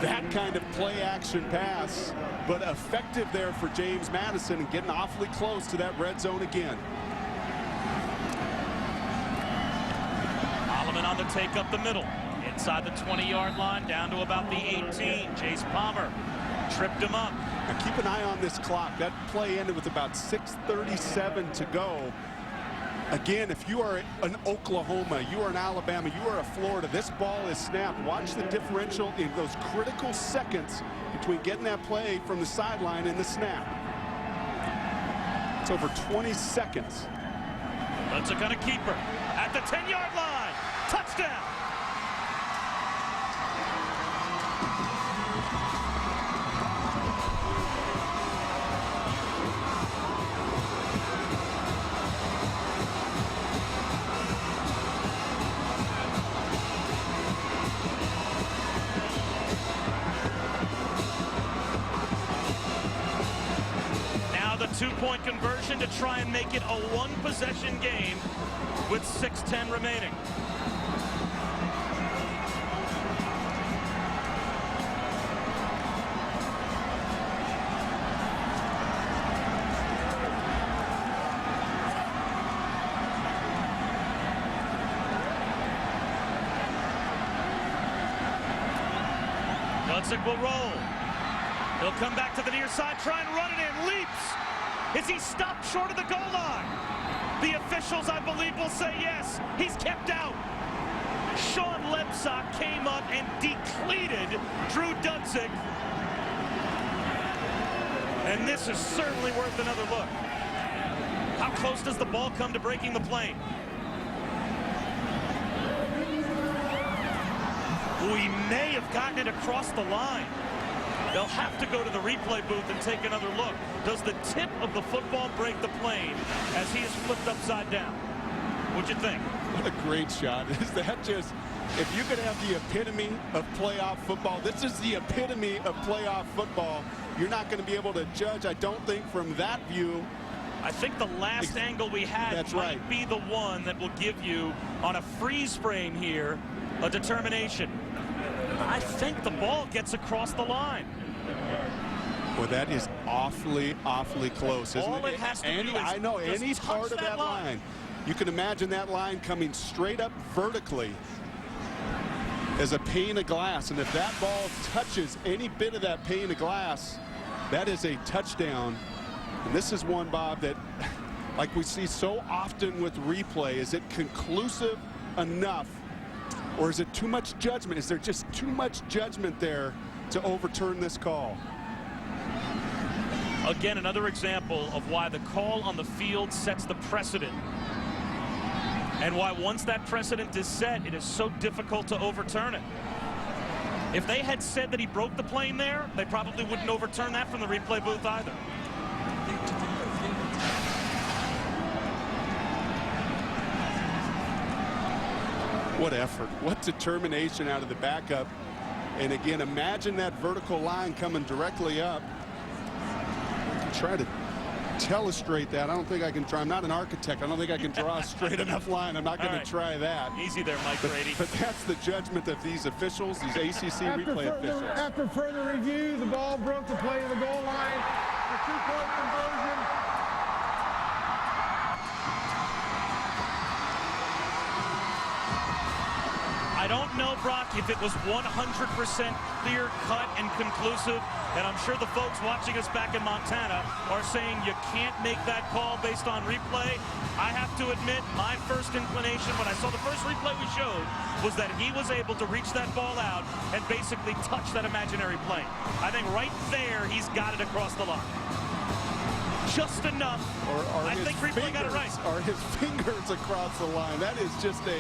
that kind of play action pass, but effective there for James Madison and getting awfully close to that red zone again. Holloman on the take up the middle. Inside the 20-yard line, down to about the 18. Jace Palmer tripped him up. Now keep an eye on this clock. That play ended with about 6:37 to go. Again, if you are an Oklahoma, you are an Alabama, you are a Florida, this ball is snapped. Watch the differential in those critical seconds between getting that play from the sideline and the snap. It's over 20 seconds. That's a kind of keeper at the 10-yard line. Touchdown. Now the 2-point conversion to try and make it a 1-possession game with 6:10 remaining. Dudzik will roll. He'll come back to the near side, try and run it in, leaps. Is he stopped short of the goal line? The officials, I believe, will say yes. He's kept out. Sean Lebsock came up and depleted Drew Dudzik. And this is certainly worth another look. How close does the ball come to breaking the plane? We may have gotten it across the line. They'll have to go to the replay booth and take another look. Does the tip of the football break the plane as he is flipped upside down? What'd you think? What a great shot. Is that just, if you could have the epitome of playoff football, this is the epitome of playoff football. You're not going to be able to judge, I don't think, from that view. I think the last angle we had might be the one that will give you, on a freeze frame here, a determination. I think the ball gets across the line. Well, that is awfully, awfully close, isn't it? All it has to do is I know, any part of that line. You can imagine that line coming straight up vertically as a pane of glass. And if that ball touches any bit of that pane of glass, that is a touchdown. And this is one, Bob, that like we see so often with replay, is it conclusive enough, or is it too much judgment? Is there just too much judgment there to overturn this call? Again, another example of why the call on the field sets the precedent. And why once that precedent is set, it is so difficult to overturn it. If they had said that he broke the plane there, they probably wouldn't overturn that from the replay booth either. What effort, what determination out of the backup. And again, imagine that vertical line coming directly up. Try to telestrate that. I don't think I can try. I'm not an architect. I don't think I can draw a straight enough line. I'm not going to try that. Easy there, Mike Brady. But that's the judgment of these officials, these ACC replay officials. After further review, the ball broke the play of the goal line. A two-point conversion. I don't know, Brock, if it was 100% clear-cut and conclusive, and I'm sure the folks watching us back in Montana are saying you can't make that call based on replay. I have to admit, my first inclination when I saw the first replay we showed was that he was able to reach that ball out and basically touch that imaginary plane. I think right there he's got it across the line. Just enough. I think replay got it right. Are his fingers across the line? That is just a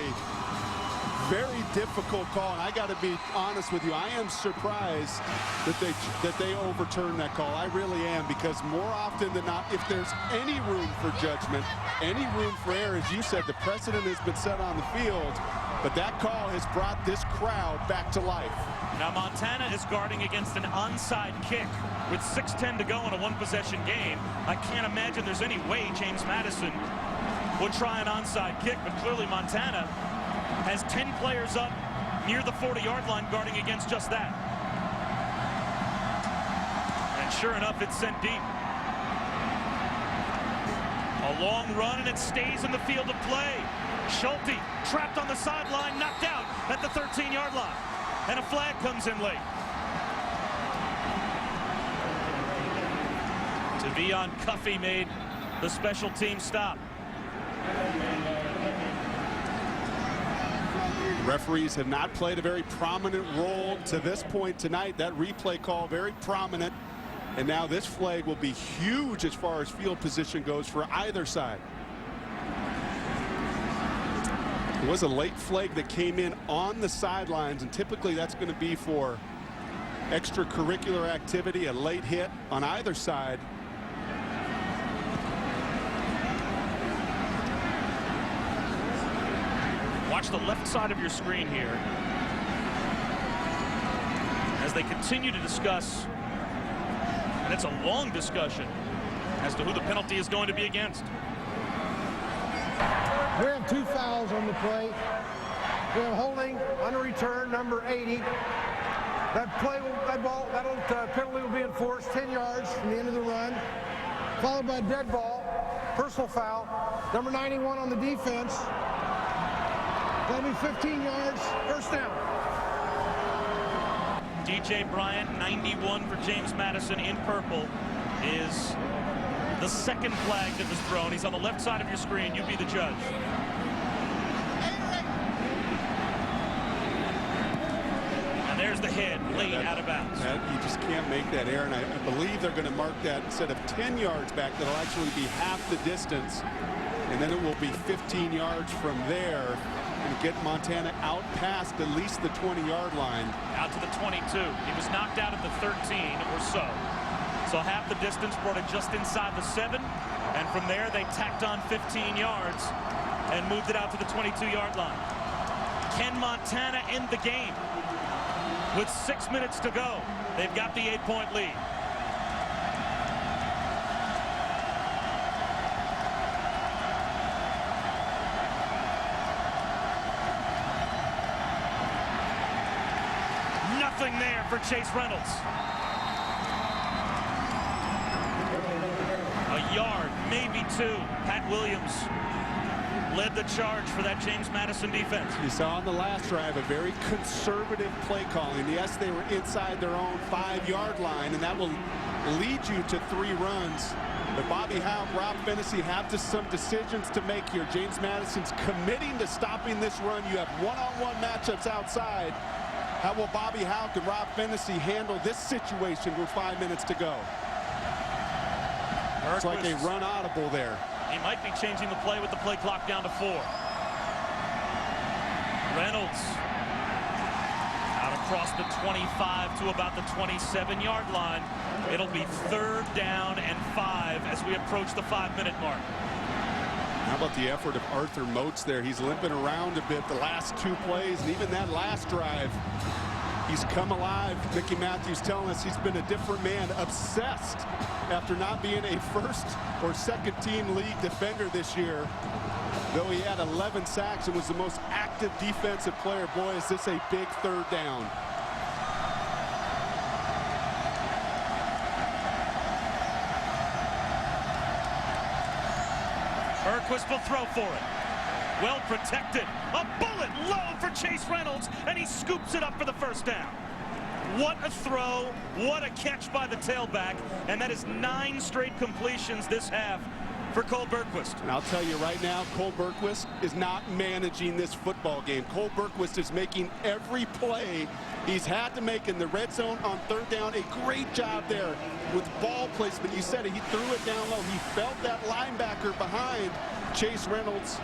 very difficult call, and I got to be honest with you. I am surprised that they overturned that call. I really am, because more often than not, if there's any room for judgment, any room for error, as you said, the precedent has been set on the field, but that call has brought this crowd back to life. Now Montana is guarding against an onside kick with 6:10 to go in a one-possession game. I can't imagine there's any way James Madison would try an onside kick, but clearly Montana has 10 players up near the 40-yard line guarding against just that. And sure enough, it's sent deep. A long run, and it stays in the field of play. Schulte trapped on the sideline, knocked out at the 13-yard line. And a flag comes in late. Tavion Cuffey made the special team stop. Referees have not played a very prominent role to this point tonight. That replay call very prominent, and now this flag will be huge as far as field position goes for either side. It was a late flag that came in on the sidelines, and typically that's going to be for extracurricular activity, a late hit on either side. Watch the left side of your screen here as they continue to discuss, and it's a long discussion as to who the penalty is going to be against. We have 2 fouls on the play. We have holding on a return, number 80. That penalty will be enforced 10 yards from the end of the run, followed by a dead ball, personal foul, number 91 on the defense. That'll be 15 yards, first down. DJ Bryant, 91 for James Madison in purple, is the second flag that was thrown. He's on the left side of your screen. You be the judge. And there's the hit, late out of bounds. You just can't make that error, and I believe they're going to mark that instead of 10 yards back, that'll actually be half the distance, and then it will be 15 yards from there. and get Montana out past at least the 20-yard line. Out to the 22. He was knocked out at the 13 or so. So half the distance, brought it just inside the 7. And from there, they tacked on 15 yards and moved it out to the 22-yard line. Can Montana end the game? With 6 minutes to go, they've got the 8-point lead. Nothing there for Chase Reynolds. A yard, maybe 2. Pat Williams led the charge for that James Madison defense. You saw on the last drive a very conservative play calling. Yes, they were inside their own 5-yard line, and that will lead you to 3 runs. But Bobby Houck, Rob Fennessy have some decisions to make here. James Madison's committing to stopping this run. You have one-on-one matchups outside. How will Bobby Houck and Rob Fennessy handle this situation with 5 minutes to go? It's like a run audible there. He might be changing the play with the play clock down to 4. Reynolds out across the 25 to about the 27-yard line. It'll be 3rd down and 5 as we approach the 5-minute mark. How about the effort of Arthur Moats there? He's limping around a bit the last 2 plays, and even that last drive, he's come alive. Mickey Matthews telling us he's been a different man, obsessed after not being a first or second team league defender this year. Though he had 11 sacks and was the most active defensive player, boy, is this a big 3rd down. Bergquist will throw for it. Well protected. A bullet low for Chase Reynolds, and he scoops it up for the 1st down. What a throw. What a catch by the tailback. And that is 9 straight completions this half for Cole Bergquist. And I'll tell you right now, Cole Bergquist is not managing this football game. Cole Bergquist is making every play he's had to make in the red zone on 3rd down. A great job there with ball placement. You said it, he threw it down low. He felt that linebacker behind Chase Reynolds.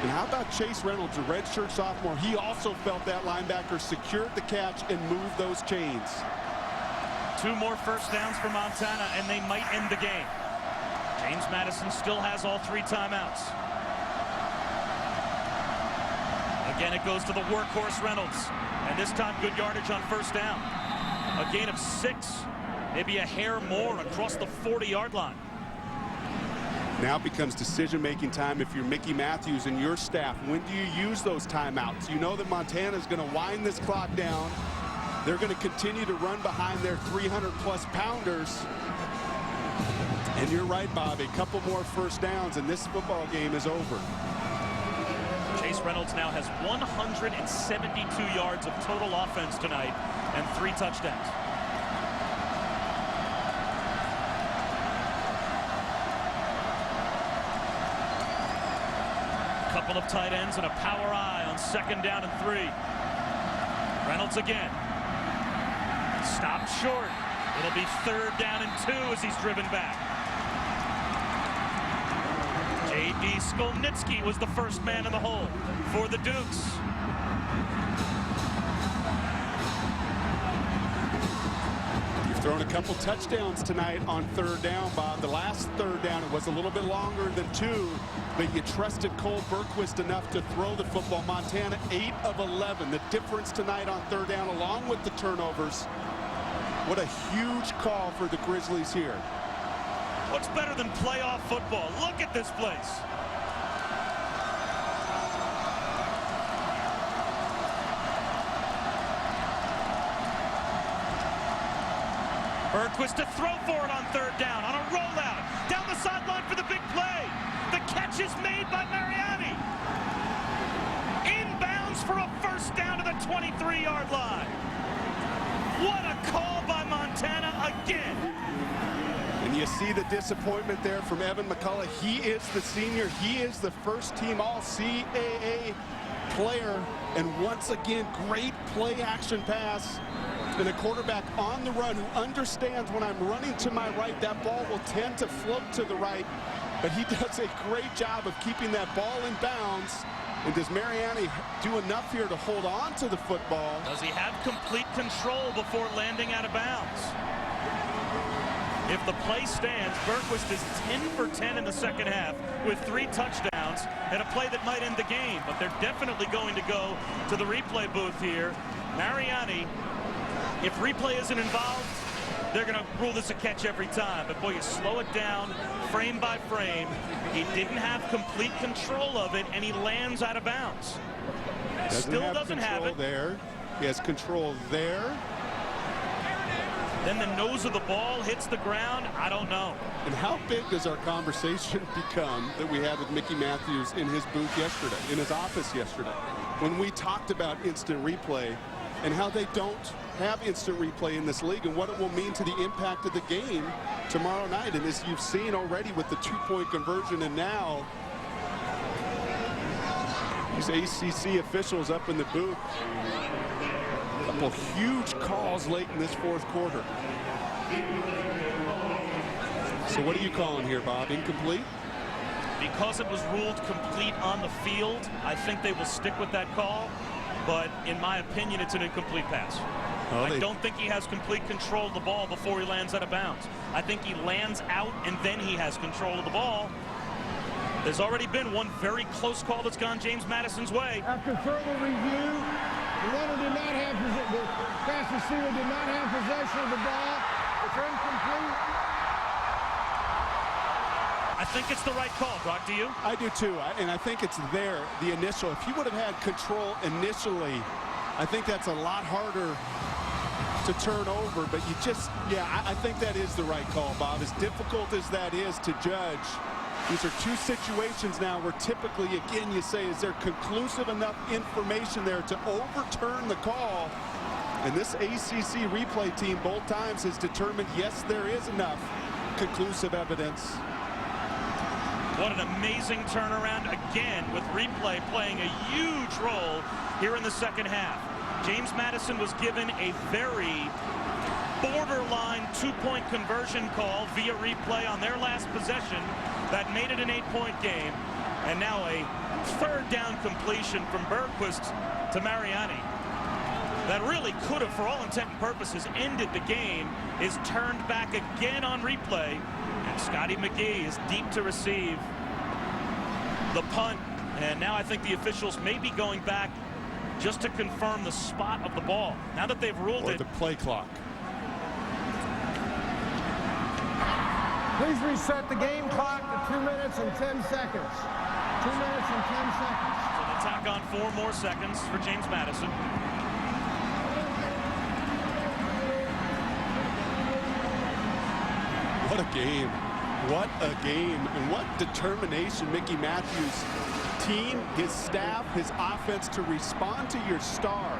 And how about Chase Reynolds, a redshirt sophomore? He also felt that linebacker, secured the catch, and moved those chains. 2 more 1st downs for Montana, and they might end the game. James Madison still has all 3 timeouts. Again, it goes to the workhorse Reynolds. And this time, good yardage on 1st down. A gain of 6, maybe a hair more across the 40-yard line. Now it becomes decision-making time if you're Mickey Matthews and your staff. When do you use those timeouts? You know that Montana's going to wind this clock down. They're going to continue to run behind their 300-plus pounders. And you're right, Bob, a couple more 1st downs and this football game is over. Chase Reynolds now has 172 yards of total offense tonight and 3 touchdowns. Couple of tight ends and a power eye on 2nd down and 3. Reynolds again. Stopped short. It'll be 3rd down and 2 as he's driven back. J.D. Skolnitsky was the first man in the hole for the Dukes. You've thrown a couple touchdowns tonight on 3rd down, Bob. The last 3rd down, it was a little bit longer than 2. But you trusted Cole Bergquist enough to throw the football. Montana 8 of 11. The difference tonight on 3rd down, along with the turnovers. What a huge call for the Grizzlies here. What's better than playoff football? Look at this place. Bergquist to throw for it on 3rd down on a rollout. Down the sideline for the big play. The catch is made by Mariani. Inbounds for a 1st down to the 23-yard line. What a call by Montana again. And you see the disappointment there from Evan McCullough. He is the senior. He is the 1st team All-CAA player. And once again, great play action pass. And a quarterback on the run who understands when I'm running to my right, that ball will tend to float to the right. but he does a great job of keeping that ball in bounds. And does Mariani do enough here to hold on to the football? Does he have complete control before landing out of bounds? If the play stands, Bergquist is 10 for 10 in the second half with 3 touchdowns and a play that might end the game. But they're definitely going to go to the replay booth here. Mariani, if replay isn't involved, they're going to rule this a catch every time. But boy, you slow it down frame by frame. He didn't have complete control of it, and he lands out of bounds. Still doesn't have it. There. He has control there. Then the nose of the ball hits the ground. I don't know. And how big does our conversation become that we had with Mickey Matthews in his booth yesterday, in his office yesterday, when we talked about instant replay and how they don't have instant replay in this league and what it will mean to the impact of the game tomorrow night. And as you've seen already with the 2-point conversion, and now these ACC officials up in the booth. A couple huge calls late in this fourth quarter. So what are you calling here, Bob? Incomplete? Because it was ruled complete on the field, I think they will stick with that call. But in my opinion, it's an incomplete pass. I don't think he has complete control of the ball before he lands out of bounds. I think he lands out and then he has control of the ball. There's already been one very close call that's gone James Madison's way. After further review, the runner did not have the pass receiver did not have possession of the ball. It's incomplete. I think it's the right call, Brock. Do you? I do too, and I think it's there, the initial. If he would have had control initially, I think that's a lot harder to turn over. But you just, I think that is the right call, Bob. As difficult as that is to judge, these are two situations now where typically, again, you say, is there conclusive enough information there to overturn the call? And this ACC replay team both times has determined, yes, there is enough conclusive evidence. What an amazing turnaround again, with replay playing a huge role here in the second half. James Madison was given a very borderline 2-point conversion call via replay on their last possession that made it an 8-point game. And now a third down completion from Bergquist to Mariani that really could have, for all intent and purposes, ended the game, is turned back again on replay. And Scotty McGee is deep to receive the punt. And now I think the officials may be going back just to confirm the spot of the ball. Now that they've ruled it. Or the play clock. Please reset the game clock to 2 minutes and 10 seconds. 2 minutes and 10 seconds. So they tack on 4 more seconds for James Madison. What a game. What a game. And what determination Mickey Matthews' team, his staff, his offense to respond to your star.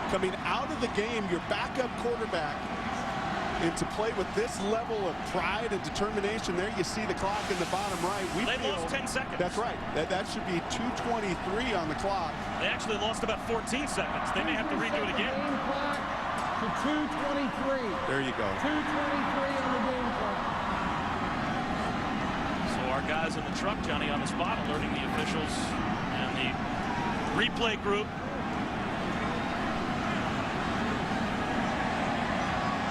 Coming out of the game, your backup quarterback, and to play with this level of pride and determination. There you see the clock in the bottom right. They lost 10 seconds. That's right. That should be 2:23 on the clock. They actually lost about 14 seconds. They may have to redo it again. Game clock to 2:23. There you go. 2:23 on the game clock. So our guys in the truck, Johnny, on the spot, alerting the officials and the replay group.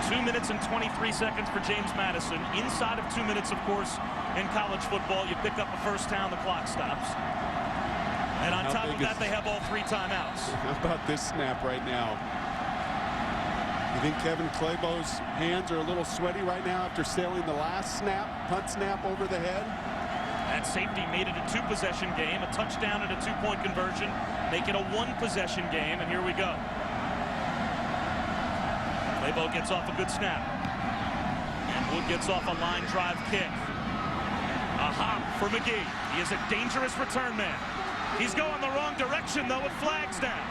2 minutes and 23 seconds for James Madison. Inside of 2 minutes, of course, in college football, you pick up a first down, the clock stops. And on top of that, they have all 3 timeouts. How about this snap right now? You think Kevin Claybo's hands are a little sweaty right now after sailing the last snap, punt snap over the head? That safety made it a 2-possession game, a touchdown and a 2-point conversion, make it a 1-possession game, and here we go. Claybo gets off a good snap. And Wood gets off a line drive kick. A hop for McGee. He is a dangerous return man. He's going the wrong direction, though, with flags down.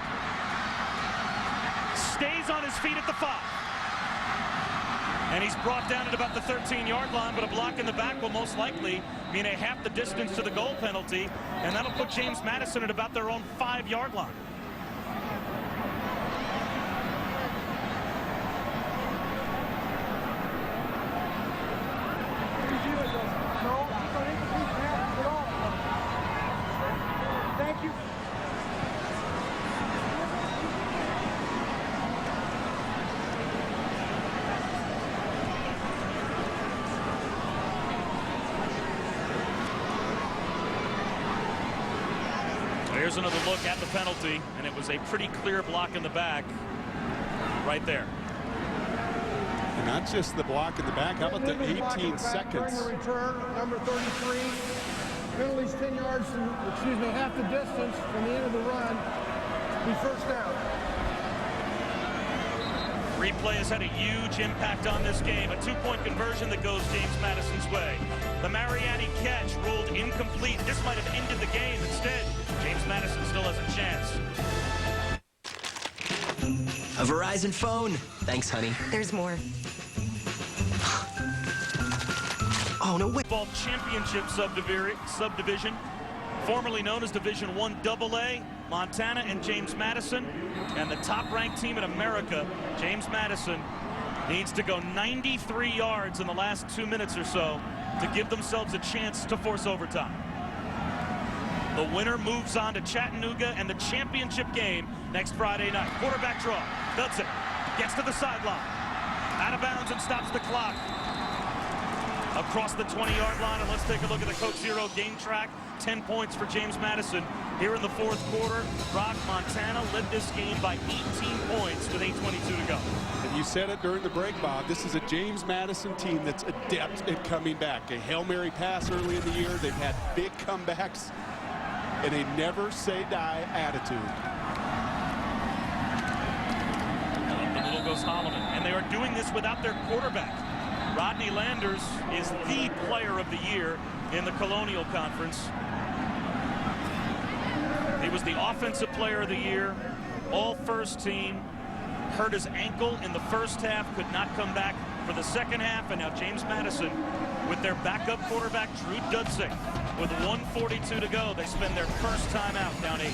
Stays on his feet at the 5. And he's brought down at about the 13-yard line, but a block in the back will most likely mean a half the distance to the goal penalty, and that'll put James Madison at about their own 5-yard line. Here's another look at the penalty, and it was a pretty clear block in the back right there. And not just the block in the back, how about the 18 seconds? During the return, number 33, penalties 10 yards, half the distance from the end of the run, be first down. Replay has had a huge impact on this game. A two-point conversion that goes James Madison's way. The Mariani catch ruled incomplete. This might have ended the game. Instead, James Madison still has a chance. A Verizon phone. Thanks, honey. There's more. Oh, no way. Football championship subdivision, formerly known as Division I AA, Montana and James Madison. And the top-ranked team in America, James Madison, needs to go 93 yards in the last 2 minutes or so to give themselves a chance to force overtime. The winner moves on to Chattanooga and the championship game next Friday night. Quarterback draw. Does it. Gets to the sideline. Out of bounds and stops the clock. Across the 20-yard line, and let's take a look at the Coke Zero game track. 10 points for James Madison. Here in the fourth quarter, Rock, Montana led this game by 18 points with 8:22 to go. And you said it during the break, Bob. This is a James Madison team that's adept at coming back. A Hail Mary pass early in the year. They've had big comebacks and a never-say-die attitude. Up the middle goes Holloman, and they are doing this without their quarterback. Rodney Landers is the player of the year in the Colonial Conference. He was the offensive player of the year, all first team, hurt his ankle in the first half, could not come back for the second half, and now James Madison with their backup quarterback, Drew Dudsing. With 1:42 to go, they spend their first time out down 8.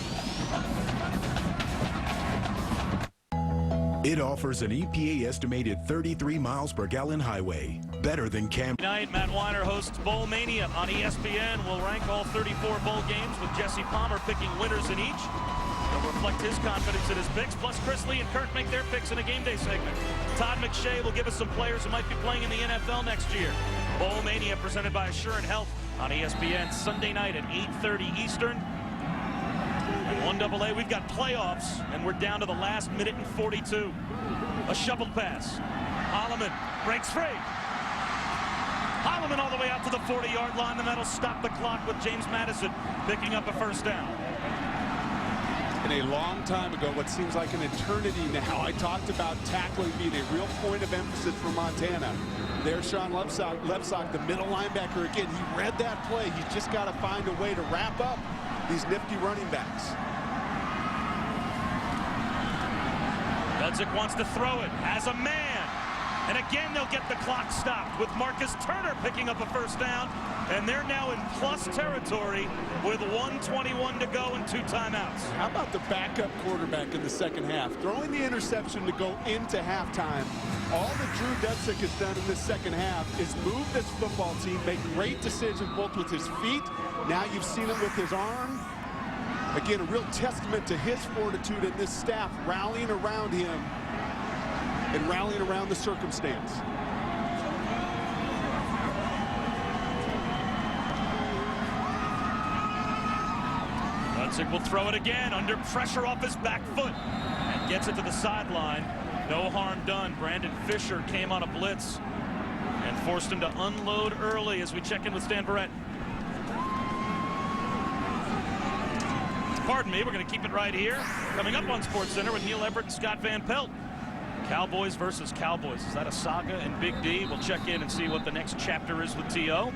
It offers an EPA-estimated 33 miles per gallon highway. Better than Tonight, Matt Weiner hosts Bowl Mania on ESPN. We'll rank all 34 bowl games with Jesse Palmer picking winners in each. He'll reflect his confidence in his picks. Plus, Chris Lee and Kirk make their picks in a game day segment. Todd McShay will give us some players who might be playing in the NFL next year. Bowl Mania presented by Assurant Health on ESPN Sunday night at 8:30 Eastern. And 1AA, we've got playoffs, and we're down to the last minute and 42. A shovel pass. Holloman breaks free. Holloman all the way out to the 40-yard line, and that'll stop the clock with James Madison picking up a first down. And a long time ago, what seems like an eternity now, I talked about tackling being a real point of emphasis for Montana. There's Sean Lepsock, the middle linebacker again. He read that play. He's just got to find a way to wrap up these nifty running backs. Dudzik wants to throw it, has a man. And again, they'll get the clock stopped with Marcus Turner picking up a first down. And they're now in plus territory with 1:21 to go and 2 timeouts. How about the backup quarterback in the second half? Throwing the interception to go into halftime. All that Drew Dudzik has done in this second half is move this football team, make great decisions both with his feet. Now you've seen it with his arm. Again, a real testament to his fortitude and this staff rallying around him and rallying around the circumstance. Dudzik will throw it again under pressure off his back foot and gets it to the sideline. No harm done. Brandon Fisher came on a blitz and forced him to unload early as we check in with Stan Barrett. Pardon me, we're going to keep it right here. Coming up on SportsCenter with Neil Everett and Scott Van Pelt. Cowboys versus Cowboys. Is that a saga in Big D? We'll check in and see what the next chapter is with T.O.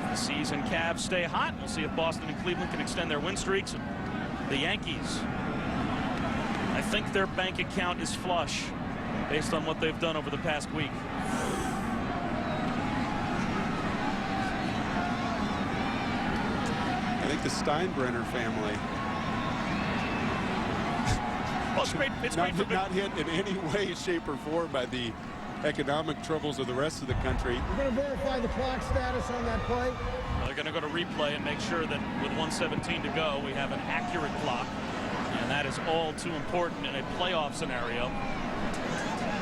The season Cavs stay hot. We'll see if Boston and Cleveland can extend their win streaks. And the Yankees, I think their bank account is flush based on what they've done over the past week. I think the Steinbrenner family Well, it's great for not hit in any way, shape, or form by the economic troubles of the rest of the country. We're going to verify the clock status on that play. Well, they're going to go to replay and make sure that with 1:17 to go, we have an accurate clock. And that is all too important in a playoff scenario.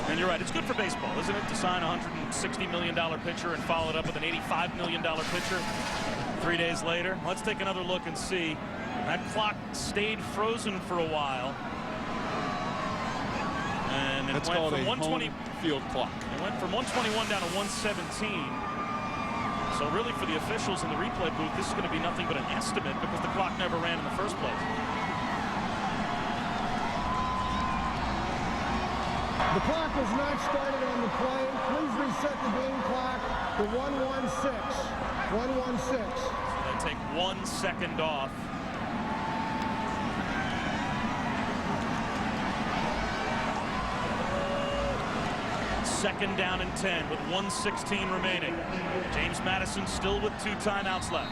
And you're right, it's good for baseball, isn't it, to sign a $160 million pitcher and follow it up with an $85 million pitcher 3 days later? Let's take another look and see That clock stayed frozen for a while. And it That's went called from a 120 home field clock. It went from 121 down to 117. So really for the officials in the replay booth, this is going to be nothing but an estimate because the clock never ran in the first place. The clock was not started on the play. Please reset the game clock to 1:16. 1:16. They take 1 second off. Second down and 10 with 1:16 remaining. James Madison still with 2 timeouts left.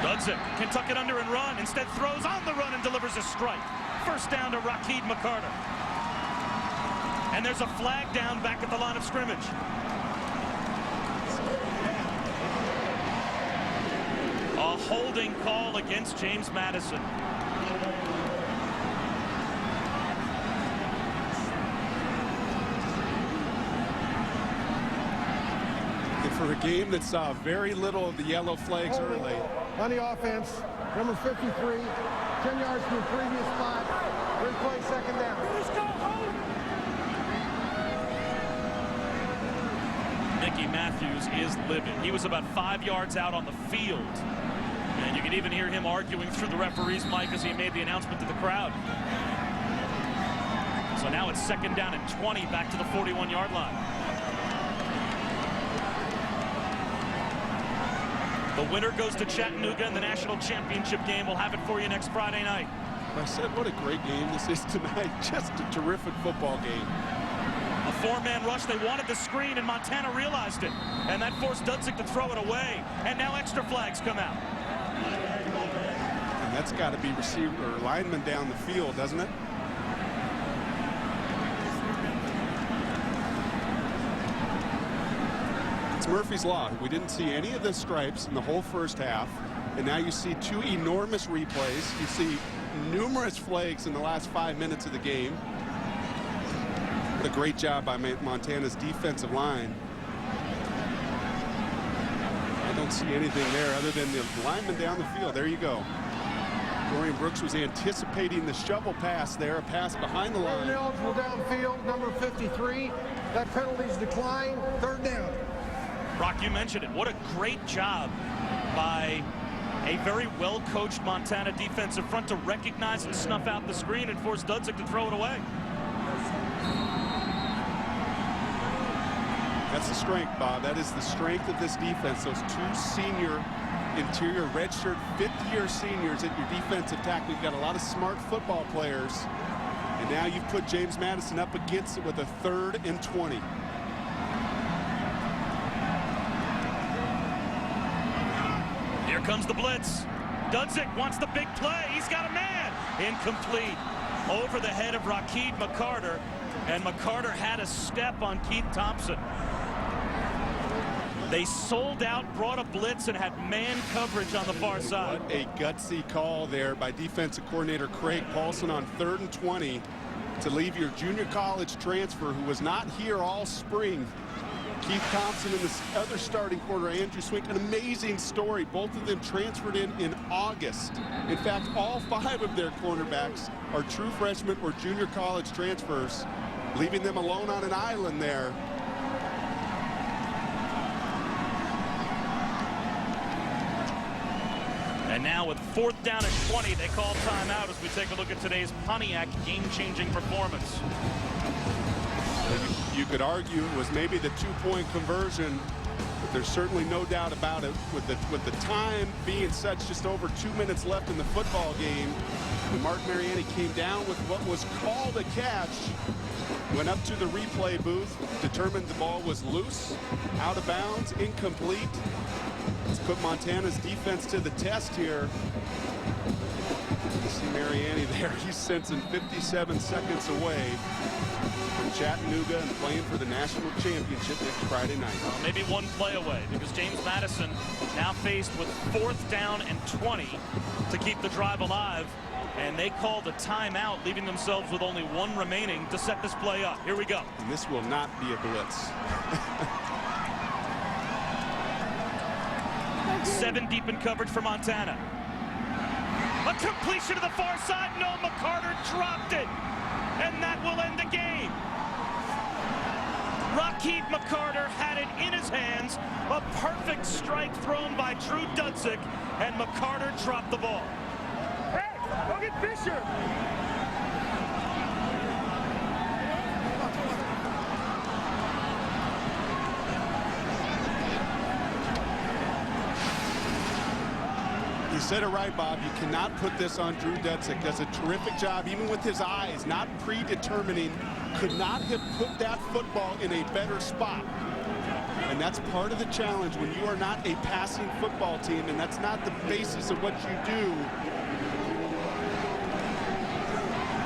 Dudzik can tuck it under and run. Instead throws on the run and delivers a strike. First down to Rakeed McCarter. And there's a flag down back at the line of scrimmage. A holding call against James Madison. And for a game that saw very little of the yellow flags early. On the offense, number 53, 10 yards from the previous spot. Replay, second down. Mickey Matthews is livid. He was about 5 yards out on the field. And you can even hear him arguing through the referee's mic as he made the announcement to the crowd. So now it's second down and 20 back to the 41-yard line. The winner goes to Chattanooga in the national championship game. We'll have it for you next Friday night. I said, what a great game this is tonight. Just a terrific football game. A 4-man rush. They wanted the screen, and Montana realized it. And that forced Dudzik to throw it away. And now extra flags come out. And that's got to be receiver or lineman down the field, doesn't it? It's Murphy's Law. We didn't see any of the stripes in the whole first half. And now you see 2 enormous replays. You see numerous flags in the last 5 minutes of the game. What a great job by Montana's defensive line. I don't see anything there other than the lineman down the field. There you go. Dorian Brooks was anticipating the shovel pass there, a pass behind the line. Eligible downfield, number 53. That penalty's declined. Third down. Brock, you mentioned it. What a great job by a very well-coached Montana defensive front to recognize and snuff out the screen and force Dudzik to throw it away. That's the strength, Bob. That is the strength of this defense. Those 2 senior interior redshirt fifth-year seniors at your defensive tackle. You've got a lot of smart football players. And now you've put James Madison up against it with a 3rd and 20. Here comes the blitz. Dudzik wants the big play. He's got a man. Incomplete. Over the head of Rakeed McCarter. And McCarter had a step on Keith Thompson. They sold out, brought a blitz, and had man coverage on the far side. What a gutsy call there by defensive coordinator Craig Paulson on 3rd and 20 to leave your junior college transfer who was not here all spring. Keith Thompson and the other starting quarter, Andrew Swink. An amazing story. Both of them transferred in August. In fact, all 5 of their cornerbacks are true freshmen or junior college transfers, leaving them alone on an island there. And now with 4th down and 20, they call timeout as we take a look at today's Pontiac game-changing performance. You could argue it was maybe the 2-point conversion, but there's certainly no doubt about it. With the time being such, just over 2 minutes left in the football game, when Mark Mariani came down with what was called a catch, went up to the replay booth, determined the ball was loose, out of bounds, incomplete. Let's put Montana's defense to the test here. You see Mariani there. He's sensing 57 seconds away from Chattanooga and playing for the national championship next Friday night. Well, maybe 1 play away because James Madison now faced with 4th down and 20 to keep the drive alive. And they called a timeout, leaving themselves with only one remaining to set this play up. Here we go. And this will not be a blitz. 7 deep in coverage for Montana. A completion to the far side. No, McCarter dropped it. And that will end the game. Rakeem McCarter had it in his hands. A perfect strike thrown by Drew Dudzik. And McCarter dropped the ball. Hey, go get Fisher. You said it right, Bob. You cannot put this on Drew Dudzik. Does a terrific job, even with his eyes, not predetermining. Could not have put that football in a better spot. And that's part of the challenge when you are not a passing football team, and that's not the basis of what you do.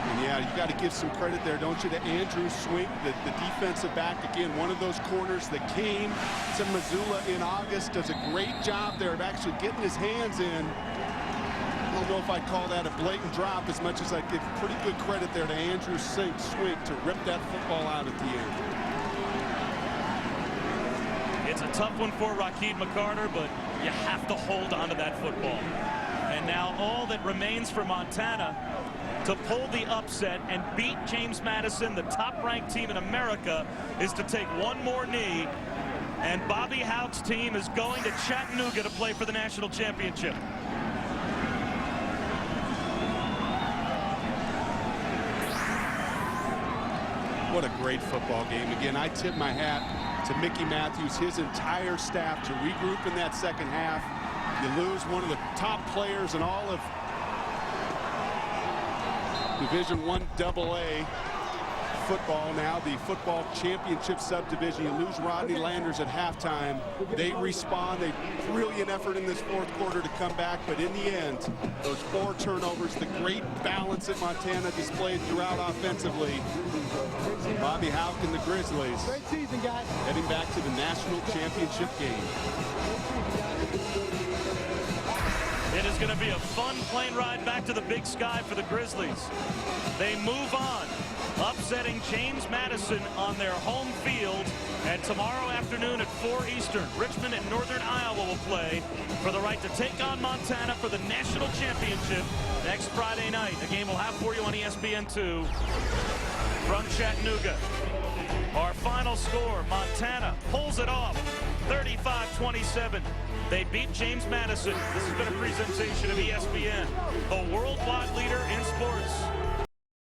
And yeah, you got to give some credit there, don't you, to Andrew Swink, the defensive back. Again, one of those corners that came to Missoula in August, does a great job there of actually getting his hands in. I don't know if I'd call that a blatant drop as much as I'd give pretty good credit there to Andrew Swink to rip that football out at the end. It's a tough one for Rakeem McCarter, but you have to hold on to that football. And now all that remains for Montana to pull the upset and beat James Madison, the top-ranked team in America, is to take one more knee. And Bobby Houck's team is going to Chattanooga to play for the national championship. What a great football game. Again, I tip my hat to Mickey Matthews, his entire staff, to regroup in that second half. You lose one of the top players in all of Division I AA football now, the football championship subdivision. You lose Rodney Landers at halftime. They respond. A brilliant effort in this fourth quarter to come back, but in the end, those 4 turnovers, the great balance that Montana displayed throughout offensively. Bobby Houck and the Grizzlies Great season, guys. heading back to the national championship game. It is going to be a fun plane ride back to the Big Sky for the Grizzlies. They move on, upsetting James Madison on their home field. And tomorrow afternoon at 4 Eastern, Richmond and Northern Iowa will play for the right to take on Montana for the national championship next Friday night. A game we'll have for you on ESPN2 from Chattanooga. Our final score, Montana pulls it off, 35-27. They beat James Madison. This has been a presentation of ESPN, the worldwide leader in sports.